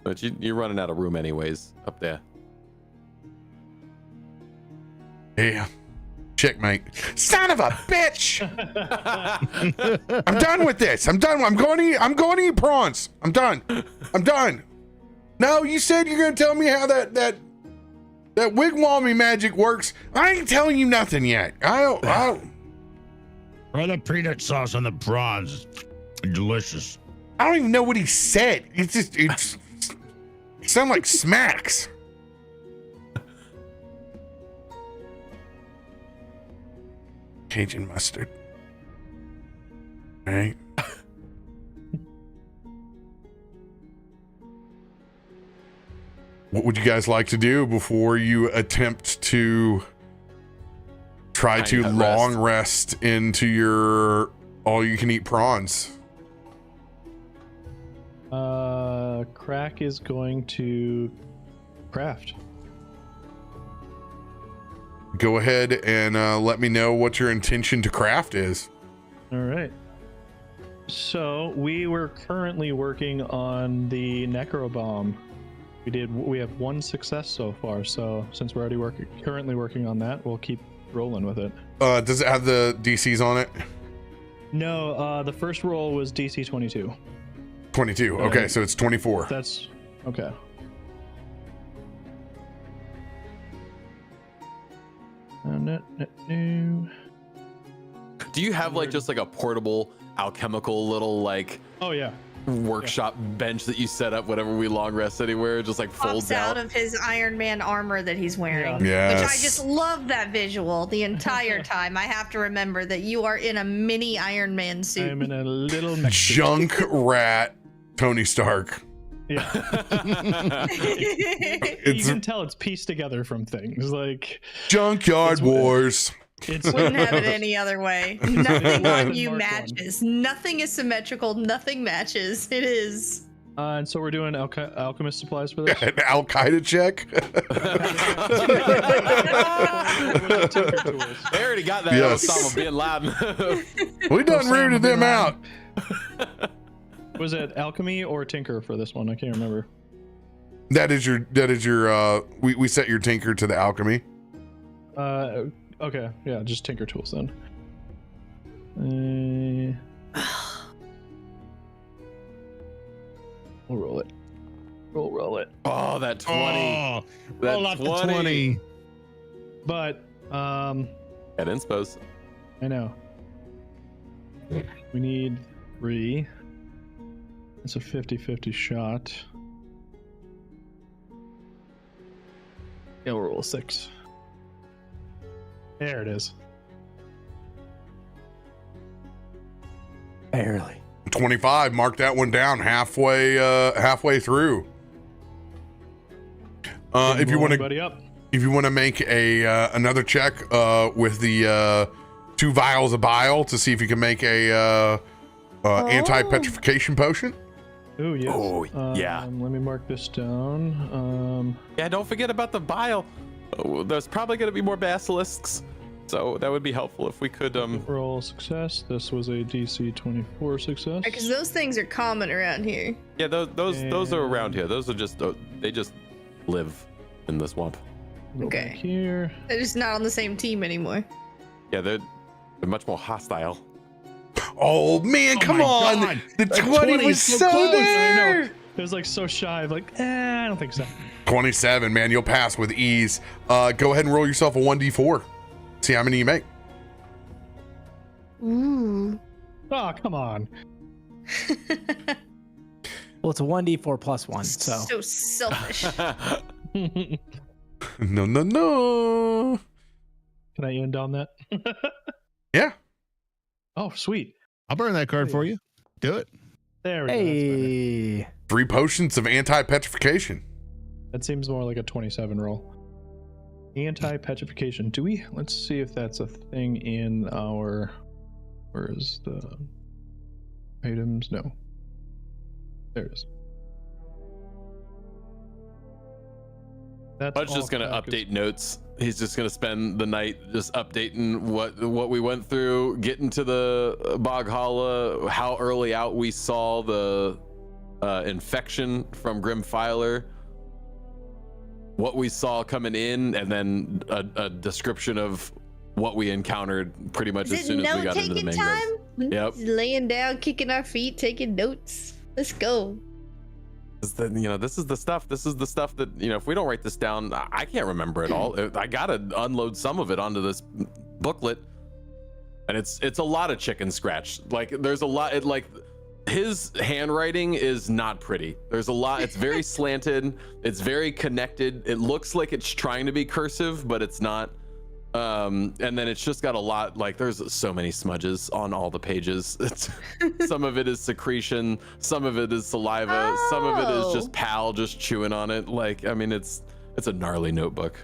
But you're running out of room anyways up there. Yeah. Checkmate. Son of a bitch! I'm done with this. I'm done. I'm going to eat prawns. I'm done. No, you said you're gonna tell me how that wigwammy magic works. I ain't telling you nothing yet. I don't Throw the peanut sauce on the prawns. Delicious. I don't even know what he said. It sounds like smacks. Cajun mustard. All right. What would you guys like to do before you attempt to try to long rest into your all-you-can-eat prawns? Krak is going to craft. Go ahead and let me know what your intention to craft is. All right. So we were currently working on the Necro Bomb. We have one success so far. So since we're already currently working on that, we'll keep rolling with it. Does it have the DCs on it? No, the first roll was DC 22. 22. Okay, so it's 24. That's okay. Do you have like just like a portable alchemical little like Oh yeah. workshop bench that you set up whenever we long rest anywhere? Just like folds Pops out of his Iron Man armor that he's wearing. Yes. Which I just love that visual the entire time. I have to remember that you are in a mini Iron Man suit. I'm in a little mech suit. Junk rat Tony Stark. Yeah. You can tell it's pieced together from things like Junkyard Wars. it's Wouldn't have it any other way. Nothing on you Mark matches. Nothing is symmetrical. Nothing matches. It is. and so we're doing alchemist supplies for this. An Al Qaeda check. They already got that Yes. Osama bin Laden. We done Osama rooted bin them out. Was it alchemy or tinker for this one? I can't remember. That is your we set your tinker to the alchemy. Okay, yeah, just tinker tools then. We'll roll it. We'll roll it. Oh, that 20. Oh, That roll off the 20. But At inspos. I know. We need 3. It's a 50-50 shot. Yeah, we'll roll 6. There it is. Barely. 25. Mark that one down halfway through. If you want to make another check with the 2 vials of bile to see if you can make a anti-petrification potion. Oh yes. Oh, yeah. Let me mark this down. Yeah, don't forget about the bile. Oh, there's probably going to be more basilisks, so that would be helpful if we could. Roll success. This was a DC 24 success. Because those things are common around here. Yeah, those are around here. Those are just they just live in the swamp. Roll Okay. back here. They're just not on the same team anymore. Yeah, they're much more hostile. Oh man, come my on! God. The 20 was so I there. know. It was like so shy of like, I don't think so. 27, man, you'll pass with ease. Go ahead and roll yourself a 1d4. See how many you make. Ooh. Oh, come on. Well, it's a 1d4 plus 1, so. So selfish. No. Can I end on that? Yeah. Oh, sweet. I'll burn that card for you. Do it. There we go. Hey. 3 potions of anti-petrification. That seems more like a 27 roll. Anti-petrification. Let's see if that's a thing in our, where is the items? No. There it is. That's Bud's just gonna update notes. He's just gonna spend the night just updating what we went through, getting to the Bog Holla, how early out we saw the infection from Grimfiler, what we saw coming in, and then a description of what we encountered pretty much as soon as we got into the mangroves. time? Yep. Just laying down, kicking our feet, taking notes. Let's go. This is the stuff that, if we don't write this down, I can't remember it all. I gotta unload some of it onto this booklet, and it's a lot of chicken scratch. Like there's a lot. His handwriting is not pretty. There's a lot. It's very slanted. It's very connected. It looks like it's trying to be cursive, but it's not. And then it's just got a lot, like there's so many smudges on all the pages. Some of it is secretion, some of it is saliva, some of it is just Pal just chewing on it. Like, I mean, it's a gnarly notebook.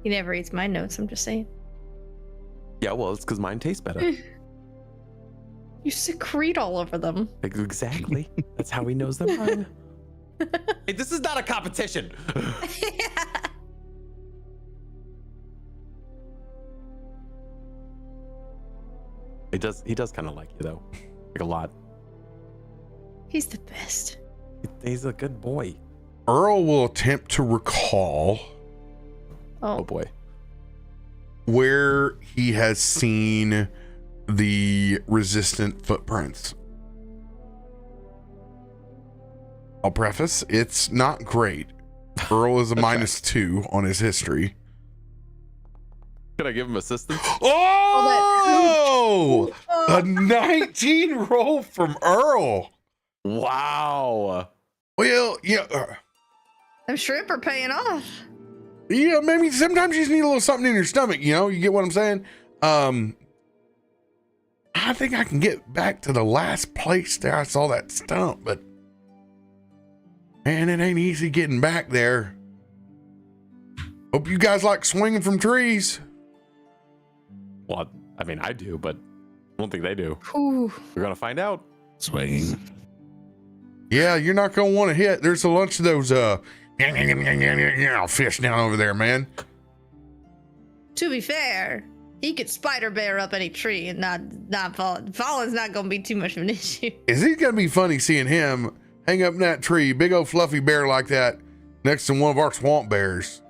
He never eats my notes, I'm just saying. Yeah, well, it's because mine tastes better. You secrete all over them. Exactly. That's how he knows they're mine. Hey, this is not a competition. He does kind of like you though, like a lot. He's the best. He's a good boy. Earl will attempt to recall Oh boy. where he has seen the resistant footprints. I'll preface, it's not great. Earl is a -2 on his history. Can I give him assistance? Oh! A 19 roll from Earl. Wow. Well, yeah. Them shrimp are paying off. Yeah, maybe sometimes you just need a little something in your stomach, you get what I'm saying? I think I can get back to the last place there I saw that stump, but man, it ain't easy getting back there. Hope you guys like swinging from trees. Well, I mean, I do, but I don't think they do. Ooh. We're gonna find out. Swinging. Yeah, you're not gonna want to hit. There's a bunch of those fish down over there, man. To be fair, he could spider bear up any tree and not fall. Falling's not gonna be too much of an issue. Is it gonna be funny seeing him hang up in that tree, big old fluffy bear like that, next to one of our swamp bears?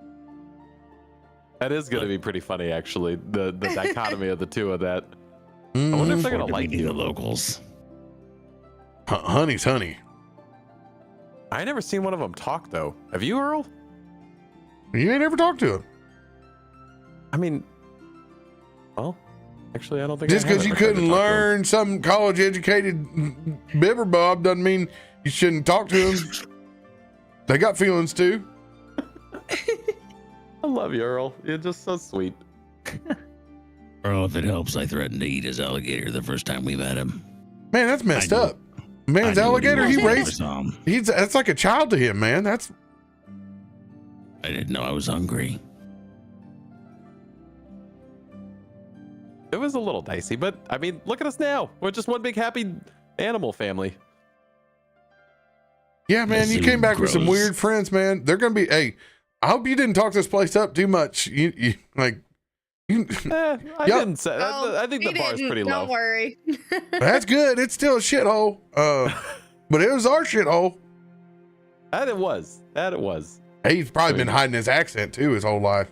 That is gonna be pretty funny, actually. The dichotomy of the two of that. I wonder if they're gonna like the you. locals. Honey's honey. I never seen one of them talk though. Have you, Earl? You ain't ever talked to him. I mean, well, actually, I don't think Just because because you couldn't learn some college-educated bibber bob doesn't mean you shouldn't talk to them. They got feelings too. I love you, Earl. You're just so sweet. Earl, if it helps, I threatened to eat his alligator the first time we met him. Man, that's messed I knew- up. Man's I knew what alligator, he was when I raised. saw him. That's like a child to him, man. That's I didn't know I was hungry. It was a little dicey, but I mean, look at us now. We're just one big happy animal family. yeah, man. Yes, You it came back with some grows. weird friends, man. They're gonna be. Hey, I hope you didn't talk this place up too much. You like. You, I Yup. didn't say. I think the He bar's didn't, pretty low. Don't worry. that's good. It's still a shithole. But it was our shithole. That it was. That it was. Hey, he's probably been hiding his accent too his whole life.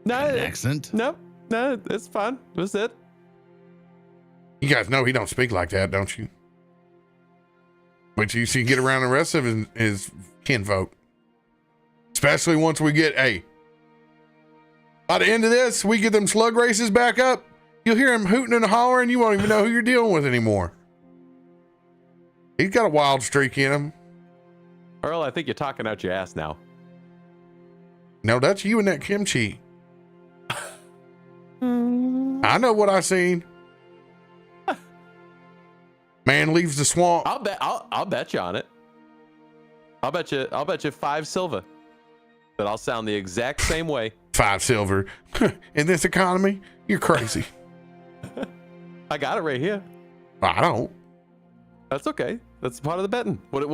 No, An accent? no, it's fine. That's it. You guys know he don't speak like that, don't you? Wait till you see him get around the rest of his kinfolk. Especially once we get, by the end of this, we get them slug races back up. You'll hear him hooting and hollering. You won't even know who you're dealing with anymore. He's got a wild streak in him. Earl, I think you're talking out your ass now. No, that's you and that kimchi. I know what I seen. Man leaves the swamp. I'll bet you on it. I'll bet you 5 silver that I'll sound the exact same way. 5 silver. In this economy, you're crazy. I got it right here. I don't. That's okay. That's part of the betting. What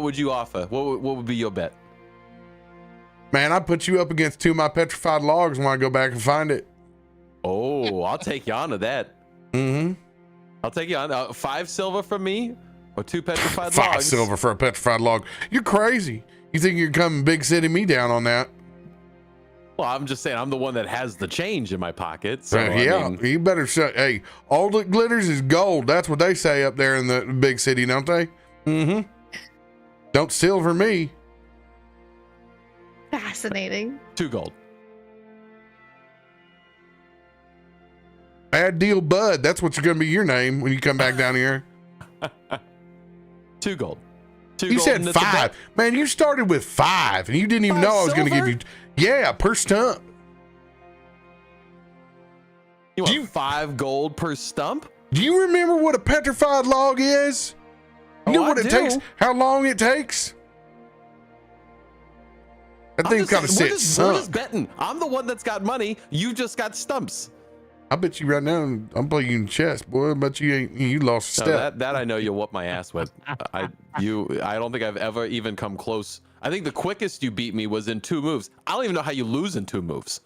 would you offer? What would be your bet? Man, I put you up against 2 of my petrified logs when I go back and find it. Oh, I'll take you on to that. Mm-hmm. I'll take you on 5 silver from me or 2 petrified 5 logs. silver for a petrified log. You're crazy. You think you're coming big city me down on that? Well, I'm just saying I'm the one that has the change in my pocket. So yeah, I mean, you better shut. Hey, all that glitters is gold. That's what they say up there in the big city, don't they? Mm-hmm. Don't silver me. Fascinating. 2 gold. Bad deal, bud. That's what's going to be your name when you come back down here. 2 gold. 2 You gold said and it's a 5. bet. Man, you started with 5 and you didn't even 5 know I was going to give silver? you. Yeah, per stump. You want you- 5 gold per stump? Do you remember what a petrified log is? You know I what it do. takes? How long it takes? That thing's got to sit We're just sunk. betting. I'm the one that's got money. You just got stumps. I bet you right now I'm playing you in chess, boy. I bet you lost a No, step. that I know you'll whoop my ass with. I don't think I've ever even come close. I think the quickest you beat me was in 2 moves. I don't even know how you lose in 2 moves.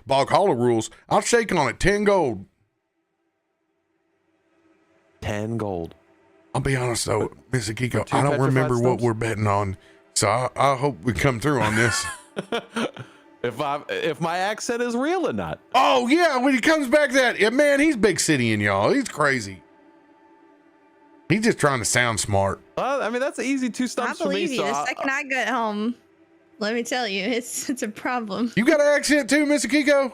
Bog Hollow rules. I'll shake on it. 10 gold. 10 gold. I'll be honest though, Miss Akiko, two I don't petrified remember what stumps? we're betting on. So I hope we come through on this. If my accent is real or not. Oh yeah, when he comes back man, he's big city in y'all. He's crazy. He's just trying to sound smart. Well, I mean, that's easy 2 I stumps for me. believe you. So The second I get home, let me tell you, it's a problem. You got an accent too, Miss Akiko?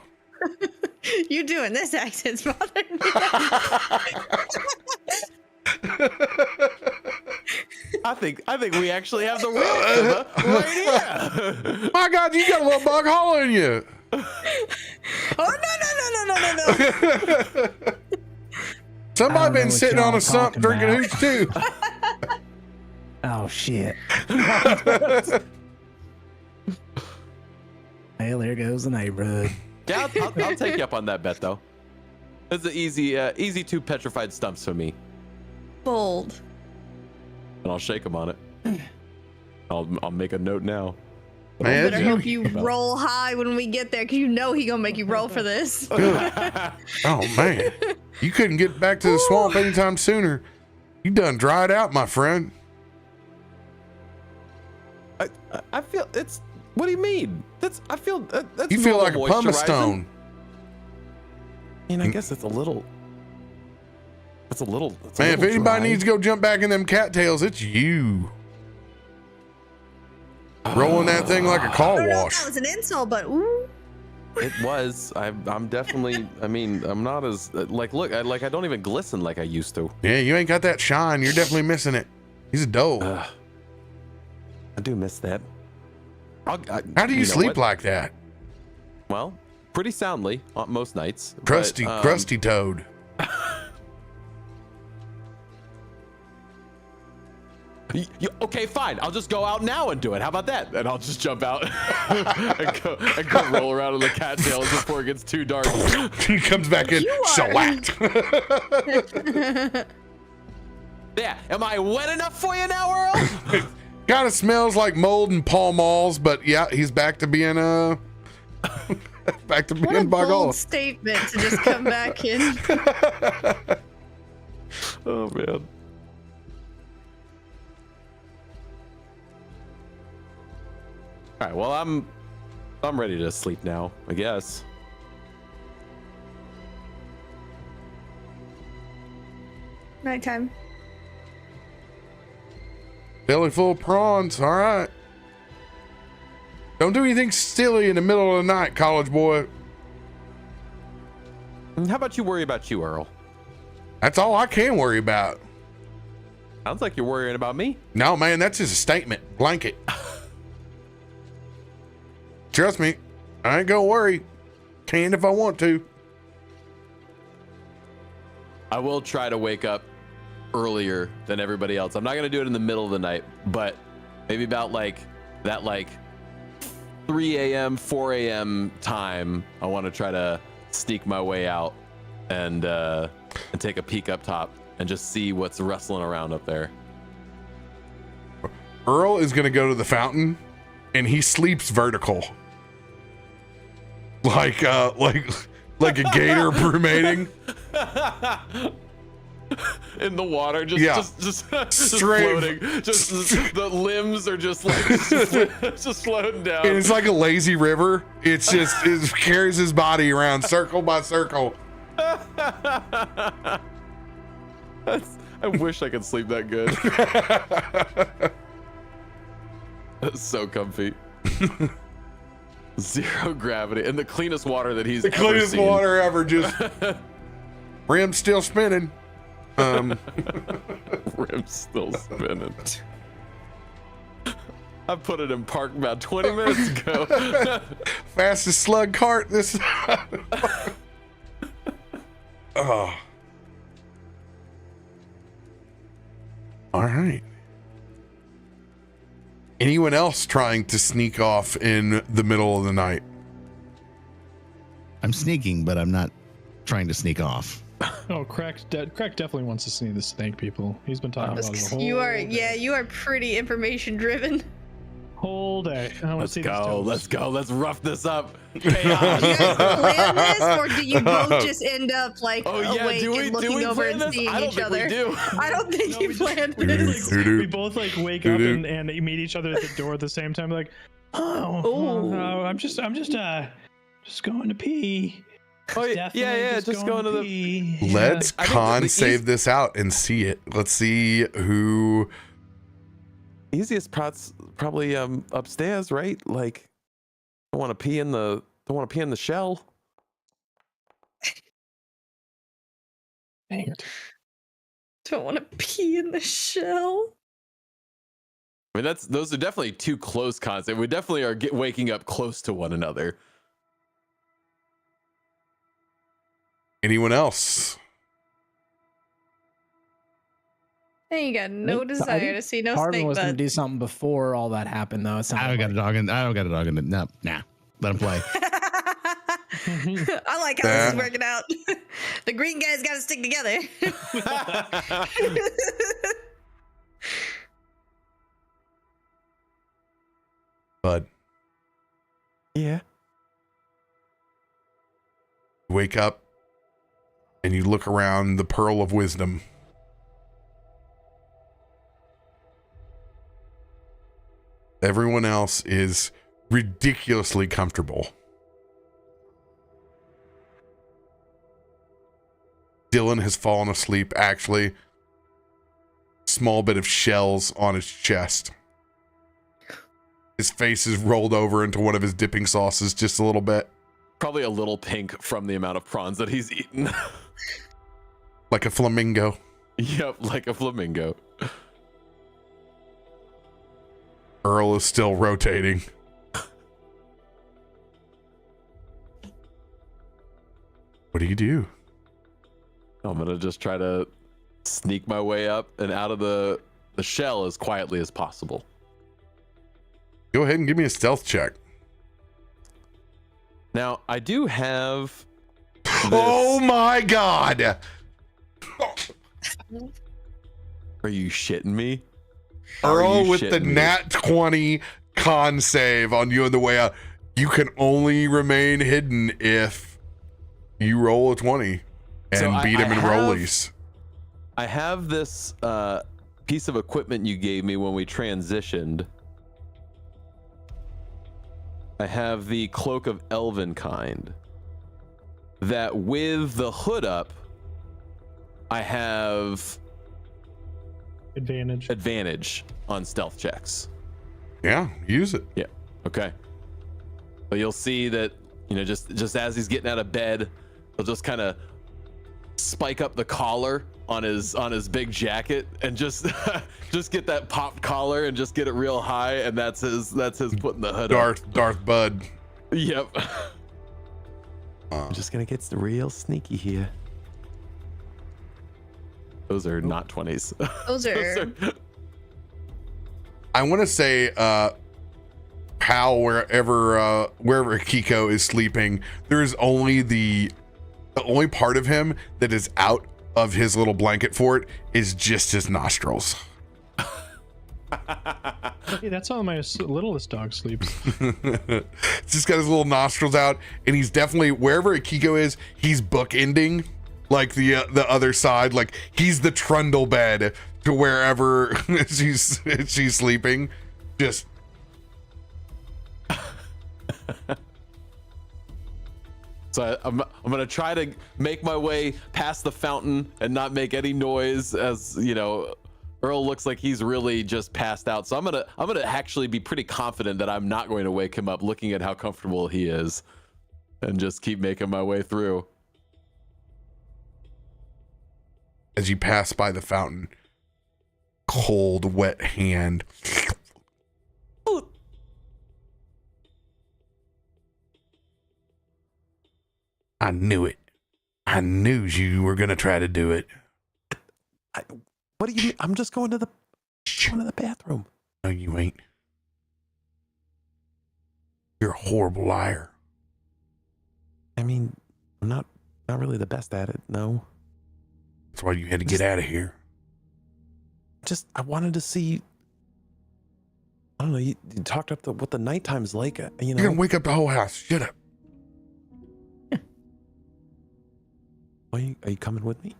You doing this accent's bothering me. I think we actually have the real right here. My God, you got a little Bog Hollow in you. Oh no. Somebody I don't know been what sitting y'all on a sump talking drinking about. hooch too. Oh shit. Well, there goes the neighborhood. Yeah, I'll take you up on that bet though. It's an easy 2 petrified stumps for me, Bold. and I'll shake them on it. I'll make a note now. Man, Better hope you roll high when we get there, because you know he gonna make you roll for this. oh man, you couldn't get back to the swamp anytime sooner. You done dried out, my friend. I feel it's. What do you mean? I feel that's. You feel like a normal pumice moisturizing. stone. I mean, I guess it's a little. Man, if anybody needs to go jump back in them cattails, it's you. Rolling that thing like a car I don't know if wash. that was an insult, but ooh. It was. I'm definitely. I mean, I'm not as like. Look, I don't even glisten like I used to. Yeah, you ain't got that shine. You're definitely missing it. He's a doe. I do miss that. How do you sleep what? like that? Well, pretty soundly on most nights. Crusty toad. Okay, fine. I'll just go out now and do it. How about that? And I'll just jump out and go roll around in the cattails before it gets too dark. He comes back in, shellacked. Yeah, am I wet enough for you now, Earl? Kind of smells like mold and Pall Malls, but yeah, he's back to being back to What a being bold Boggle. statement to just come back in. Oh man. All right, well, I'm ready to sleep now, I guess. Nighttime. Belly full of prawns. All right. Don't do anything silly in the middle of the night, college boy. How about you worry about you, Earl? That's all I can worry about. Sounds like you're worrying about me. No, man, that's just a statement. Blanket. Trust me, I ain't gonna worry. Can if I want to. I will try to wake up earlier than everybody else. I'm not gonna do it in the middle of the night, but maybe about like 3 a.m., 4 a.m. time. I want to try to sneak my way out and take a peek up top and just see what's rustling around up there. Earl is gonna go to the fountain, and he sleeps vertical, like a gator brumating. In the water, just Straight. floating. Just the limbs are just like just floating down. And it's like a lazy river. It's just it carries his body around circle by circle. I wish I could sleep that good. That's so comfy. Zero gravity and the cleanest water that he's The ever cleanest seen. water ever. Just rim's still spinning. Rim's still spinning. I put it in park about 20 minutes ago. Fastest slug cart this. Oh. All right. Anyone else trying to sneak off in the middle of the night? I'm sneaking, but I'm not trying to sneak off. Oh, Krak definitely wants to see the snake people. He's been talking about it the whole You are, day. yeah, you are pretty information driven. Whole day. I want to Let's see go. these Let's go. Let's rough this up. Do you guys plan this, or do you both just end up like Oh yeah, awake and looking over plan and this? seeing I don't each think other? we do. I don't think No, you we just- planned we this. just, like, we both like wake up and meet each other at the door at the same time. Like, Ooh. I'm just going to pee. Oh yeah, Definitely yeah. Just going to the. pee. Let's I think con the save this out and see it. Let's see who. Easiest spot's probably upstairs, right? Like, don't want to pee in the shell. Dang it. Don't want to pee in the shell. I mean, those are definitely two close cons. We definitely are waking up close to one another. Anyone else? And you got no I desire think to see no Tarben snake was going to butt. do something before all that happened, though. It I sounded don't got a like. dog in. I don't got a dog in it. No, nah. Let him play. I like how this is working out. The green guys got to stick together. Bud, Yeah. wake up and you look around the Pearl of Wisdom. Everyone else is ridiculously comfortable. Dylan has fallen asleep, actually. Small bit of shells on his chest. His face is rolled over into one of his dipping sauces just a little bit. Probably a little pink from the amount of prawns that he's eaten. Like a flamingo. Yep, like a flamingo. Earl is still rotating. What do? I'm gonna just try to sneak my way up and out of the shell as quietly as possible. Go ahead and give me a stealth check. Now, I do have this. Oh my god! Are you shitting me? Earl with the nat 20 con save on you on the way out. You can only remain hidden if you roll a 20 and So beat him in rollies. I have this piece of equipment you gave me when we transitioned. I have the Cloak of Elvenkind. That with the hood up, I have advantage on stealth checks. Yeah, use it. Yeah. Okay. But you'll see that, just as he's getting out of bed, he'll just kind of spike up the collar on his big jacket and just get that popped collar and just get it real high, and that's his putting the hood up. Darth Bud. Yep. I'm just gonna get real sneaky here. Those are not 20s. Those are. I want to say, Pal, wherever Akiko is sleeping, there's only the only part of him that is out of his little blanket fort is just his nostrils. Hey, that's how my littlest dog sleeps. It's just got his little nostrils out, and he's definitely, wherever Akiko is, he's bookending like the other side. Like he's the trundle bed to wherever she's sleeping. Just So I'm gonna try to make my way past the fountain and not make any noise, as Earl looks like he's really just passed out. So I'm gonna actually be pretty confident that I'm not going to wake him up, looking at how comfortable he is, and just keep making my way through. as you pass by the fountain, cold, wet hand. I knew it. I knew you were gonna try to do it. What do you mean? I'm just going to the bathroom. No, you ain't. You're a horrible liar. I mean, I'm not really the best at it. No. That's why you had to get out of here. I wanted to see. I don't know. You talked up what the nighttime's like. You're gonna wake up the whole house. Shut up. Are you coming with me?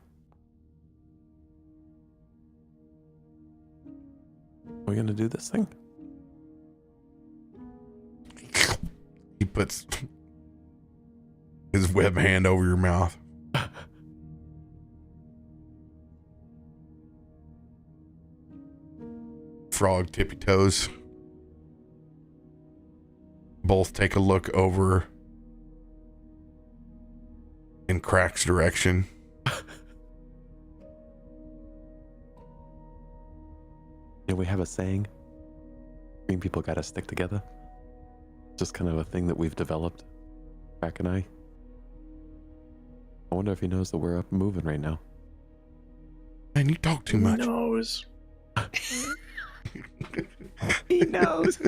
Are we gonna do this thing? He puts his web hand over your mouth. Frog tippy toes. Both take a look over in Krak's direction. Yeah, we have a saying. Green people gotta stick together. Just kind of a thing that we've developed, Krak and I. I wonder if he knows that we're up and moving right now. Man, you talk too much. He knows. He knows.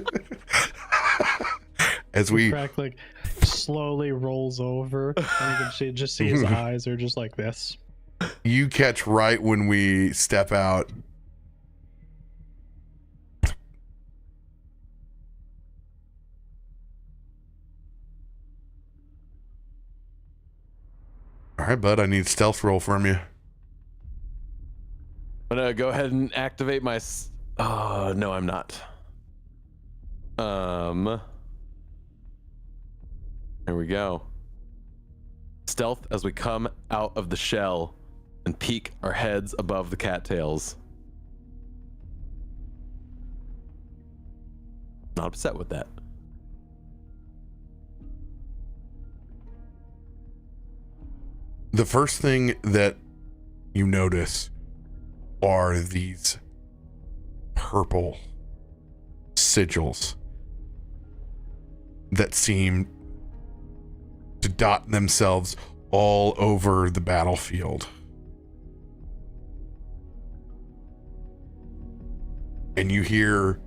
As we Krak like slowly rolls over, and you can just see his eyes are just like this. You catch right when we step out. All right, bud, I need a stealth roll from you. I'm gonna go ahead and activate my. Oh no, I'm not. There we go. Stealth as we come out of the shell and peek our heads above the cattails. Not upset with that. The first thing that you notice are these purple sigils that seem to dot themselves all over the battlefield. And you hear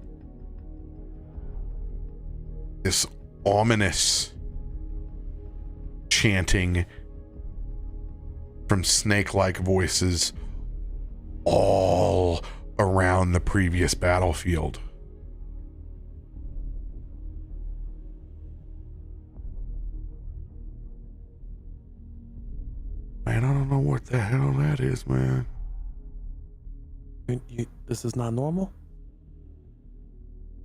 this ominous chanting from snake-like voices all around the previous battlefield. Man, I don't know what the hell that is, man. This is not normal?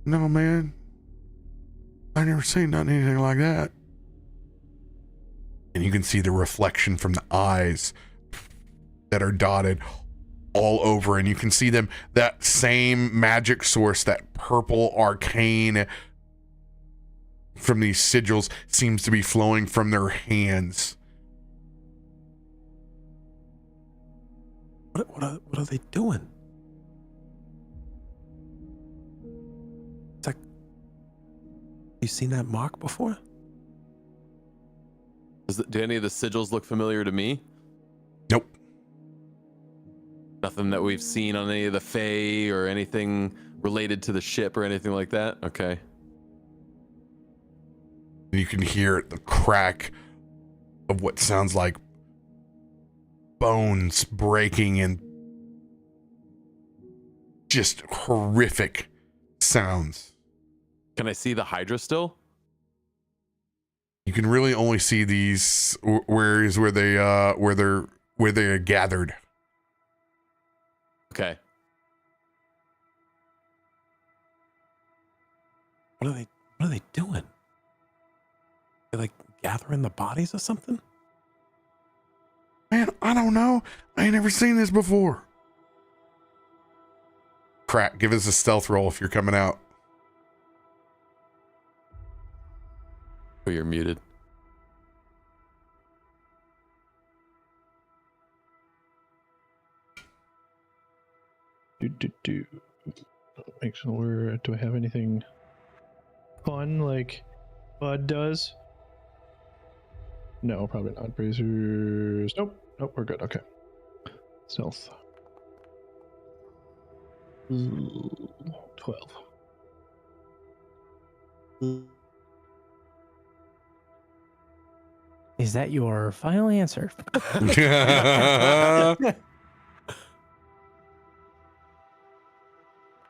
No, man. I never seen anything like that. And you can see the reflection from the eyes that are dotted all over, and you can see them, that same magic source, that purple arcane from these sigils seems to be flowing from their hands. What are they doing? It's like, you seen that mark before? Do any of the sigils look familiar to me? Nope. Nothing that we've seen on any of the Fae or anything related to the ship or anything like that? Okay. You can hear the crack of what sounds like bones breaking and just horrific sounds. Can I see the Hydra still? You can really only see these where they're gathered. Okay. What are they doing? They like gathering the bodies or something? Man, I don't know. I ain't never seen this before. Krak, give us a stealth roll if you're coming out. Oh, you're muted. Make sure. Do I have anything fun like Bud does? No, probably not. Bracers. Nope, we're good. Okay. Stealth. 12. Is that your final answer?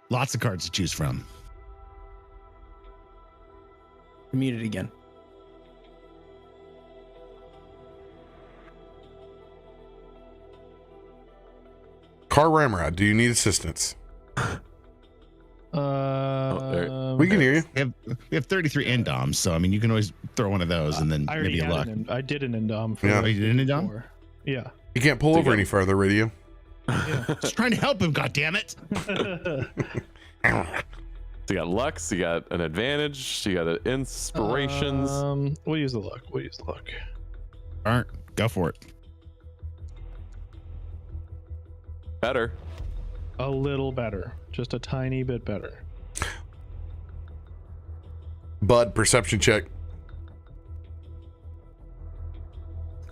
Lots of cards to choose from. You're muted again. Car Ramrod, do you need assistance? We can hear you. We have 33 endoms, so I mean, you can always throw one of those and then I already maybe a luck. I did an endom. Yeah. Oh, you did an endom? before. Yeah. You can't pull over any further, radio. Just trying to help him, goddammit. So you got Lux, you got an advantage, you got an inspirations. We'll use the luck. All right, go for it. Better. A little better. Just a tiny bit better. Bud, perception check.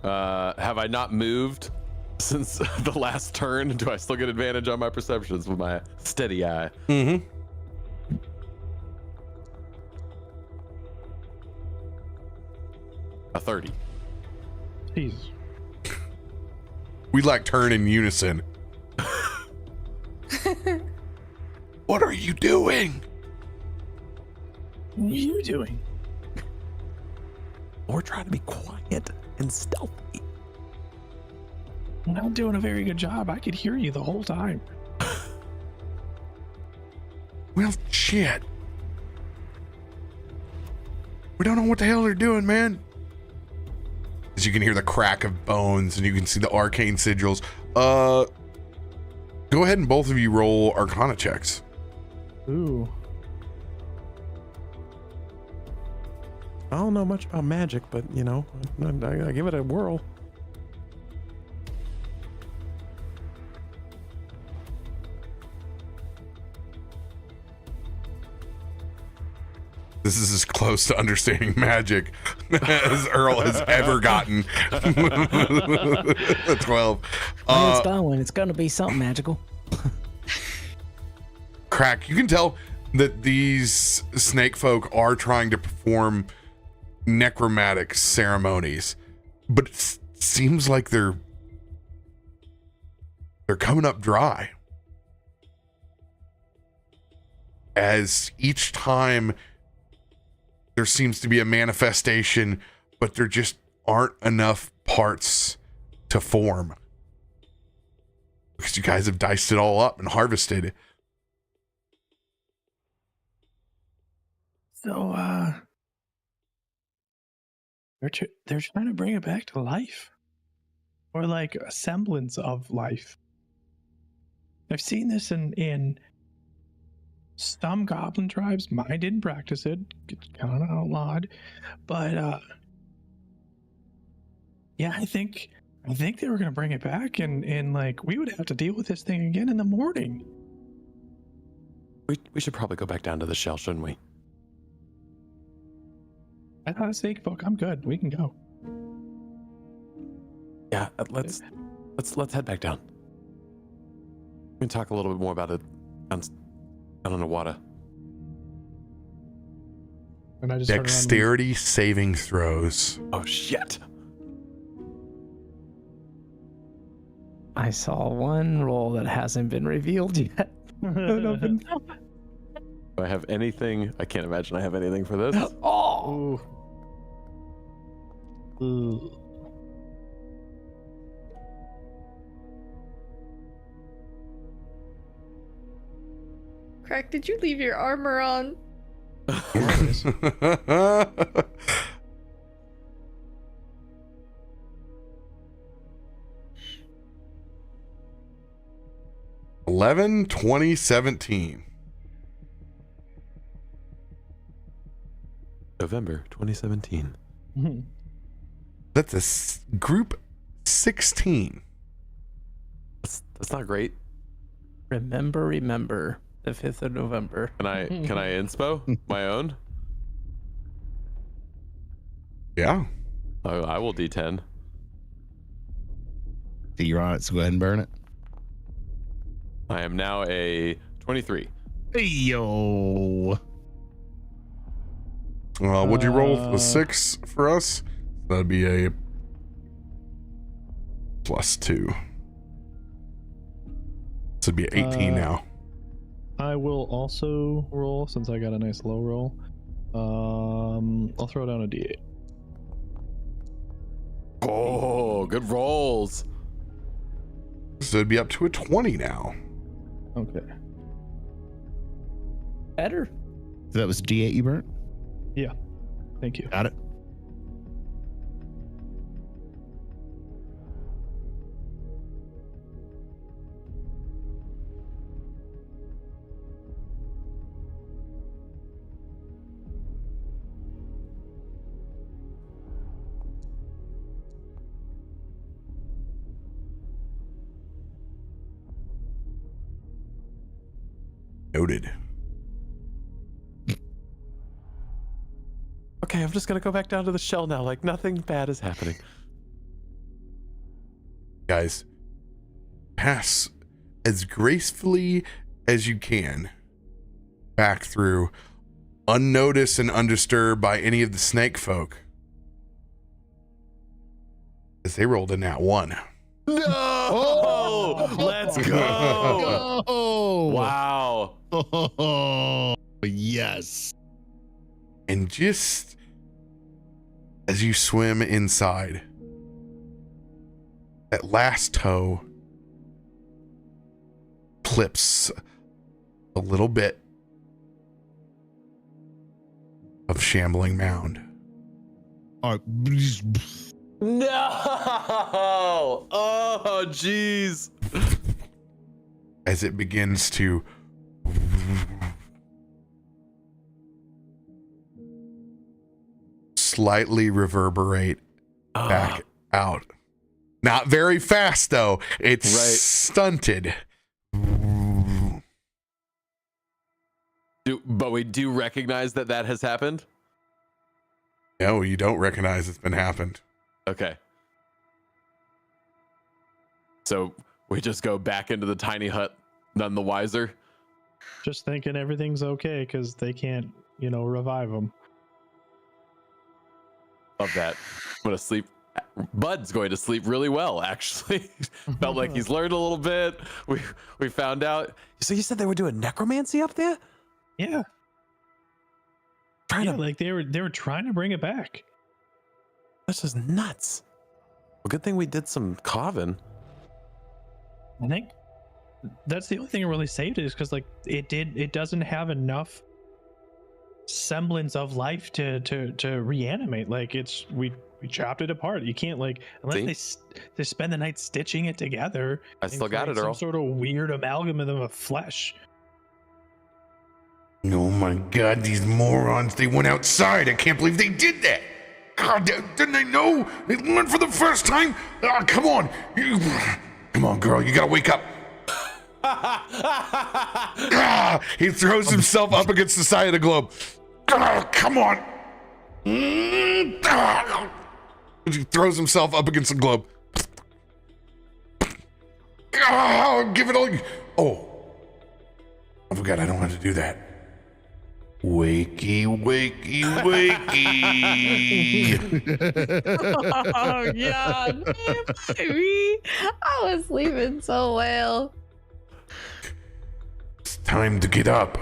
Have I not moved since the last turn? Do I still get advantage on my perceptions with my steady eye? Mm-hmm. A 30. Jesus. We like turn in unison. What are you doing? What are you doing? We're trying to be quiet and stealthy. I'm not doing a very good job. I could hear you the whole time. Well, shit. We don't know what the hell they're doing, man. As you can hear the crack of bones and you can see the arcane sigils. Go ahead and both of you roll Arcana checks. Ooh. I don't know much about magic, but you know, I give it a whirl. This is as close to understanding magic as Earl has ever gotten. 12. It's going to be something magical. Krak, you can tell that these snake folk are trying to perform necromantic ceremonies, but it seems like they're coming up dry. As each time there seems to be a manifestation, but there just aren't enough parts to form. Because you guys have diced it all up and harvested it. So, they're trying to bring it back to life, or like a semblance of life. I've seen this in some goblin tribes. Mine didn't practice it; it's kind of outlawed. But yeah, I think they were gonna bring it back, and like we would have to deal with this thing again in the morning. We should probably go back down to the shell, shouldn't we? I thought it's snake folk. I'm good. We can go. Yeah, let's head back down. We can talk a little bit more about it down on the water. And I just Dexterity saving throws. Oh shit! I saw one roll that hasn't been revealed yet. Do I have anything? I can't imagine I have anything for this. Oh! Ooh. Krak, did you leave your armor on? November 2017. November 2017. Mm-hmm. That's a group 16. That's not great. Remember, the 5th of November. Can I inspo my own? Yeah. Oh, I will D10. See, you're on it, so go ahead and burn it. I am now a 23. Hey, yo. Would you roll a 6 for us? That'd be a +2. This would be 18 now. I will also roll, since I got a nice low roll. I'll throw down a D8. Oh, good rolls. So it'd be up to a 20 now. Okay. Better. So that was D8 you burnt? Yeah. Thank you. Got it. Noted. Okay, I'm just gonna go back down to the shell now. Like nothing bad is happening. Guys, pass as gracefully as you can back through, unnoticed and undisturbed by any of the snake folk, as they rolled a nat 1. No! Oh, let's go! Oh, Wow. Oh, yes. And just as you swim inside, that last toe clips a little bit of shambling mound. All right. No! Oh, jeez. As it begins to slightly reverberate back out. Not very fast though. It's stunted. But we do recognize that has happened? No, you don't recognize it's been happened. Okay. So we just go back into the tiny hut, none the wiser. Just thinking everything's okay because they can't, revive them. Love that. I'm gonna sleep. Bud's going to sleep really well, actually. Felt like he's learned a little bit. We found out. So you said they were doing necromancy up there? Yeah. Like they were trying to bring it back. That's just nuts. Well, good thing we did some carving. I think that's the only thing that really saved it is because it doesn't have enough semblance of life to reanimate. Like we chopped it apart. You can't unless they spend the night stitching it together. I still got it, Earl. Some sort of weird amalgam of flesh. Oh my God, these morons, they went outside. I can't believe they did that. God, didn't they know? They learned for the first time? Oh, come on. Come on, girl, you gotta wake up. He throws himself up against the side of the globe. Come on. He throws himself up against the globe. Give it all. Oh, I forgot I don't have to do that. Wakey, wakey, wakey. Oh, God. Baby. I was sleeping so well. It's time to get up.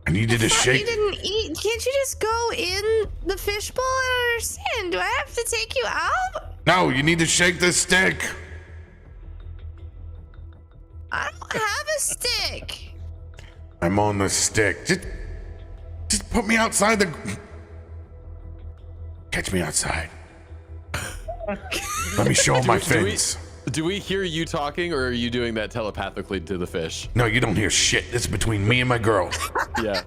I needed to shake. You didn't eat. Can't you just go in the fishbowl? I don't understand. Do I have to take you out? No, you need to shake this stick. I don't have a stick. I'm on the stick. Just put me outside the... Catch me outside. Let me show my fins. Do we hear you talking, or are you doing that telepathically to the fish? No, you don't hear shit. This is between me and my girl. Yeah.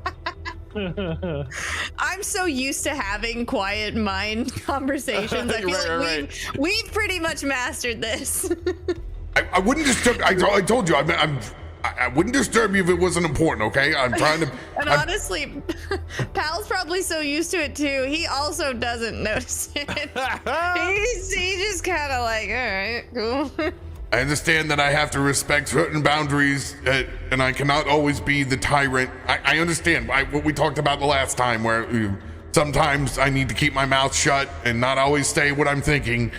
I'm so used to having quiet mind conversations. I feel we've pretty much mastered this. I wouldn't disturb... I told you, I wouldn't disturb you if it wasn't important, okay? I'm trying to... And honestly, Pal's probably so used to it too. He also doesn't notice it. He's just kind of like, all right, cool. I understand that I have to respect certain boundaries, and I cannot always be the tyrant. I understand what we talked about the last time, where sometimes I need to keep my mouth shut and not always say what I'm thinking.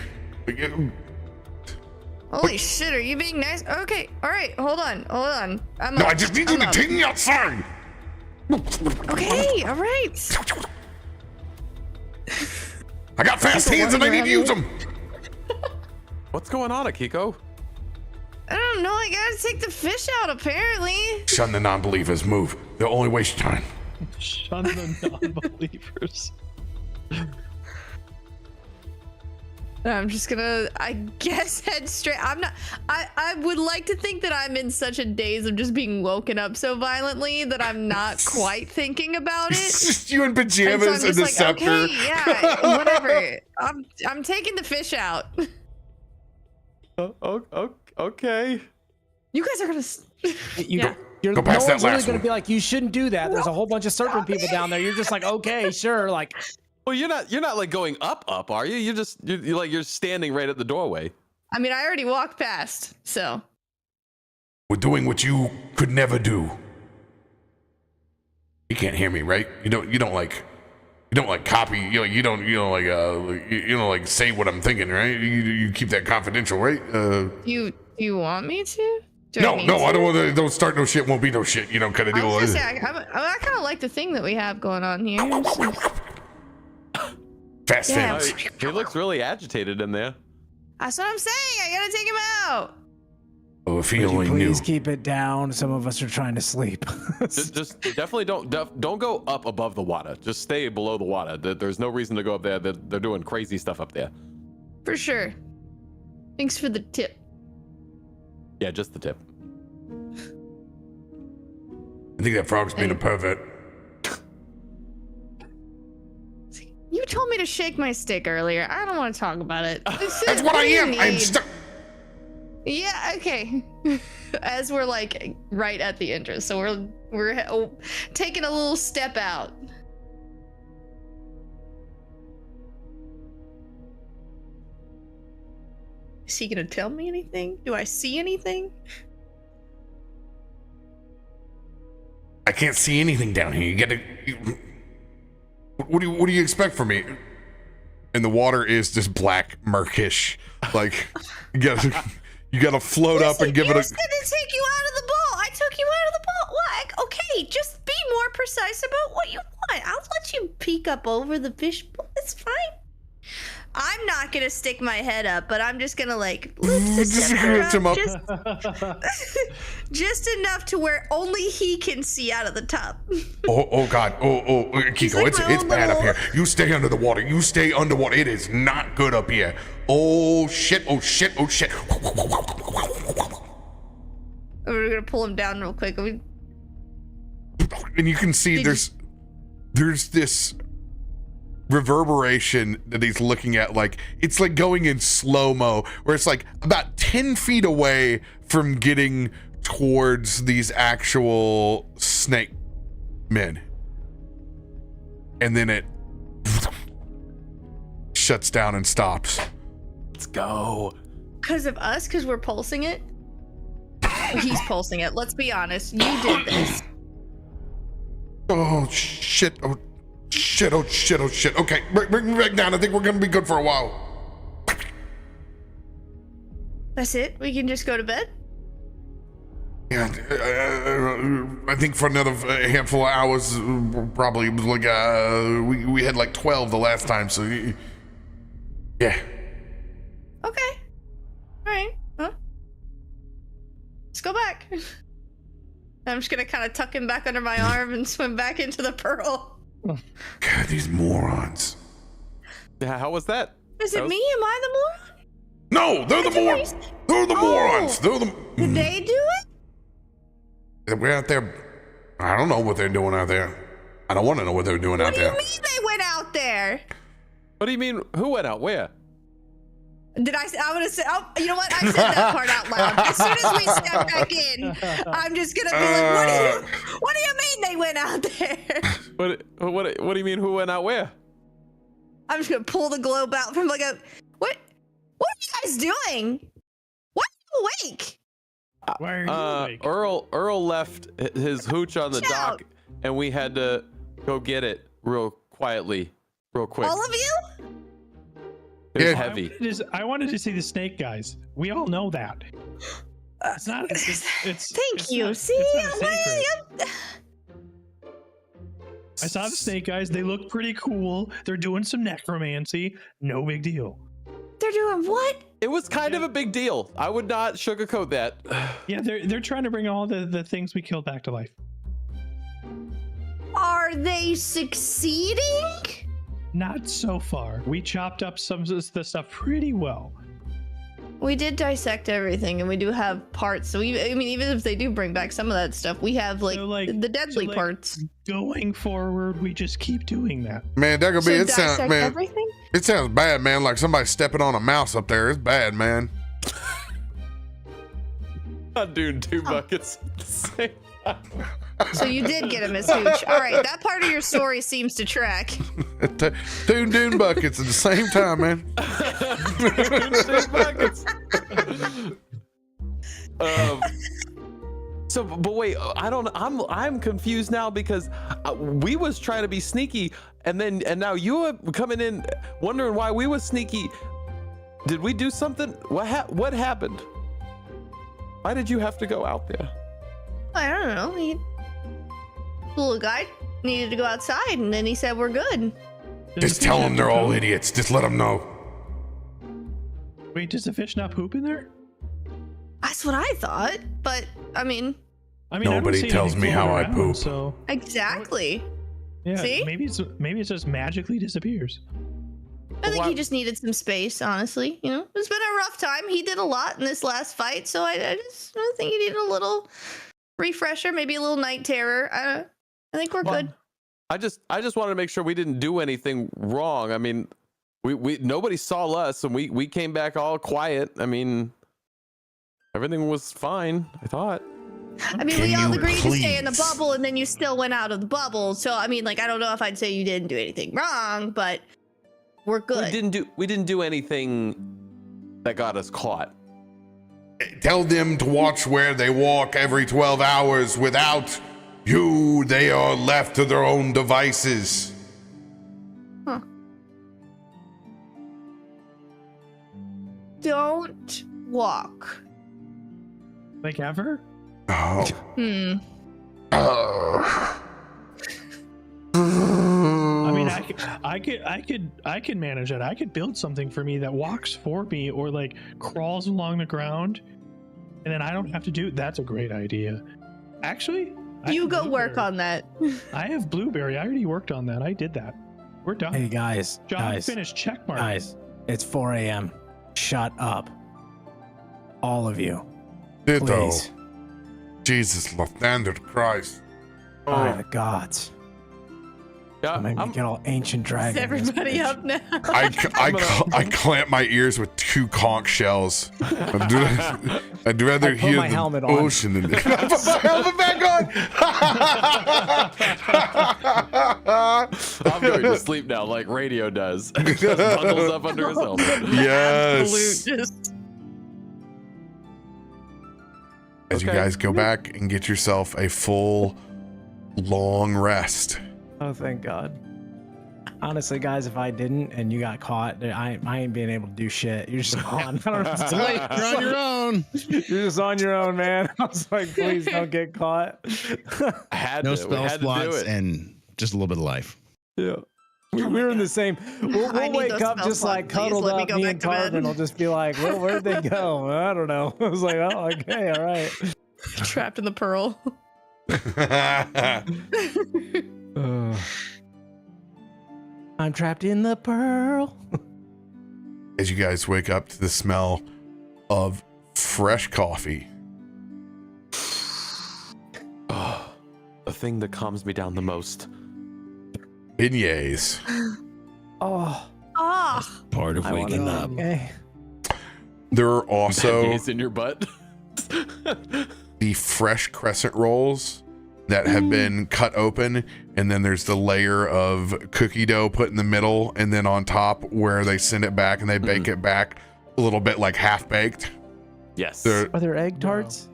Holy shit, are you being nice? Okay, all right, hold on. No, I just need you to take me outside. Okay, all right. I got fast hands and I need to use them. What's going on, Akiko? I don't know, I gotta take the fish out apparently. Shun the non-believers, move. They'll only waste time. Shun the non-believers. I'm just gonna, I guess, head straight. I would like to think that I'm in such a daze of just being woken up so violently that I'm not quite thinking about it. It's just you in pajamas and the scepter. Okay, yeah, whatever. I'm taking the fish out. Okay. You guys are gonna... You're Go past no that one's really last gonna one. be like, you shouldn't do that. There's a whole bunch of serpent people down there. You're just like, okay, sure. Like, Well, you're not like going up, are you? You're standing right at the doorway. I mean, I already walked past, so. We're doing what you could never do. You can't hear me, right? You don't like copy. You don't say what I'm thinking, right? You keep that confidential, right? You want me to? No, I don't want to. Don't start no shit. Won't be no shit. Kind of deal. I kind of like the thing that we have going on here. Fast Yeah. fins. He looks really agitated in there. That's what I'm saying. I gotta take him out. Oh, if he would you only knew. please keep it down. Some of us are trying to sleep. Just definitely don't go up above the water. Just stay below the water. There's no reason to go up there. They're doing crazy stuff up there. For sure. Thanks for the tip. Yeah, just the tip. I think that frog's being a pervert. You told me to shake my stick earlier. I don't want to talk about it. That's what I am. I'm stuck. Yeah, okay. As we're like right at the entrance, so we're taking a little step out. Is he gonna tell me anything? Do I see anything? I can't see anything down here. You gotta. What do you expect from me? And the water is just black, murkish. Like you gotta float up and give it a. You said to take you out of the boat. I took you out of the boat. What? Okay, just be more precise about what you want. I'll let you peek up over the fish bowl. It's fine. I'm not gonna stick my head up, but I'm just gonna like lift him up, just enough to where only he can see out of the top. Oh God! Akiko, like it's bad up here. You stay under the water. You stay underwater. It is not good up here. Oh shit! Oh shit! Oh shit! We're gonna pull him down real quick. And you can see there's this reverberation that he's looking at, like it's like going in slow-mo, where it's like about 10 feet away from getting towards these actual snake men, and then it shuts down and stops. Let's go. Because of us? Because we're pulsing it? He's pulsing it. Let's be honest. You did this. Oh shit! Oh shit! Oh shit! Oh shit! Okay, bring me back down. I think we're gonna be good for a while. That's it? We can just go to bed? Yeah, I think for another handful of hours, probably. It was like we had like 12 the last time, so yeah. Okay. All right. Huh? Let's go back. I'm just gonna kind of tuck him back under my arm and swim back into the pearl. God, these morons. Yeah, how was that? Is it me? Am I the moron? No, they're the morons. They're the morons. They're the. Did they do it? We're out there. I don't know what they're doing out there. I don't want to know what they're doing out there. What do you mean they went out there? What do you mean? Who went out? Where? Did I want to say, oh, you know what? I said that part out loud. As soon as we step back in, I'm just going to be like, what do you mean they went out there? What do you mean who went out where? I'm just going to pull the globe out from like what are you guys doing? Why are you awake? Why are you awake? Earl left his hooch on the dock, and we had to go get it real quietly, real quick. All of you? It was heavy. I wanted to see the snake guys. We all know that. It's not. Thank you. See, I saw the snake guys. They look pretty cool. They're doing some necromancy. No big deal. They're doing what? It was kind of a big deal. I would not sugarcoat that. Yeah, they're trying to bring all the things we killed back to life. Are they succeeding? Not so far. We chopped up some of the stuff pretty well. We did dissect everything, and we do have parts. So even if they do bring back some of that stuff, we have the deadly parts. Going forward, we just keep doing that. Man, that could be it. Sounds man. Everything? It sounds bad, man. Like somebody stepping on a mouse up there. It's bad, man. Not doing 2 buckets at the same time. So you did get him as hooch. All right, that part of your story seems to track. 2 dune buckets at the same time, man. 2 buckets. So, but wait, I'm confused now because we was trying to be sneaky, and now you are coming in wondering why we was sneaky. Did we do something? What happened? Why did you have to go out there? I don't know. The little guy needed to go outside, and then he said we're good. Just tell them they're all idiots. Just let them know. Wait, does the fish not poop in there? That's what I thought, but I mean nobody tells me how I poop. So exactly. Yeah. See? Maybe it just magically disappears. I think he just needed some space, honestly. You know, it's been a rough time. He did a lot in this last fight, so I think he needed a little refresher, maybe a little night terror. I think we're good. I just wanted to make sure we didn't do anything wrong. I mean, we nobody saw us, and we came back all quiet. I mean, everything was fine, I thought. I mean, we all agreed to stay in the bubble, and then you still went out of the bubble. So, I mean, like, I don't know if I'd say you didn't do anything wrong, but we're good. We didn't do anything that got us caught. Tell them to watch where they walk every 12 hours. Without you, they are left to their own devices. Huh. Don't walk. Like ever? Oh. I mean, I could manage it. I could build something for me that walks for me or like crawls along the ground, and then I don't have to do. That's a great idea. Actually, You go work on that. I have blueberry. I already worked on that. I did that. We're done. Hey guys, Job finished. Check mark. Guys, it's 4 a.m. Shut up, all of you. Ditto. Please. Jesus, standard Christ. By the gods. Yeah, Make me get all ancient dragon. Is everybody up now? I clamp my ears with 2 conch shells. I'd rather put hear my the helmet on. ocean than I put my helmet back on. I'm going to sleep now, like Radio does. Just bundles up under his helmet. Yes. Just... As you guys go back and get yourself a full, long rest. Oh, thank God. Honestly, guys, if I didn't and you got caught, I ain't being able to do shit. You're just gone. I don't know what to say. You're on your own. You're just on your own, man. I was like, please don't get caught. I had No to, spell we had to do slots it. and just a little bit of life. Yeah. We're in the same. We'll I need wake those up spell just like slots, please. cuddled Let me up. go Me back and to bed. Tarben will just be like, well, where'd they go? I don't know. I was like, oh, okay, all right. Trapped in the pearl. I'm trapped in the pearl. As you guys wake up to the smell of fresh coffee. Oh, the thing that calms me down the most. Beignets. Oh, Ah, Part of I want waking to. up. Okay. There are also Beignets in your butt. the fresh crescent rolls that have been cut open, and then there's the layer of cookie dough put in the middle, and then on top where they send it back and they bake it back a little bit like half baked. Yes. They're Are there egg tarts?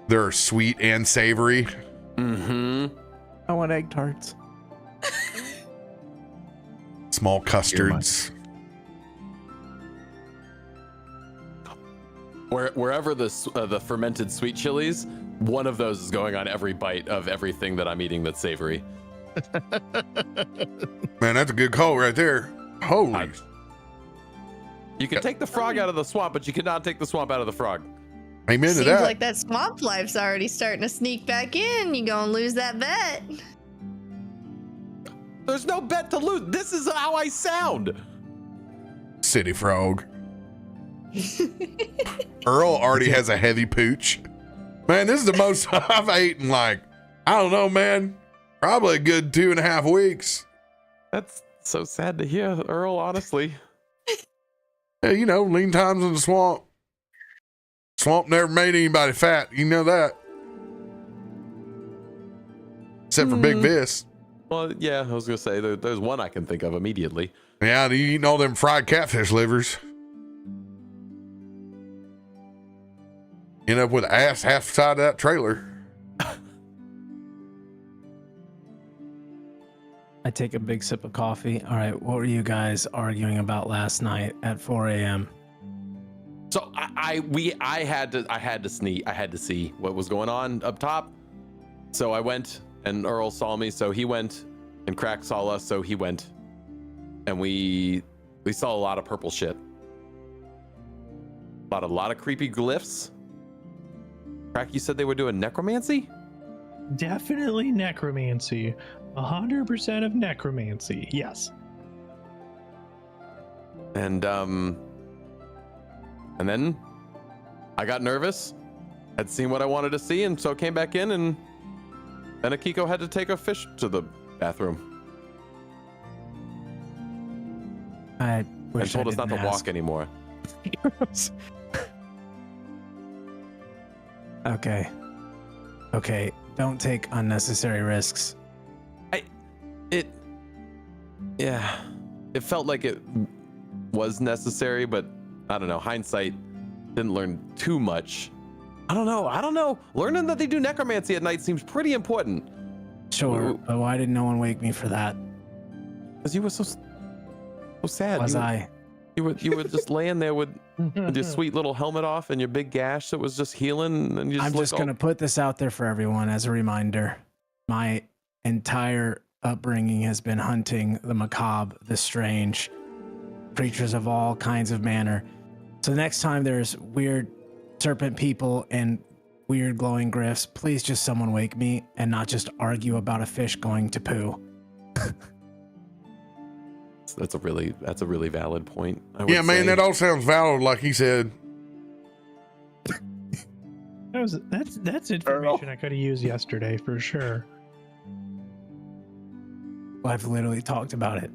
they're sweet and savory. Mm-hmm. I want egg tarts. Small custards. Wherever the fermented sweet chilies, one of those is going on every bite of everything that I'm eating that's savory. Man, that's a good call right there. Holy. You can take the frog out of the swamp, but you cannot take the swamp out of the frog. Amen to seems that. like that swamp life's already starting to sneak back in. You gonna lose that bet. There's no bet to lose. This is how I sound. City frog. Earl already has a heavy pooch. Man, this is the most I've eaten, like, I don't know, man. Probably a good 2.5 weeks. That's so sad to hear, Earl, honestly. Yeah, you know, lean times in the swamp. Swamp never made anybody fat. You know that. Except for Big Vis. Well, yeah, I was going to say, there's one I can think of immediately. Yeah, you eating all them fried catfish livers. End up with ass half the side of that trailer. I take a big sip of coffee. All right, what were you guys arguing about last night at 4 a.m.? So I had to see what was going on up top. So I went, and Earl saw me, so he went, and Krak saw us, so he went, and we saw a lot of purple shit. A lot of creepy glyphs. Krak, you said they were doing necromancy? Definitely necromancy. 100% of necromancy. Yes. And then I got nervous. I'd seen what I wanted to see, and so came back in, and then Akiko had to take a fish to the bathroom. I And wish told I us not to didn't walk anymore. Okay. Okay. Don't take unnecessary risks. It felt like it was necessary, but I don't know. Hindsight, didn't learn too much. I don't know. Learning that they do necromancy at night seems pretty important. Sure, but why didn't no one wake me for that? Because you were so sad. Was I? You were just laying there with your sweet little helmet off and your big gash that was just healing, and you just I'm just gonna put this out there for everyone as a reminder. My entire upbringing has been hunting the macabre, the strange, creatures of all kinds of manner. So next time there's weird serpent people and weird glowing glyphs, please just someone wake me and not just argue about a fish going to poo. That's a really valid point. Yeah, man, that all sounds valid, like he said. That's information I could have used yesterday for sure. I've literally talked about it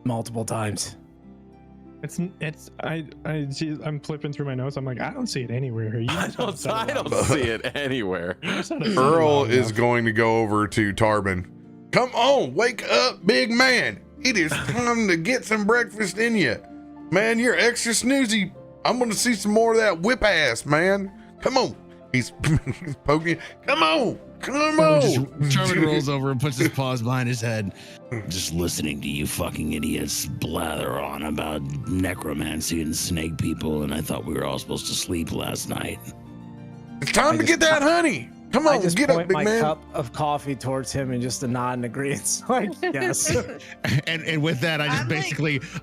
multiple times. I'm flipping through my notes. I'm like, I don't see it anywhere here. I don't see it anywhere. Earl is going to go over to Tarben. Come on, wake up, big man. It is time to get some breakfast in you. Man, you're extra snoozy. I'm going to see some more of that whip ass, man. Come on. He's poking. Come on. Tarben rolls over and puts his paws behind his head. Just listening to you fucking idiots blather on about necromancy and snake people, and I thought we were all supposed to sleep last night. It's time to get that honey. Come on, I just get point up, big my man. cup of coffee towards him and just a nod and agreement. Like, yes. And with that, I just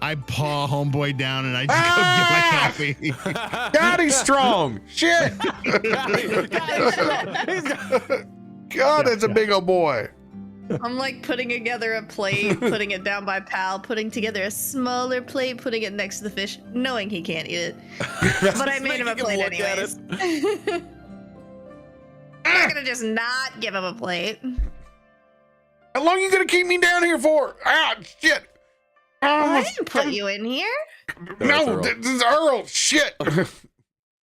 I paw homeboy down and I just go get my coffee. God, he's strong. Shit. God, that's a big old boy. I'm like putting together a plate, putting it down by Pal, putting together a smaller plate, putting it next to the fish, knowing he can't eat it. But I made him a plate anyways. I'm not gonna just not give him a plate. How long are you gonna keep me down here for? Ah, shit. I didn't put you in here. No, this is Earl. Shit.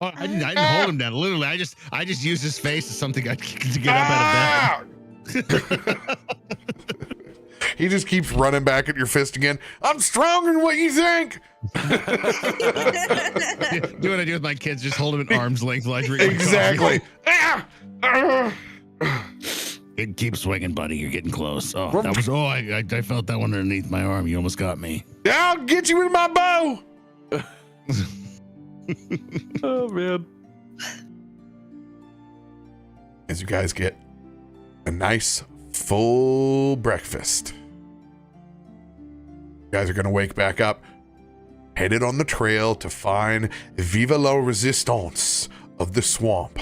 Oh, I didn't hold him down. Literally, I just used his face as something to get up out of bed. He just keeps running back at your fist again. I'm stronger than what you think. Do what I do with my kids. Just hold them at arm's length while I drink my Exactly. It keeps swinging, buddy. You're getting close. Oh, that was. Oh, I felt that one underneath my arm. You almost got me. I'll get you with my bow. Oh man. As you guys get a nice full breakfast, you guys are going to wake back up, headed on the trail to find Viva la Resistance of the swamp.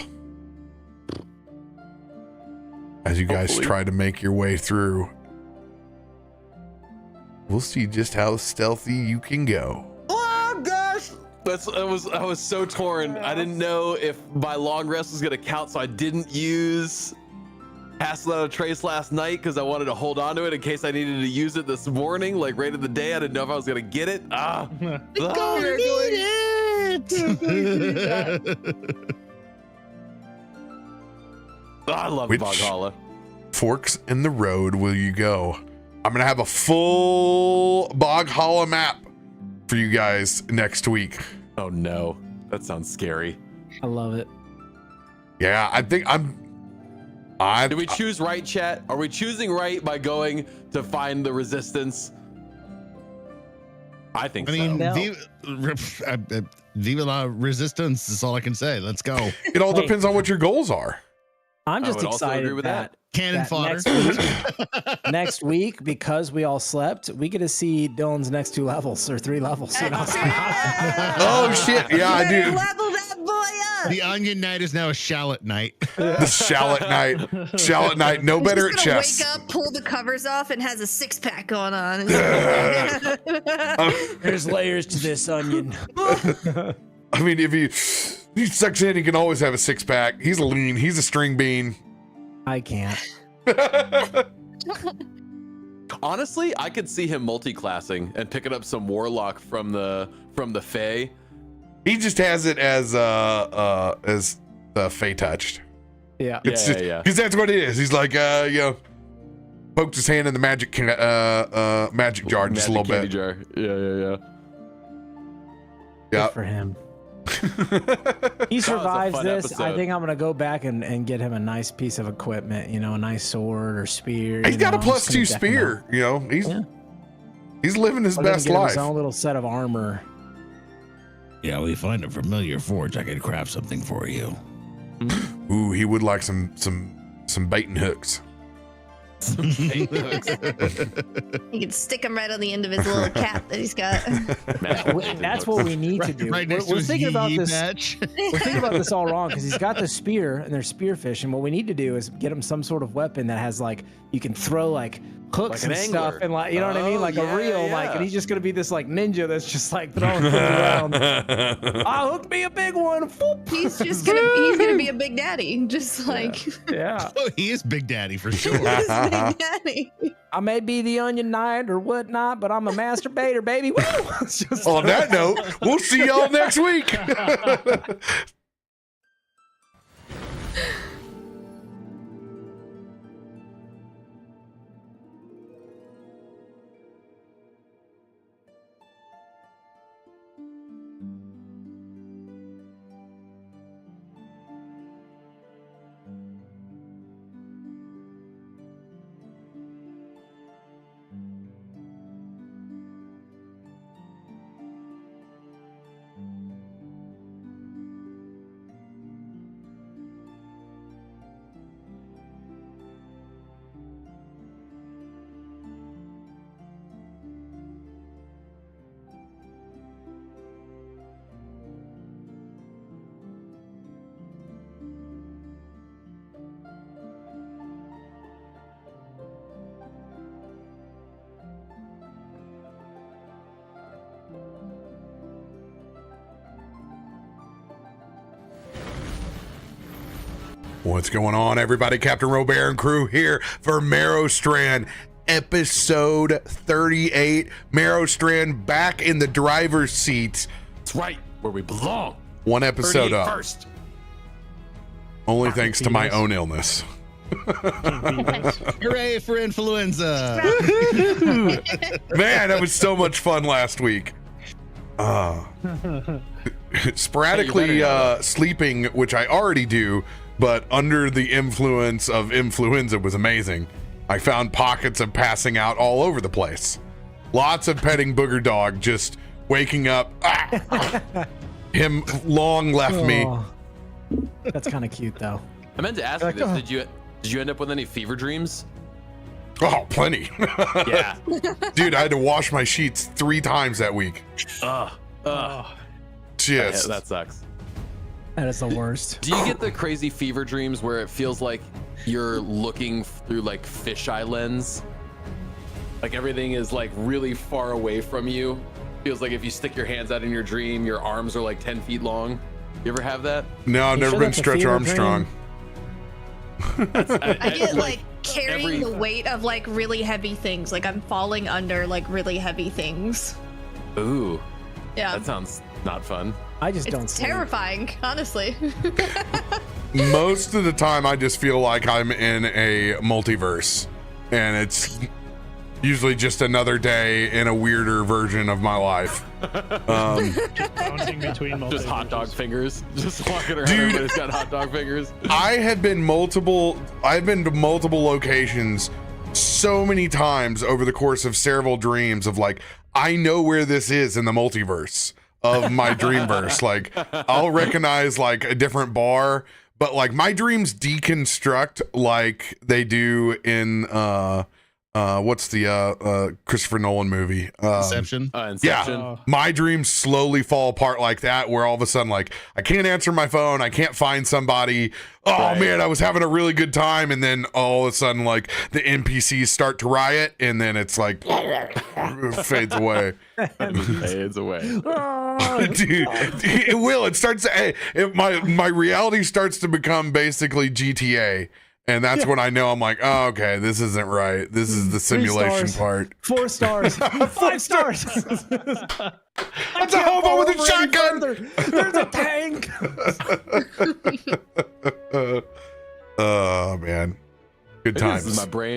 As you guys try to make your way through, we'll see just how stealthy you can go. Oh gosh. I was so torn. I didn't know if my long rest was gonna count, so I didn't use Pass Without a Trace last night because I wanted to hold on to it in case I needed to use it this morning, like right in the day. I didn't know if I was gonna get it. I love Boghala. Forks in the road will you go? I'm gonna have a full Boghala map for you guys next week. Oh no, that sounds scary. I love it. Yeah, I think Did we choose right, chat? Are we choosing right by going to find the resistance? I think Viva la Resistance is all I can say. Let's go. It all depends on what your goals are. I'm just I would also excited agree with that. Cannon fodder. Next week, because we all slept, we get to see Dylan's next 2 levels or 3 levels. You know? Oh shit! Yeah, I do. Level that boy up. The Onion Night is now a Shallot Night. The Shallot Night. No better at He's gonna chess. wake up, pull the covers off, and has a 6-pack going on. There's layers to this onion. I mean, if he sucks in, he can always have a 6-pack. He's a string bean. I can't. Honestly, I could see him multi-classing and picking up some warlock from the Fae. He just has it as the Fey touched. Yeah. Because that's what it is. He's like, poked his hand in the magic magic jar just a little bit. Jar. Yeah. Good for him. He survives this. Episode. I think I'm gonna go back and get him a nice piece of equipment. You know, a nice sword or spear. He's got a +2 spear. You know, he's living his best life. His own little set of armor. Yeah, we find a familiar forge. I could craft something for you. Ooh, he would like some bait and hooks. You can stick him right on the end of his little cap that he's got. That's what we need to do. Right next to We're his thinking about yee this. patch. We're thinking about this all wrong because he's got the spear and they're spearfish, and what we need to do is get him some sort of weapon that has like you can throw like hooks Like and an stuff angler. and like you know what I mean, like a reel, like, and he's just gonna be this like ninja that's just like throwing things around. Hook me a big one. He's gonna be a big daddy, just like Yeah. Oh, he is Big Daddy for sure. he's big daddy. I may be the onion knight or whatnot, but I'm a masturbator, baby. Woo! It's just- On that note, we'll see y'all next week. What's going on, everybody? CaptainRoBear and crew here for Merrowstrand, episode 38. Merrowstrand back in the driver's seat. That's right, where we belong. One episode 38 up. first. Only thanks to my own illness. Hooray for influenza. Man, that was so much fun last week. Sporadically sleeping, which I already do, but under the influence of influenza was amazing. I found pockets of passing out all over the place. Lots of petting booger dog, just waking up. Him long left me. Oh, that's kind of cute though. I meant to ask you this. Did you end up with any fever dreams? Oh, plenty. Yeah. Dude, I had to wash my sheets 3 times that week. Just That sucks. That is the worst. Do you get the crazy fever dreams where it feels like you're looking through like fisheye lens? Like everything is like really far away from you. Feels like if you stick your hands out in your dream, your arms are like 10 feet long. You ever have that? No, I've never sure been that's a Stretch fever Armstrong. I get like carrying every- the weight of like really heavy things. Like I'm falling under like really heavy things. Ooh, Yeah. that sounds not fun. I just don't It's sleep. terrifying, honestly. Most of the time, I just feel like I'm in a multiverse, and it's usually just another day in a weirder version of my life. Bouncing between Just hot dog multiverses. fingers. Just walking around. Dude. Everybody's got hot dog fingers. I've been to multiple locations so many times over the course of several dreams of like, I know where this is in the multiverse of my dreamverse. Like, I'll recognize like a different bar, but like my dreams deconstruct like they do in what's the Christopher Nolan movie? Inception. Inception. Yeah, my dreams slowly fall apart like that, where all of a sudden, like, I can't answer my phone, I can't find somebody. Oh Right. man, I was having a really good time, and then all of a sudden, like, the NPCs start to riot, and then it's like fades away. Fades away. Dude, it will. It starts. My reality starts to become basically GTA. And that's when I know I'm like, oh, okay, this isn't right. This is the simulation part. 4 stars. 5 stars. That's a hobo with a shotgun. There's a tank. Oh man, good Maybe times. this is my brain.